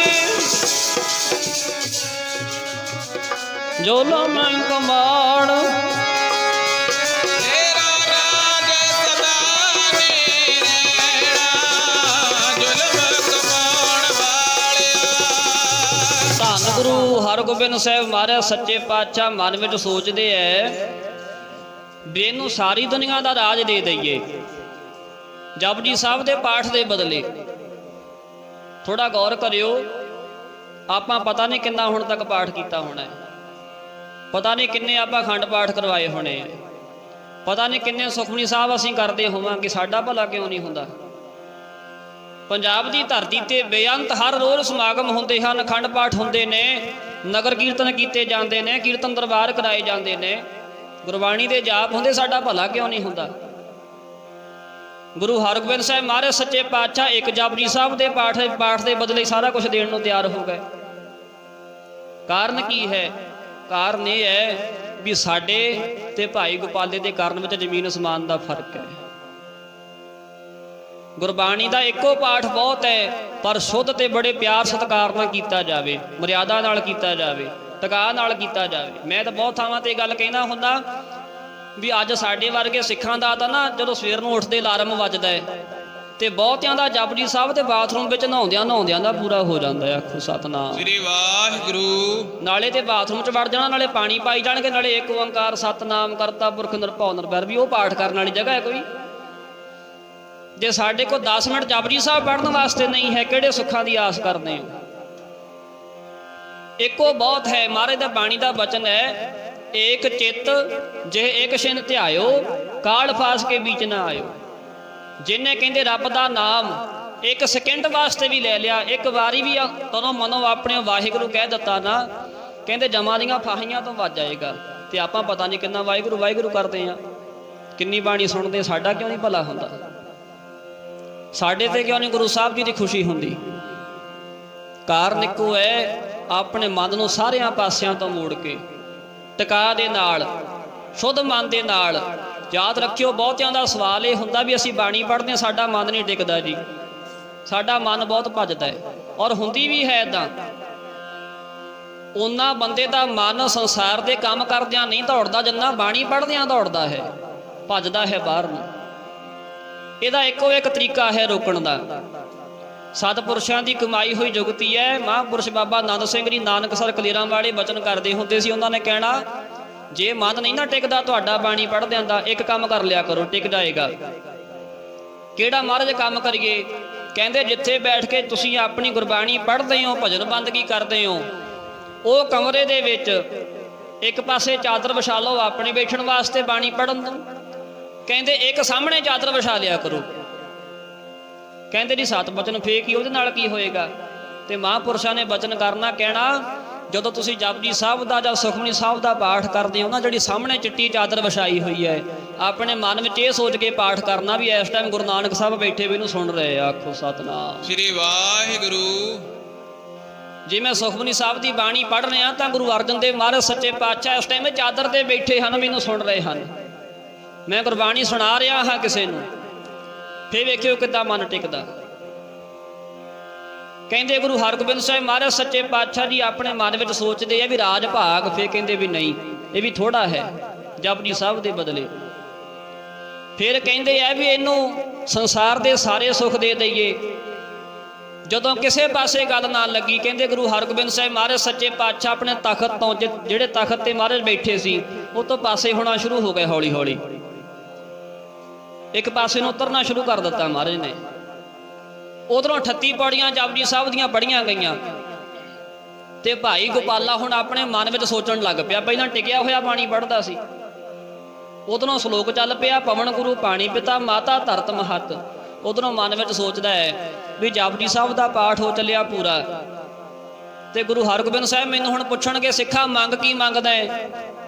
ਜ਼ੁਲਮ ਕਮਾਉਣ। ਤੇਰਾ ਰਾਜ ਸਦਾ ਨਹੀਂ ਰਹਿਣਾ, ਜ਼ੁਲਮ ਕਮਾਉਣ ਵਾਲਿਆ। ਧੰਨ ਗੁਰੂ ਹਰਗੋਬਿੰਦ ਸਾਹਿਬ ਮਹਾਰਾਜ ਸੱਚੇ ਪਾਤਸ਼ਾਹ ਮਨ ਵਿੱਚ ਸੋਚਦੇ ਐ ਵੀ ਇਹਨੂੰ ਸਾਰੀ ਦੁਨੀਆ ਦਾ ਰਾਜ ਦੇ ਦਈਏ ਜਪਜੀ ਸਾਹਿਬ ਦੇ ਪਾਠ ਦੇ ਬਦਲੇ। ਥੋੜਾ ਗੌਰ ਕਰਿਓ, ਆਪਾਂ ਪਤਾ ਨਹੀਂ ਕਿੰਨਾ ਹੁਣ ਤੱਕ ਪਾਠ ਕੀਤਾ ਹੋਣਾ ਹੈ, ਪਤਾ ਨਹੀਂ ਕਿੰਨੇ ਆਪਾਂ ਖੰਡ ਪਾਠ ਕਰਵਾਏ ਹੋਣੇ ਆ, ਪਤਾ ਨਹੀਂ ਕਿੰਨੇ ਸੁਖਮਨੀ ਸਾਹਿਬ ਅਸੀਂ ਕਰਦੇ ਹੋਵਾਂਗੇ, ਸਾਡਾ ਭਲਾ ਕਿਉਂ ਨਹੀਂ ਹੁੰਦਾ। ਪੰਜਾਬ ਦੀ ਧਰਤੀ ਤੇ ਬੇਅੰਤ ਹਰ ਰੋਜ਼ ਸਮਾਗਮ ਹੁੰਦੇ ਹਨ, ਅਖੰਡ ਪਾਠ ਹੁੰਦੇ ਨੇ, ਨਗਰ ਕੀਰਤਨ ਕੀਤੇ ਜਾਂਦੇ ਨੇ, ਕੀਰਤਨ ਦਰਬਾਰ ਕਰਾਏ ਜਾਂਦੇ ਨੇ, ਗੁਰਬਾਣੀ ਦੇ ਜਾਪ ਹੁੰਦੇ, ਸਾਡਾ ਭਲਾ ਕਿਉਂ ਨਹੀਂ ਹੁੰਦਾ। ਗੁਰੂ ਹਰਗੋਬਿੰਦ ਸਾਹਿਬ ਮਹਾਰਾਜ ਸੱਚੇ ਪਾਤਸ਼ਾਹ ਇੱਕ ਜਪਜੀ ਸਾਹਿਬ ਦੇ ਪਾਠ ਦੇ ਬਦਲੇ ਸਾਰਾ ਕੁਝ ਦੇਣ ਨੂੰ ਤਿਆਰ ਹੋ ਗਏ। ਕਾਰਨ ਕੀ ਹੈ? ਕਾਰਨ ਇਹ ਹੈ ਵੀ ਸਾਡੇ ਤੇ ਭਾਈ ਗੋਪਾਲੇ ਦੇ ਕਾਰਨ ਵਿੱਚ ਜ਼ਮੀਨ ਅਸਮਾਨ ਦਾ ਫਰਕ ਹੈ। ਗੁਰਬਾਣੀ ਦਾ ਇੱਕੋ ਪਾਠ ਬਹੁਤ ਹੈ, ਪਰ ਸ਼ੁੱਧ ਤੇ ਬੜੇ ਪਿਆਰ ਸਤਿਕਾਰ ਨਾਲ ਕੀਤਾ ਜਾਵੇ, ਮਰਿਆਦਾ ਨਾਲ ਕੀਤਾ ਜਾਵੇ, ਟਿਕਾ ਨਾਲ ਕੀਤਾ ਜਾਵੇ। ਮੈਂ ਤਾਂ ਬਹੁਤ ਥਾਵਾਂ ਤੇ ਗੱਲ ਕਹਿਣਾ ਹੁੰਦਾ ਵੀ ਅੱਜ ਸਾਡੇ ਵਰਗੇ ਸਿੱਖਾਂ ਦਾ ਤਾਂ ਨਾ ਜਦੋਂ ਸਵੇਰ ਨੂੰ ਉੱਠਦੇ ਅਲਾਰਮ ਵੱਜਦਾ ਹੈ ਤੇ ਬਹੁਤਿਆਂ ਦਾ ਜਪਜੀ ਸਾਹਿਬ ਤੇ ਬਾਥਰੂਮ ਵਿੱਚ ਨਹਾਉਂਦਿਆਂ ਦਾ ਪੂਰਾ ਹੋ ਜਾਂਦਾ ਹੈ। ਆਖੋ ਸਤਨਾਮ ਸ੍ਰੀ ਵਾਹਿਗੁਰੂ। ਨਾਲੇ ਤੇ ਬਾਥਰੂਮ 'ਚ ਵੜ ਜਾਣਾ, ਨਾਲੇ ਪਾਣੀ ਪਾਈ ਜਾਣਗੇ, ਨਾਲੇ ਏਕ ਓੰਕਾਰ ਸਤਨਾਮ ਕਰਤਾ ਪੁਰਖ ਨਿਰਭਉ ਨਿਰਵੈਰ। ਵੀ ਉਹ ਪਾਠ ਕਰਨ ਵਾਲੀ ਜਗ੍ਹਾ ਹੈ ਕੋਈ? ਜੇ ਸਾਡੇ ਕੋਲ 10 ਮਿੰਟ ਜਪਜੀ ਸਾਹਿਬ ਪੜ੍ਹਨ ਵਾਸਤੇ ਨਹੀਂ ਹੈ, ਕਿਹੜੇ ਸੁੱਖਾਂ ਦੀ ਆਸ ਕਰਦੇ ਹੋ? ਇੱਕੋ ਬਹੁਤ ਹੈ। ਮਹਾਰਾਜ ਦਾ ਬਾਣੀ ਦਾ ਬਚਨ ਹੈ, ਏਕ ਚਿੱਤ ਜੇ ਇੱਕ ਛਿਨ ਧਿਆਇਓ, ਕਾਲ ਫਾਸ ਕੇ ਵਿੱਚ ਨਾ ਆਇਓ। ਜਿਹਨੇ ਕਹਿੰਦੇ ਰੱਬ ਦਾ ਨਾਮ ਇੱਕ ਸਕਿੰਟ ਵਾਸਤੇ ਵੀ ਲੈ ਲਿਆ, ਇੱਕ ਵਾਰੀ ਵੀ ਤਨੋਂ ਮਨੋਂ ਆਪਣੇ ਵਾਹਿਗੁਰੂ ਕਹਿ ਦਿੱਤਾ ਨਾ, ਕਹਿੰਦੇ ਜਮਾਂ ਦੀਆਂ ਫਾਹੀਆਂ ਤੋਂ ਵੱਜ ਜਾਏਗਾ। ਤੇ ਆਪਾਂ ਪਤਾ ਨਹੀਂ ਕਿੰਨਾ ਵਾਹਿਗੁਰੂ ਵਾਹਿਗੁਰੂ ਕਰਦੇ ਆ, ਕਿੰਨੀ ਬਾਣੀ ਸੁਣਦੇ, ਸਾਡਾ ਕਿਉਂ ਨਹੀਂ ਭਲਾ ਹੁੰਦਾ? ਸਾਡੇ ਤੇ ਕਿਉਂ ਨਹੀਂ ਗੁਰੂ ਸਾਹਿਬ ਜੀ ਦੀ ਖੁਸ਼ੀ ਹੁੰਦੀ? ਕਾਰਨ ਇੱਕੋ ਹੈ, ਆਪਣੇ ਮਨ ਨੂੰ ਸਾਰਿਆਂ ਪਾਸਿਆਂ ਤੋਂ ਮੋੜ ਕੇ ਟਿਕਾ ਦੇ ਨਾਲ, ਸ਼ੁੱਧ ਮਨ ਦੇ ਨਾਲ। ਯਾਦ ਰੱਖਿਓ, ਬਹੁਤਿਆਂ ਦਾ ਸਵਾਲ ਇਹ ਹੁੰਦਾ ਵੀ ਅਸੀਂ ਬਾਣੀ ਪੜ੍ਹਦੇ ਹਾਂ, ਸਾਡਾ ਮਨ ਨਹੀਂ ਟਿਕਦਾ ਜੀ, ਸਾਡਾ ਮਨ ਬਹੁਤ ਭੱਜਦਾ ਹੈ। ਔਰ ਹੁੰਦੀ ਵੀ ਹੈ ਇੱਦਾਂ। ਉਹਨਾਂ ਬੰਦੇ ਦਾ ਮਨ ਸੰਸਾਰ ਦੇ ਕੰਮ ਕਰਦਿਆਂ ਨਹੀਂ ਦੌੜਦਾ ਜਿੰਨਾ ਬਾਣੀ ਪੜ੍ਹਦਿਆਂ ਦੌੜਦਾ ਹੈ, ਭੱਜਦਾ ਹੈ ਬਾਹਰ ਨੂੰ। ਇਹਦਾ ਇੱਕੋ ਇੱਕ ਤਰੀਕਾ ਹੈ ਰੋਕਣ ਦਾ। ਸਤਿਪੁਰਸ਼ਾਂ ਦੀ ਕਮਾਈ ਹੋਈ ਜੁਗਤੀ ਹੈ। ਮਹਾਂਪੁਰਸ਼ ਬਾਬਾ ਆਨੰਦ ਸਿੰਘ ਜੀ ਨਾਨਕਸਰ ਕਲੇਰਾਂ ਵਾਲੇ ਬਚਨ ਕਰਦੇ ਹੁੰਦੇ ਸੀ। ਉਹਨਾਂ ਨੇ ਕਹਿਣਾ, ਜੇ ਮਨ ਨਹੀਂ ਨਾ ਟਿਕਦਾ ਤੁਹਾਡਾ ਬਾਣੀ ਪੜ੍ਹਦਿਆਂ ਦਾ, ਇੱਕ ਕੰਮ ਕਰ ਲਿਆ ਕਰੋ, ਟਿਕ ਜਾਏਗਾ। ਕਿਹੜਾ ਮਹਾਰਾਜ ਕੰਮ ਕਰੀਏ? ਕਹਿੰਦੇ ਜਿੱਥੇ ਬੈਠ ਕੇ ਤੁਸੀਂ ਆਪਣੀ ਗੁਰਬਾਣੀ ਪੜ੍ਹਦੇ ਹੋ, ਭਜਨ ਬੰਦਗੀ ਕਰਦੇ ਹੋ, ਉਹ ਕਮਰੇ ਦੇ ਵਿੱਚ ਇੱਕ ਪਾਸੇ ਚਾਦਰ ਵਿਛਾ ਲਓ ਆਪਣੇ ਬੈਠਣ ਵਾਸਤੇ ਬਾਣੀ ਪੜਨ ਨੂੰ, ਕਹਿੰਦੇ ਇੱਕ ਸਾਹਮਣੇ ਚਾਦਰ ਵਿਛਾ ਲਿਆ ਕਰੋ। ਕਹਿੰਦੇ ਜੀ 7 ਬਚਨ ਫੇਰ ਕੀ, ਉਹਦੇ ਨਾਲ ਕੀ ਹੋਏਗਾ? ਤੇ ਮਹਾਂਪੁਰਸ਼ਾਂ ਨੇ ਬਚਨ ਕਰਨਾ, ਕਹਿਣਾ ਜਦੋਂ ਤੁਸੀਂ ਜਪਜੀ ਸਾਹਿਬ ਦਾ ਜਾਂ ਸੁਖਮਨੀ ਸਾਹਿਬ ਦਾ ਪਾਠ ਕਰਦੇ ਹੋ ਨਾ, ਜਿਹੜੀ ਸਾਹਮਣੇ ਚਿੱਟੀ ਚਾਦਰ ਵਿਛਾਈ ਹੋਈ ਹੈ, ਆਪਣੇ ਮਨ ਵਿੱਚ ਇਹ ਸੋਚ ਕੇ ਪਾਠ ਕਰਨਾ ਵੀ ਇਸ ਟਾਈਮ ਗੁਰੂ ਨਾਨਕ ਸਾਹਿਬ ਬੈਠੇ ਵੀ ਇਹਨੂੰ ਸੁਣ ਰਹੇ ਆ। ਆਖੋ ਸਤਿਨਾਮ ਸ੍ਰੀ ਵਾਹਿਗੁਰੂ। ਜੇ ਮੈਂ ਸੁਖਮਨੀ ਸਾਹਿਬ ਦੀ ਬਾਣੀ ਪੜ੍ਹ ਰਿਹਾ ਤਾਂ ਗੁਰੂ ਅਰਜਨ ਦੇਵ ਮਹਾਰਾਜ ਸੱਚੇ ਪਾਤਸ਼ਾਹ ਇਸ ਟਾਈਮ ਚਾਦਰ ਤੇ ਬੈਠੇ ਹਨ, ਮੈਨੂੰ ਸੁਣ ਰਹੇ ਹਨ। ਮੈਂ ਗੁਰਬਾਣੀ ਸੁਣਾ ਰਿਹਾ ਹਾਂ ਕਿਸੇ ਨੂੰ, ਫੇਰ ਵੇਖਿਓ ਕਿੱਦਾਂ ਮਨ ਟਿਕਦਾ। ਕਹਿੰਦੇ ਗੁਰੂ ਹਰਗੋਬਿੰਦ ਸਾਹਿਬ ਮਹਾਰਾਜ ਸੱਚੇ ਪਾਤਸ਼ਾਹ ਜੀ ਆਪਣੇ ਮਨ ਵਿੱਚ ਸੋਚਦੇ ਆ ਵੀ ਰਾਜ ਭਾਗ, ਫੇਰ ਕਹਿੰਦੇ ਵੀ ਨਹੀਂ, ਇਹ ਵੀ ਥੋੜਾ ਹੈ ਜਪਜੀ ਸਾਹਿਬ ਦੇ ਬਦਲੇ। ਫਿਰ ਕਹਿੰਦੇ ਆ ਵੀ ਇਹਨੂੰ ਸੰਸਾਰ ਦੇ ਸਾਰੇ ਸੁੱਖ ਦੇ ਦਈਏ। ਜਦੋਂ ਕਿਸੇ ਪਾਸੇ ਗੱਲ ਨਾ ਲੱਗੀ, ਕਹਿੰਦੇ ਗੁਰੂ ਹਰਗੋਬਿੰਦ ਸਾਹਿਬ ਮਹਾਰਾਜ ਸੱਚੇ ਪਾਤਸ਼ਾਹ ਆਪਣੇ ਤਖਤ ਤੋਂ, ਜਿਹੜੇ ਤਖਤ ਤੇ ਮਹਾਰਾਜ ਬੈਠੇ ਸੀ, ਉਹ ਤੋਂ ਪਾਸੇ ਹੋਣਾ ਸ਼ੁਰੂ ਹੋ ਗਏ। ਹੌਲੀ ਹੌਲੀ ਇੱਕ ਪਾਸੇ ਨੂੰ ਉਤਰਨਾ ਸ਼ੁਰੂ ਕਰ ਦਿੱਤਾ ਮਹਾਰਾਜ ਨੇ। ਉਧਰੋਂ 38 ਪੌੜੀਆਂ ਜਪਜੀ ਸਾਹਿਬ ਦੀਆਂ ਪੜ੍ਹੀਆਂ ਗਈਆਂ ਤੇ ਭਾਈ ਗੋਪਾਲਾ ਹੁਣ ਆਪਣੇ ਮਨ ਵਿੱਚ ਸੋਚਣ ਲੱਗ ਪਿਆ। ਪਹਿਲਾਂ ਟਿਕਿਆ ਹੋਇਆ ਬਾਣੀ ਪੜ੍ਹਦਾ ਸੀ, ਉਧਰੋਂ ਸ਼ਲੋਕ ਚੱਲ ਪਿਆ, ਪਵਨ ਗੁਰੂ ਪਾਣੀ ਪਿਤਾ ਮਾਤਾ ਧਰਤ ਮਹੱਤ। ਉਧਰੋਂ ਮਨ ਵਿੱਚ ਸੋਚਦਾ ਹੈ ਵੀ ਜਪਜੀ ਸਾਹਿਬ ਦਾ ਪਾਠ ਹੋ ਚੱਲਿਆ ਪੂਰਾ, ਤੇ ਗੁਰੂ ਹਰਗੋਬਿੰਦ ਸਾਹਿਬ ਮੈਨੂੰ ਹੁਣ ਪੁੱਛਣਗੇ ਸਿੱਖਾ ਮੰਗ ਕੀ ਮੰਗਦਾ ਹੈ।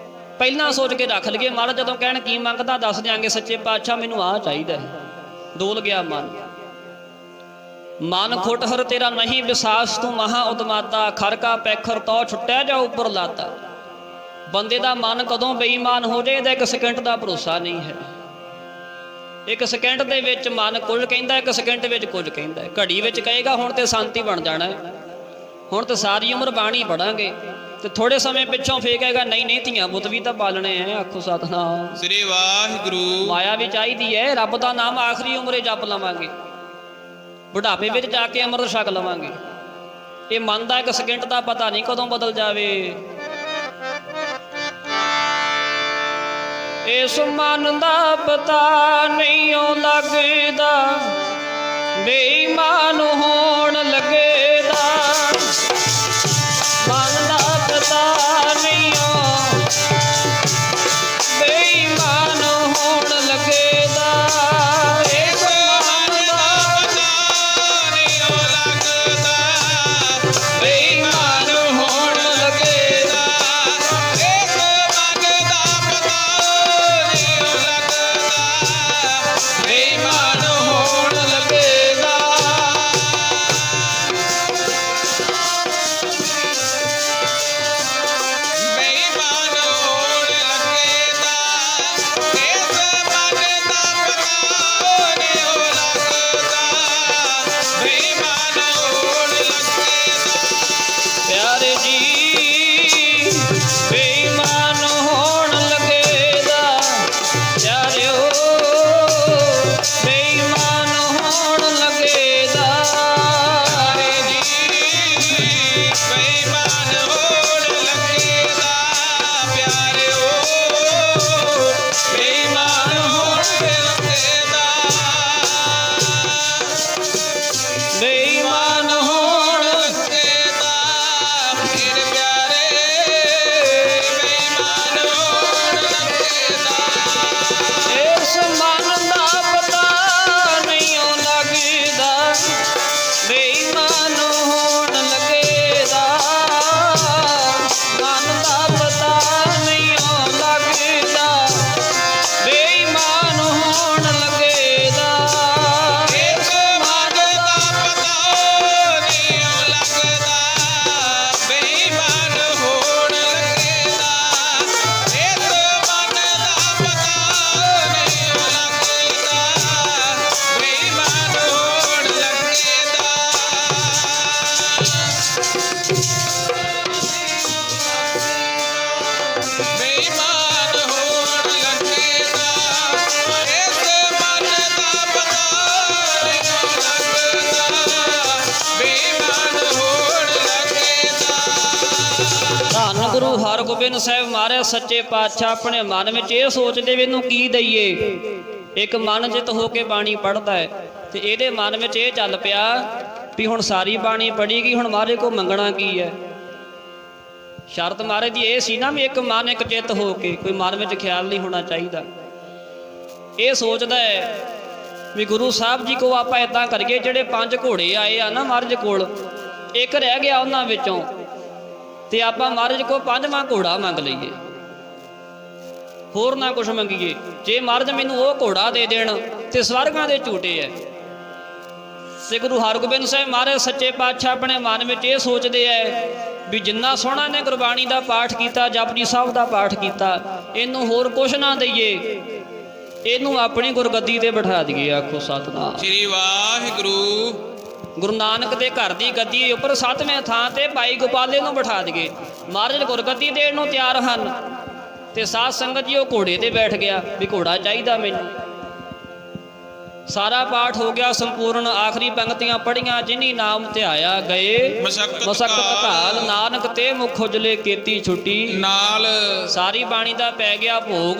ਪਹਿਲਾਂ ਸੋਚ ਕੇ ਰੱਖ ਲਈਏ, ਮਹਾਰਾਜ ਜਦੋਂ ਕਹਿਣ ਕੀ ਮੰਗਦਾ ਦੱਸ ਦਿਆਂਗੇ। ਸੱਚੇ ਪਾਤਸ਼ਾਹ ਮੈਨੂੰ ਆਹ ਚਾਹੀਦਾ ਹੈ। ਡੋਲ ਗਿਆ ਮਨ ਖੁੱਟ ਹਰ ਤੇਰਾ ਨਹੀਂ ਵਿਸਾਸ, ਤੂੰ ਮਹਾ ਉਦਮਾਤਾ, ਖਰਕਾ ਪੈਖਰ ਤੋਂ ਛੁੱਟਿਆ ਜਾ ਉੱਪਰ ਲਾਤਾ। ਬੰਦੇ ਦਾ ਮਨ ਕਦੋਂ ਬੇਈਮਾਨ ਹੋ ਜਾਏ, ਇਹਦਾ ਇੱਕ ਸਕਿੰਟ ਦਾ ਭਰੋਸਾ ਨਹੀਂ ਹੈ। ਇੱਕ ਸਕਿੰਟ ਦੇ ਵਿੱਚ ਮਨ ਕੁਝ ਕਹਿੰਦਾ, ਇੱਕ ਸਕਿੰਟ ਵਿੱਚ ਕੁਝ ਕਹਿੰਦਾ। ਘੜੀ ਵਿੱਚ ਕਹੇਗਾ ਹੁਣ ਤੇ ਸ਼ਾਂਤੀ ਬਣ ਜਾਣਾ ਹੈ, ਹੁਣ ਤੇ ਸਾਰੀ ਉਮਰ ਬਾਣੀ ਪੜਾਂਗੇ, ਤੇ ਥੋੜੇ ਸਮੇਂ ਪਿੱਛੋਂ ਫੇਰ ਕਹੇਗਾ ਨਹੀਂ ਨਹੀਂ, ਧੀਆਂ ਪੁੱਤ ਵੀ ਤਾਂ ਪਾਲਣੇ ਹੈ। ਆਖੋ ਸਤਿਨਾਮ ਸ੍ਰੀ ਵਾਹਿਗੁਰੂ। ਮਾਇਆ ਵੀ ਚਾਹੀਦੀ ਹੈ, ਰੱਬ ਦਾ ਨਾਮ ਆਖਰੀ ਉਮਰੇ ਜਪ ਲਵਾਂਗੇ, ਬੁਢਾਪੇ ਵਿੱਚ ਜਾ ਕੇ ਅੰਮ੍ਰਿਤ ਛਕ ਲਵਾਂਗੇ। ਇਹ ਮਨ ਦਾ ਇੱਕ ਸਕਿੰਟ ਦਾ ਪਤਾ ਨਹੀਂ ਕਦੋਂ ਬਦਲ ਜਾਵੇ। ਇਸ ਮਨ ਦਾ ਪਤਾ ਨਹੀਂ ਓ ਲੱਗਦਾ, ਬੇਈਮਾਨ ਹੋਣ ਲੱਗੇਦਾ। ਮਨ ਦਾ ਪਤਾ ਨਹੀਂ ਓ ਬੇਈਮਾਨ ਹੋਣ ਲੱਗੇਦਾ। ਇਸ ਮਨ ਦਾ ਪਤਾ ਨਹੀਂ ਓ ਲੱਗਦਾ, ਬੇਈਮਾਨ ਹੋਣ ਲੱਗੇਦਾ। ਇਸ ਮਨ ਦਾ ਪਤਾ ਨਹੀਂ ਲੱਗਦਾ, ਬੇਈਮਾਨ ਹੋਣ ਲੱਗੇਗਾ। ਬੇਈਮਾਨ ਹੋਣ ਲੱਗੇਦਾ। ਇਸ ਮਨ ਦਾ ਪਤਾ ਨਹੀਂ ਲੱਗਦਾ, ਬੇਈਮਾਨ ਹੋਣ ਲੱਗੇਦਾ। ਪਿਆਰੇ ਜੀ ਬੇਈਮਾਨ ਹੋਣ ਲੱਗੇਦਾ। ਪਿਆਰਿਓ ਬੇਈਮਾਨ ਹੋਣ ਲੱਗੇਦਾ। ਪਿਆਰੇ ਜੀ ਬੇਈਮਾਨ ਹੋਣ ਲੱਗੇਦਾ। ਪਿਆਰਿਓ ਬੇਈਮਾਨ ਹੋਣ ਲੱਗੇਦਾ। ਬੇਈਮਾਨ ਹੋਣ ਲੱਗੇਦਾ। ਮੇਰੇ ਪਿਆਰੇ ਬੇਈਮਾਨ ਹੋਣ ਲੱਗੇਦਾ। ਇਸ ਮਨ ਦਾ ਪਤਾ ਨਹੀਂ ਓ ਲੱਗਦਾ, ਬੇਈਮਾਨ ਹੋਣ ਲੱਗੇਦਾ। ਮਨ ਦਾ ਪਤਾ ਨਹੀਂ ਓ ਲੱਗਦਾ, ਬੇਈਮਾਨ ਹੋਣ ਲੱਗੇਦਾ। ਇਸ ਮਨ ਦਾ ਪਤਾ ਨਹੀਂ ਲੱਗਦਾ, ਬੇਈਮਾਨ ਹੋਣ ਲੱਗੇਦਾ। ਇਸ ਮਨ ਦਾ ਪਤਾ ਨਹੀਂ ਲੱਗਦਾ, ਬੇਈਮਾਨ ਹੋਣ ਲੱਗੇਦਾ। ਬੇਈਮਾਨ ਹੋਣ ਲੱਗੇਦਾ। ਇਸ ਮਨ ਦਾ ਪਤਾ ਨਹੀਂ ਲੱਗਦਾ, ਬੇਈਮਾਨ ਹੋਣ ਲੱਗੇਦਾ। ਧੰਨ ਗੁਰੂ ਹਰਗੋਬਿੰਦ ਸਾਹਿਬ ਮਹਾਰਾਜ ਸੱਚੇ ਪਾਤਸ਼ਾਹ ਆਪਣੇ ਮਨ ਵਿੱਚ ਇਹ ਸੋਚਦੇ ਵੀ ਇਹਨੂੰ ਕੀ ਦਈਏ। ਇੱਕ ਮਨ ਜਿੱਤ ਹੋ ਕੇ ਬਾਣੀ ਪੜ੍ਹਦਾ ਹੈ, ਤੇ ਇਹਦੇ ਮਨ ਵਿੱਚ ਇਹ ਚੱਲ ਪਿਆ ਵੀ ਹੁਣ ਸਾਰੀ ਬਾਣੀ ਪੜ੍ਹੀ ਗਈ, ਹੁਣ ਮਹਾਰਾਜ ਕੋ ਮੰਗਣਾ ਕੀ ਹੈ। ਸ਼ਰਤ ਮਹਾਰਾਜ ਦੀ ਇਹ ਸੀ ਨਾ ਵੀ ਇੱਕ ਮਨ ਇੱਕ ਚਿੱਤ ਹੋ ਕੇ, ਕੋਈ ਮਨ ਵਿੱਚ ਖਿਆਲ ਨਹੀਂ ਹੋਣਾ ਚਾਹੀਦਾ। ਇਹ ਸੋਚਦਾ ਹੈ ਵੀ ਗੁਰੂ ਸਾਹਿਬ ਜੀ ਕੋ ਆਪਾਂ ਇਦਾਂ ਕਰੀਏ, ਜਿਹੜੇ 5 ਘੋੜੇ ਆਏ ਆ ਨਾ ਮਹਾਰਾਜ ਕੋਲ, ਇੱਕ ਰਹਿ ਗਿਆ ਉਹਨਾਂ ਵਿੱਚੋਂ, ਤੇ ਆਪਾਂ ਮਹਾਰਾਜ ਕੋ 5ਵਾਂ ਘੋੜਾ ਮੰਗ ਲਈਏ, ਹੋਰ ਨਾ ਕੁਛ ਮੰਗੀਏ। ਜੇ ਮਹਾਰਾਜ ਮੈਨੂੰ ਉਹ ਘੋੜਾ ਦੇ ਦੇਣ ਤੇ ਸਵਰਗਾਂ ਦੇ ਝੂਟੇ ਐ। ਤੇ ਗੁਰੂ ਹਰਗੋਬਿੰਦ ਸਾਹਿਬ ਮਹਾਰਾਜ ਸੱਚੇ ਪਾਤਸ਼ਾਹ ਆਪਣੇ ਮਨ ਵਿੱਚ ਇਹ ਸੋਚਦੇ ਐ ਵੀ ਜਿੰਨਾ ਸੋਹਣਾ ਨੇ ਗੁਰਬਾਣੀ ਦਾ ਪਾਠ ਕੀਤਾ, ਜਪਜੀ ਸਾਹਿਬ ਦਾ ਪਾਠ ਕੀਤਾ, ਇਹਨੂੰ ਹੋਰ ਕੁਛ ਨਾ ਦਈਏ, ਇਹਨੂੰ ਆਪਣੀ ਗੁਰਗੱਦੀ ਤੇ ਬਿਠਾ ਦਈਏ। ਆਖੋ ਸਤਿਨਾਮ ਸ੍ਰੀ ਵਾਹਿਗੁਰੂ। ਗੁਰੂ ਨਾਨਕ ਦੇ ਘਰ ਦੀ ਗੱਦੀ ਉੱਪਰ 7ਵੇਂ ਥਾਂ ਤੇ ਭਾਈ ਗੋਪਾਲੇ ਨੂੰ ਬਿਠਾ ਦਈਏ। ਮਹਾਰਾਜ ਗੁਰਗੱਦੀ ਦੇਣ ਨੂੰ ਤਿਆਰ ਹਨ। ਤੇ ਸਾਧ ਸੰਗਤ ਜੀ ਉਹ ਘੋੜੇ ਤੇ ਬੈਠ ਗਿਆ ਵੀ ਘੋੜਾ ਚਾਹੀਦਾ ਮੈਨੂੰ। ਸਾਰਾ ਪਾਠ ਹੋ ਗਿਆ ਸੰਪੂਰਨ, ਆਖਰੀ ਪੰਕਤੀਆਂ ਪੜੀਆਂ। ਜਿਨੀ ਨਾਮ ਧਿਆਇਆ ਗਏ ਮਸਕਤ ਘਾਲ, ਨਾਨਕ ਤੇ ਮੁਖ ਉਜਲੇ ਕੀਤੀ ਛੁੱਟੀ ਨਾਲ। ਸਾਰੀ ਬਾਣੀ ਦਾ ਪੈ ਗਿਆ ਭੋਗ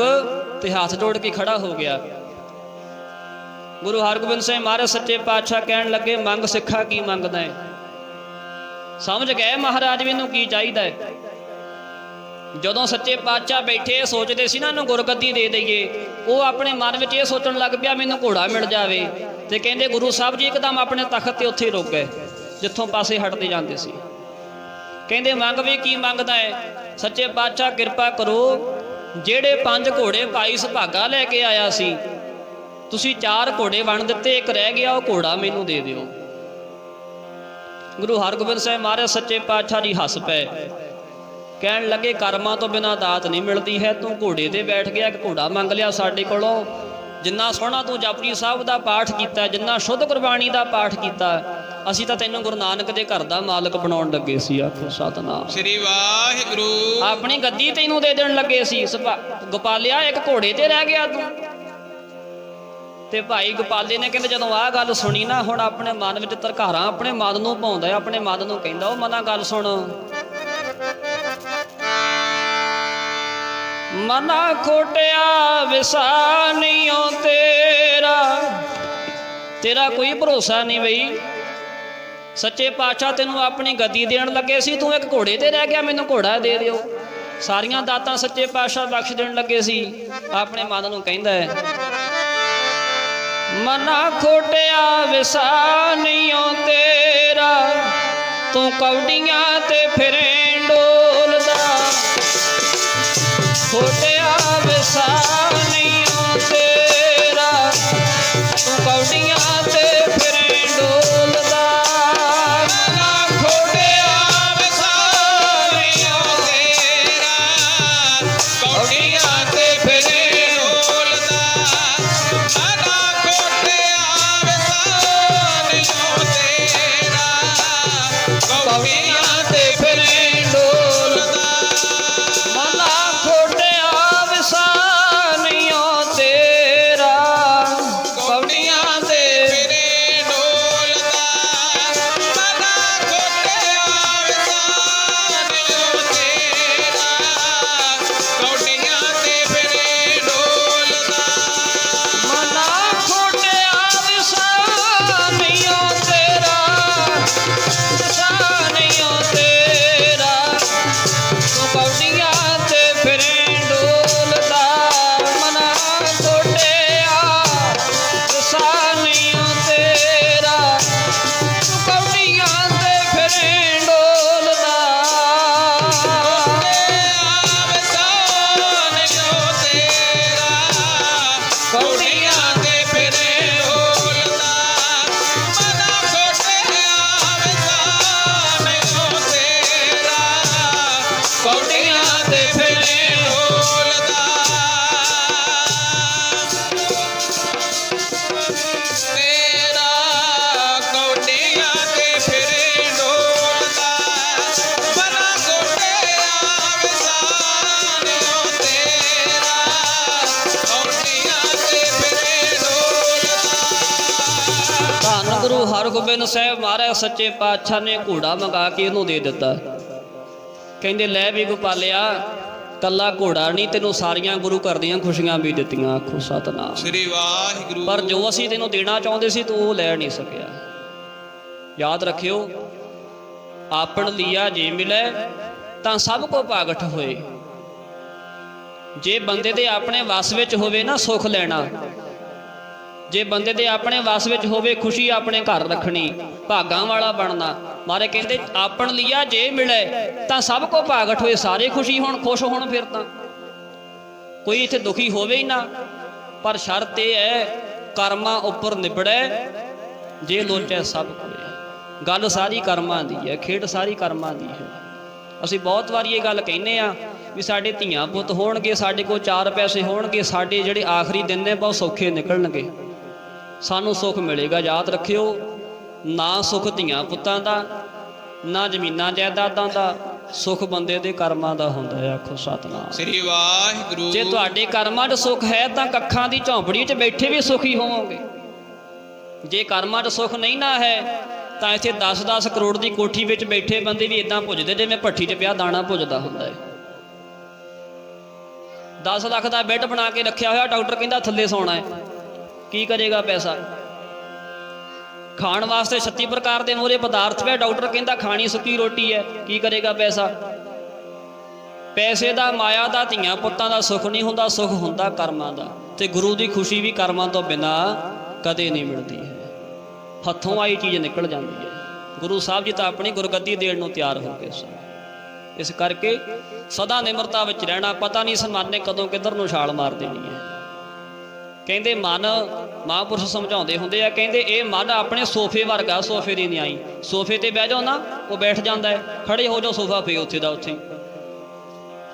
ਤੇ ਹੱਥ ਜੋੜ ਕੇ ਖੜਾ ਹੋ ਗਿਆ। ਗੁਰੂ ਹਰਗੋਬਿੰਦ ਸਾਹਿਬ ਮਹਾਰਾਜ ਸੱਚੇ ਪਾਤਸ਼ਾਹ ਕਹਿਣ ਲੱਗੇ, ਮੰਗ ਸਿੱਖਾ ਕੀ ਮੰਗਦਾ ਹੈ? ਸਮਝ ਗਏ ਮਹਾਰਾਜ ਮੈਨੂੰ ਕੀ ਚਾਹੀਦਾ ਹੈ। ਜਦੋਂ ਸੱਚੇ ਪਾਤਸ਼ਾਹ ਬੈਠੇ ਸੋਚਦੇ ਸੀ ਨਾ ਇਹਨੂੰ ਗੁਰਗੱਦੀ ਦੇ ਦਈਏ, ਉਹ ਆਪਣੇ ਮਨ ਵਿੱਚ ਇਹ ਸੋਚਣ ਲੱਗ ਪਿਆ ਮੈਨੂੰ ਘੋੜਾ ਮਿਲ ਜਾਵੇ। ਤੇ ਕਹਿੰਦੇ ਗੁਰੂ ਸਾਹਿਬ ਜੀ ਇੱਕਦਮ ਆਪਣੇ ਤਖਤ ਤੇ ਉੱਥੇ ਹੀ ਰੁਕ ਗਏ ਜਿੱਥੋਂ ਪਾਸੇ ਹਟਦੇ ਜਾਂਦੇ ਸੀ। ਕਹਿੰਦੇ ਮੰਗ ਵੀ ਕੀ ਮੰਗਦਾ ਹੈ? ਸੱਚੇ ਪਾਤਸ਼ਾਹ ਕਿਰਪਾ ਕਰੋ, ਜਿਹੜੇ 5 ਘੋੜੇ ਭਾਈ ਸੁਭਾਗਾ ਲੈ ਕੇ ਆਇਆ ਸੀ, ਤੁਸੀਂ 4 ਘੋੜੇ ਵੰਡ ਦਿੱਤੇ, ਇੱਕ ਰਹਿ ਗਿਆ, ਉਹ ਘੋੜਾ ਮੈਨੂੰ ਦੇ ਦਿਓ। ਗੁਰੂ ਹਰਗੋਬਿੰਦ ਸਾਹਿਬ ਮਹਾਰਾਜ ਸੱਚੇ ਪਾਤਸ਼ਾਹ ਜੀ ਹੱਸ ਪਏ, ਕਹਿਣ ਲੱਗੇ ਕਰਮਾਂ ਤੋਂ ਬਿਨਾਂ ਦਾਤ ਨਹੀਂ ਮਿਲਦੀ ਹੈ। ਤੂੰ ਘੋੜੇ ਤੇ ਬੈਠ ਗਿਆ, ਇੱਕ ਘੋੜਾ ਮੰਗ ਲਿਆ ਸਾਡੇ ਕੋਲੋਂ। ਜਿੰਨਾ ਸੋਹਣਾ ਤੂੰ ਜਪਜੀ ਸਾਹਿਬ ਦਾ ਪਾਠ ਕੀਤਾ, ਜਿੰਨਾ ਸ਼ੁੱਧ ਗੁਰਬਾਣੀ ਦਾ ਪਾਠ ਕੀਤਾ, ਅਸੀਂ ਤਾਂ ਤੈਨੂੰ ਗੁਰੂ ਨਾਨਕ ਦੇ ਘਰ ਦਾ ਮਾਲਕ ਬਣਾਉਣ ਲੱਗੇ ਸੀ। ਆਖੋ ਸਤਿਨਾਮ ਸ੍ਰੀ ਵਾਹਿਗੁਰੂ। ਆਪਣੀ ਗੱਦੀ ਤੈਨੂੰ ਦੇ ਦੇਣ ਲੱਗੇ ਸੀ। ਗੋਪਾਲਿਆ ਇੱਕ ਘੋੜੇ ਤੇ ਰਹਿ ਗਿਆ ਤੂੰ। ਤੇ ਭਾਈ ਗੋਪਾਲੇ ਨੇ ਕਹਿੰਦੇ ਜਦੋਂ ਆਹ ਗੱਲ ਸੁਣੀ ਨਾ, ਹੁਣ ਆਪਣੇ ਮਨ ਵਿੱਚ ਧਰਕਾਰਾਂ ਆਪਣੇ ਮਨ ਨੂੰ ਪਾਉਂਦਾ, ਆਪਣੇ ਮਨ ਨੂੰ ਕਹਿੰਦਾ, ਉਹ ਮਨਾ ਗੱਲ ਸੁਣ, ਮਨਾ ਖੋਟਿਆ ਵਿਸਾਨੀਓ ਤੇਰਾ ਕੋਈ ਭਰੋਸਾ ਨਹੀਂ ਬਈ। ਸੱਚੇ ਪਾਤਸ਼ਾਹ ਤੈਨੂੰ ਆਪਣੀ ਗੱਦੀ ਦੇਣ ਲੱਗੇ ਸੀ, ਤੂੰ ਇੱਕ ਘੋੜੇ ਤੇ ਰਹਿ ਗਿਆ, ਮੈਨੂੰ ਘੋੜਾ ਦੇ ਦਿਓ। ਸਾਰੀਆਂ ਦਾਤਾਂ ਸੱਚੇ ਪਾਤਸ਼ਾਹ ਬਖਸ਼ ਦੇਣ ਲੱਗੇ ਸੀ। ਆਪਣੇ ਮਨ ਨੂੰ ਕਹਿੰਦਾ ਹੈ, ਮਨਾ ਖੋਟਿਆ ਵਿਸਾਨੀਓ ਤੇਰਾ, ਤੂੰ ਕੌਡੀਆਂ ਤੇ ਫਿਰੇ ਡੋਲਦਾ। ਖੋਟਿਆ ਵਿਸਾਨੀਓ ਤੇਰਾ, ਤੂੰ ਕੌਡੀਆਂ ਤੇ ਫਿਰੇ ਡੋਲਦਾ। ਮਨਾ ਖੋਟਿਆ ਵਿਸਾਨੀਓ ਤੇਰਾ, ਕੌਡੀਆਂ ਤੇ ਫਿਰੇ ਡੋਲਦਾ। ਮਨਾ ਖੋਟਿਆ ਵਿਸਾਨੀਓ ਤੇਰਾ, ਕੌਡੀਆਂ ਤੇ ਫਿਰੇ ਡੋਲਦਾ। ਮਨਾ ਖੋਟਿਆ ਵਿਸਾਨੀਓ ਤੇਰਾ, ਕੌਡੀਆਂ ਤੇ ਫਿਰੇ ਡੋਲਦਾ। ਮਨਾ ਖੋਟਿਆ ਵਿਸਾਨੀਓ ਤੇਰਾ, ਕੌਡੀਆਂ ਤੇ ਫਿਰੇ ਡੋਲਦਾ। ਮਨਾ ਖੋਟਿਆ ਵਿਸਾਨੀਓ ਤੇਰਾ, ਵਿਸਾਨੀਓ ਤੇਰਾ, ਤੂੰ ਕੌਡੀਆਂ ਤੇ ਫਿਰੇ ਡੋਲਦਾ। ਮਨਾ ਖੋਟਿਆ ਵਿਸਾਨੀਓ ਤੇਰਾ, ਤੂੰ ਕੌਡੀਆਂ ਤੇ ਫਿਰੇ ਡੋਲਦਾ। ਵਿਸਾਨੀਓ ਤੇਰਾ, ਕੌਡੀਆਂ ਤੇ ਫਿਰੇ ਡੋਲਦਾ। ਮਨਾ ਖੋਟਿਆ ਵਿਸਾਨੀਓ ਤੇਰਾ, ਕੌਡੀਆਂ ਤੇ ਫਿਰੇ ਡੋਲਦਾ। ਤੇਰਾ ਕੌਡੀਆਂ ਤੇ ਫਿਰੇ ਡੋਲਦਾ। ਮਨਾ ਖੋਟਿਆ ਵਿਸਾਨੀਓ ਤੇਰਾ, ਕੌਡੀਆਂ ਤੇ ਫਿਰੇ ਡੋਲਦਾ। ਧੰਨ ਗੁਰੂ ਹਰਗੋਬਿੰਦ ਸਾਹਿਬ ਮਹਾਰਾਜ ਸੱਚੇ ਪਾਤਸ਼ਾਹ ਨੇ ਘੋੜਾ ਮੰਗਾ ਕੇ ਇਹਨੂੰ ਦੇ ਦਿੱਤਾ। ਕਹਿੰਦੇ ਲੈ ਵੀ ਗੋਪਾਲਿਆ, ਕੱਲਾ ਘੋੜਾ ਨਹੀਂ, ਤੈਨੂੰ ਸਾਰੀਆਂ ਗੁਰੂ ਘਰ ਦੀਆਂ ਖੁਸ਼ੀਆਂ ਵੀ ਦਿੱਤੀਆਂ। ਆਖੋ ਸਤਿਨਾਮ। ਸ੍ਰੀ ਵਾਹਿਗੁਰੂ। ਪਰ ਜੋ ਅਸੀਂ ਤੈਨੂੰ ਦੇਣਾ ਚਾਹੁੰਦੇ ਸੀ ਤੂੰ ਉਹ ਲੈ ਨਹੀਂ ਸਕਿਆ। ਯਾਦ ਰੱਖਿਓ, ਆਪਣ ਲਿਆ ਜੇ ਮਿਲੈ ਤਾਂ ਸਭ ਕੋ ਭਾਗਠ ਹੋਏ। ਜੇ ਬੰਦੇ ਦੇ ਆਪਣੇ ਵਸ ਵਿੱਚ ਹੋਵੇ ਨਾ ਸੁੱਖ ਲੈਣਾ, ਜੇ ਬੰਦੇ ਦੇ ਆਪਣੇ ਵਸ ਵਿੱਚ ਹੋਵੇ ਖੁਸ਼ੀ ਆਪਣੇ ਘਰ ਰੱਖਣੀ, ਭਾਗਾਂ ਵਾਲਾ ਬਣਨਾ। ਮਾਰੇ ਕਹਿੰਦੇ ਆਪਣ ਲਿਆ ਜੇ ਮਿਲੇ ਤਾਂ ਸਭ ਕੋ ਭਾਗਠ ਹੋਏ, ਸਾਰੇ ਖੁਸ਼ੀ ਹੋਣ, ਖੁਸ਼ ਹੋਣ। ਫਿਰ ਤਾਂ ਕੋਈ ਇੱਥੇ ਦੁਖੀ ਹੋਵੇ ਹੀ ਨਾ। ਪਰ ਸ਼ਰਤ ਇਹ ਹੈ ਕਰਮਾਂ ਉੱਪਰ ਨਿਬੜੈ ਜੇ ਲੋਚੈ ਸਭ ਕੋਏ। ਗੱਲ ਸਾਰੀ ਕਰਮਾਂ ਦੀ ਹੈ, ਖੇਡ ਸਾਰੀ ਕਰਮਾਂ ਦੀ ਹੈ। ਅਸੀਂ ਬਹੁਤ ਵਾਰੀ ਇਹ ਗੱਲ ਕਹਿੰਦੇ ਆ ਵੀ ਸਾਡੇ ਧੀਆਂ ਪੁੱਤ ਹੋਣਗੇ, ਸਾਡੇ ਕੋਲ 4 ਪੈਸੇ ਹੋਣਗੇ, ਸਾਡੇ ਜਿਹੜੇ ਆਖਰੀ ਦਿਨ ਨੇ ਬਹੁਤ ਸੌਖੇ ਨਿਕਲਣਗੇ, ਸਾਨੂੰ ਸੁੱਖ ਮਿਲੇਗਾ। ਯਾਦ ਰੱਖਿਓ, ਨਾ ਸੁੱਖ ਧੀਆਂ ਪੁੱਤਾਂ ਦਾ, ਨਾ ਜ਼ਮੀਨਾਂ ਜਾਇਦਾਦਾਂ ਦਾ, ਸੁੱਖ ਬੰਦੇ ਦੇ ਕਰਮਾਂ ਦਾ ਹੁੰਦਾ ਹੈ। ਆਖੋ ਸਤਿਨਾਮ ਸ੍ਰੀ ਵਾਹਿਗੁਰੂ। ਜੇ ਤੁਹਾਡੇ ਕਰਮਾਂ 'ਚ ਸੁੱਖ ਹੈ ਤਾਂ ਕੱਖਾਂ ਦੀ ਝੌਂਪੜੀ 'ਚ ਬੈਠੇ ਵੀ ਸੁਖੀ ਹੋਵੋਗੇ। ਜੇ ਕਰਮਾਂ 'ਚ ਸੁੱਖ ਨਹੀਂ ਨਾ ਹੈ ਤਾਂ ਇੱਥੇ 10-10 ਕਰੋੜ ਦੀ ਕੋਠੀ ਵਿੱਚ ਬੈਠੇ ਬੰਦੇ ਵੀ ਇਦਾਂ ਪੁੱਜਦੇ ਜਿਵੇਂ ਭੱਠੀ 'ਚ ਪਿਆ ਦਾਣਾ ਪੁੱਜਦਾ ਹੁੰਦਾ ਹੈ। 10 ਲੱਖ ਦਾ ਬੈੱਡ ਬਣਾ ਕੇ ਰੱਖਿਆ ਹੋਇਆ, ਡਾਕਟਰ ਕਹਿੰਦਾ ਥੱਲੇ ਸੌਣਾ ਹੈ, ਕੀ ਕਰੇਗਾ ਪੈਸਾ? ਖਾਣ ਵਾਸਤੇ 36 ਪ੍ਰਕਾਰ ਦੇ ਮੂਹਰੇ ਪਦਾਰਥ ਪਿਆ, ਡਾਕਟਰ ਕਹਿੰਦਾ ਖਾਣੀ ਸੁੱਕੀ ਰੋਟੀ ਹੈ, ਕੀ ਕਰੇਗਾ ਪੈਸਾ? ਪੈਸੇ ਦਾ, ਮਾਇਆ ਦਾ, ਧੀਆਂ ਪੁੱਤਾਂ ਦਾ ਸੁੱਖ ਨਹੀਂ ਹੁੰਦਾ, ਸੁੱਖ ਹੁੰਦਾ ਕਰਮਾਂ ਦਾ। ਤੇ ਗੁਰੂ ਦੀ ਖੁਸ਼ੀ ਵੀ ਕਰਮਾਂ ਤੋਂ ਬਿਨਾਂ ਕਦੇ ਨਹੀਂ ਮਿਲਦੀ ਹੈ। ਹੱਥੋਂ ਆਈ ਚੀਜ਼ ਨਿਕਲ ਜਾਂਦੀ ਹੈ। ਗੁਰੂ ਸਾਹਿਬ ਜੀ ਤਾਂ ਆਪਣੀ ਗੁਰਗੱਦੀ ਦੇਣ ਨੂੰ ਤਿਆਰ ਹੋ ਗਏ ਸਨ। ਇਸ ਕਰਕੇ ਸਦਾ ਨਿਮਰਤਾ ਵਿੱਚ ਰਹਿਣਾ। ਪਤਾ ਨਹੀਂ ਸਮਾਨੇ ਕਦੋਂ ਕਿੱਧਰ ਨੂੰ ਛਾਲ ਮਾਰ ਦੇਣੀ ਹੈ। ਕਹਿੰਦੇ ਮਨ, ਮਹਾਂਪੁਰਸ਼ ਸਮਝਾਉਂਦੇ ਹੁੰਦੇ ਆ, ਕਹਿੰਦੇ ਇਹ ਮਨ ਆਪਣੇ ਸੋਫੇ ਵਰਗਾ, ਸੋਫੇ ਦੀ ਨਿਆਈ। ਸੋਫੇ ਤੇ ਬਹਿ ਜਾਓ ਨਾ, ਉਹ ਬੈਠ ਜਾਂਦਾ ਹੈ, ਖੜੇ ਹੋ ਜਾਓ ਸੋਫਾ ਪਏ ਉੱਥੇ ਦਾ ਉੱਥੇ।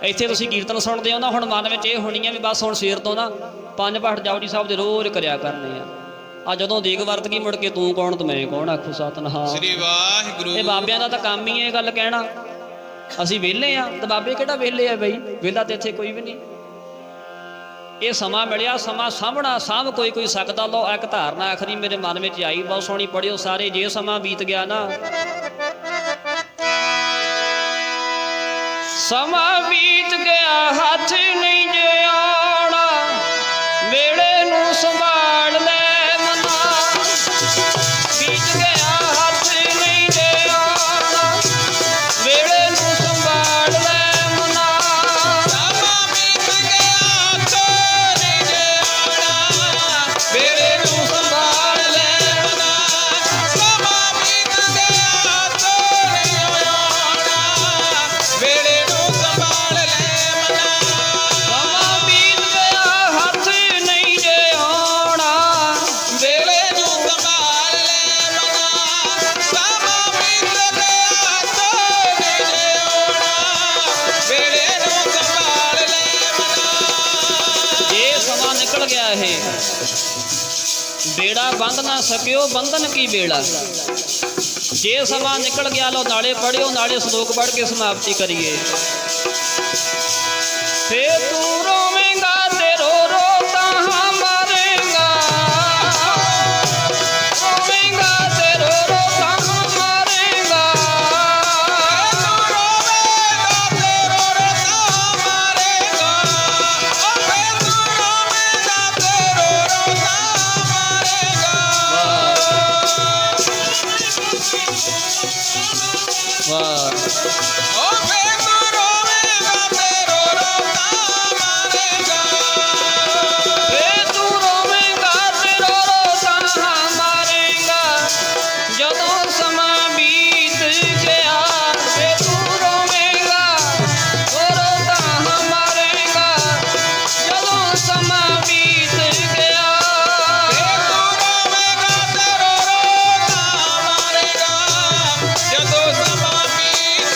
ਇੱਥੇ ਤੁਸੀਂ ਕੀਰਤਨ ਸੁਣਦੇ ਹੋ ਨਾ, ਹੁਣ ਮਨ ਵਿੱਚ ਇਹ ਹੋਣੀ ਆ ਵੀ ਬਸ ਹੁਣ ਸਵੇਰ ਤੋਂ ਨਾ 5 ਪਾਠ ਜਪਜੀ ਸਾਹਿਬ ਦੇ ਰੋਜ਼ ਕਰਿਆ ਕਰਨੇ ਆ। ਆ ਜਦੋਂ ਦੇਗ ਵਰਤ ਗਈ ਮੁੜ ਕੇ ਤੂੰ ਕੌਣ ਤੇ ਮੈਂ ਕੌਣ? ਆਖੋ ਸਤਿਨਾਮ ਸ੍ਰੀ ਵਾਹਿਗੁਰੂ। ਇਹ ਬਾਬਿਆਂ ਦਾ ਤਾਂ ਕੰਮ ਹੀ ਇਹ ਗੱਲ ਕਹਿਣਾ। ਅਸੀਂ ਵਿਹਲੇ ਆ ਤੇ ਬਾਬੇ ਕਿਹੜਾ ਵਿਹਲੇ ਆ ਬਈ? ਵਿਹਲਾ ਤੇ ਇੱਥੇ ਕੋਈ ਵੀ ਨਹੀਂ। ਇਹ ਸਮਾਂ ਮਿਲਿਆ, ਸਮਾਂ ਸਾਂਭਣਾ, ਸਾਂਭ ਕੋਈ ਸਕਦਾ। ਲਓ ਇੱਕ ਧਾਰਨਾ ਆਖਰੀ ਮੇਰੇ ਮਨ ਵਿੱਚ ਆਈ, ਬਹੁਤ ਸੋਹਣੀ, ਪੜਿਓ ਸਾਰੇ। ਜੇ ਸਮਾਂ ਬੀਤ ਗਿਆ ਨਾ, ਸਮਾਂ ਬੀਤ ਗਿਆ ਹੱਥ ਨਹੀਂ ਜੇ ਆਉਣਾ, ਵੇਲੇ ਨੂੰ ਸੰਭਾਲ ਲੈ ਮਨਾ। ਬੀਤ ਗਿਆ ਹੱਥ ਨਹੀਂ ਜੇ ਆਉਣਾ, ਵੇਲੇ ਨੂੰ ਸੰਭਾਲ ਲੈ ਮਨਾ। ਸਮਾਂ ਬੀਤ ਗਿਆ ਹੱਥ ਨਹੀਂ ਜੇ ਆਉਣਾ, ਵੇਲੇ ਨੂੰ ਸੰਭਾਲ ਲੈ ਮਨਾ। ਸਮਾਂ ਬੀਤ ਗਿਆ ਹੱਥ ਨਹੀਂ ਆਉਣਾ, ਵੇਲੇ ਨੂੰ ਸੰਭਾਲ ਲੈ ਮਨਾ। ਸਮਾਂ ਬੀਤ ਗਿਆ ਹੱਥ ਨਹੀਂ ਜੇ ਆਉਣਾ, ਵੇਲੇ ਨੂੰ ਸੰਭਾਲ ਲੈ ਮਨਾ। ਸਮਾਂ ਬੀਤ ਗਿਆ ਹੱਥ ਨਹੀਂ ਜੇ ਆਉਣਾ, ਵੇਲੇ ਨੂੰ ਸੰਭਾਲ ਲੈ ਮਨਾ। ਇਹ ਸਮਾਂ ਨਿਕਲ ਗਿਆ ਇਹ ਬੇੜਾ ਬੰਦ ਨਾ ਸਕਿਓ ਬੰਧਨ ਕੀ ਬੇੜਾ। ਜੇ ਸਮਾਂ ਨਿਕਲ ਗਿਆ, ਲੋ ਨਾਲੇ ਪੜਿਓ, ਨਾਲੇ ਸ਼ਲੋਕ ਪੜ੍ਹ ਕੇ ਸਮਾਪਤੀ ਕਰੀਏ। ਫੇ ਤੂੰ ਰੋਵੇਂਗਾ ਤੇ ਰੋ ਰੋ ਤਾਂ ਮਾਰੇਗਾ, ਰੋਵੇਂਗਾ ਤੇ ਰੋ ਰੋ ਤਾਂ ਮਾਰੇਗਾ। ਤੂੰ ਰੋਵੇਂਗਾ ਤੇ ਰੋ ਰੋ ਤਾਂ ਮਾਰੇਗਾ। ਓ ਫੇ ਤੂੰ ਰੋਵੇਂਗਾ ਤੇ ਰੋ ਰੋ ਤਾਂ ਮਾਰੇਗਾ। ਵਾਹ ਓ ਫੇ ਤੂੰ ਰੋਵੇਂਗਾ ਤੇ ਰੋ ਰੋ ਤਾਂ ਮਾਰੇਗਾ। ਫੇ ਤੂੰ ਰੋਵੇਂਗਾ ਤੇ ਰੋ ਰੋ ਤਾਂ ਮਾਰੇਗਾ। ਜਦੋਂ ਸਮਾਂ ਬੀਤ ਗਿਆ, ਫੇ ਤੂੰ ਰੋਵੇਂਗਾ ਰੋ ਰੋ ਤਾਂ ਮਾਰੇਗਾ। ਜਦੋਂ ਸਮਾਂ ਬੀਤ ਗਿਆ, ਫੇ ਤੂੰ ਰੋਵੇਂਗਾ ਤੇ ਰੋ ਰੋ ਤਾਂ ਮਾਰੇਗਾ। ਜਦੋਂ ਸਮਾਂ ਬੀਤ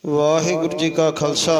ਵਾਹਿਗੁਰੂ ਜੀ ਕਾ ਖਾਲਸਾ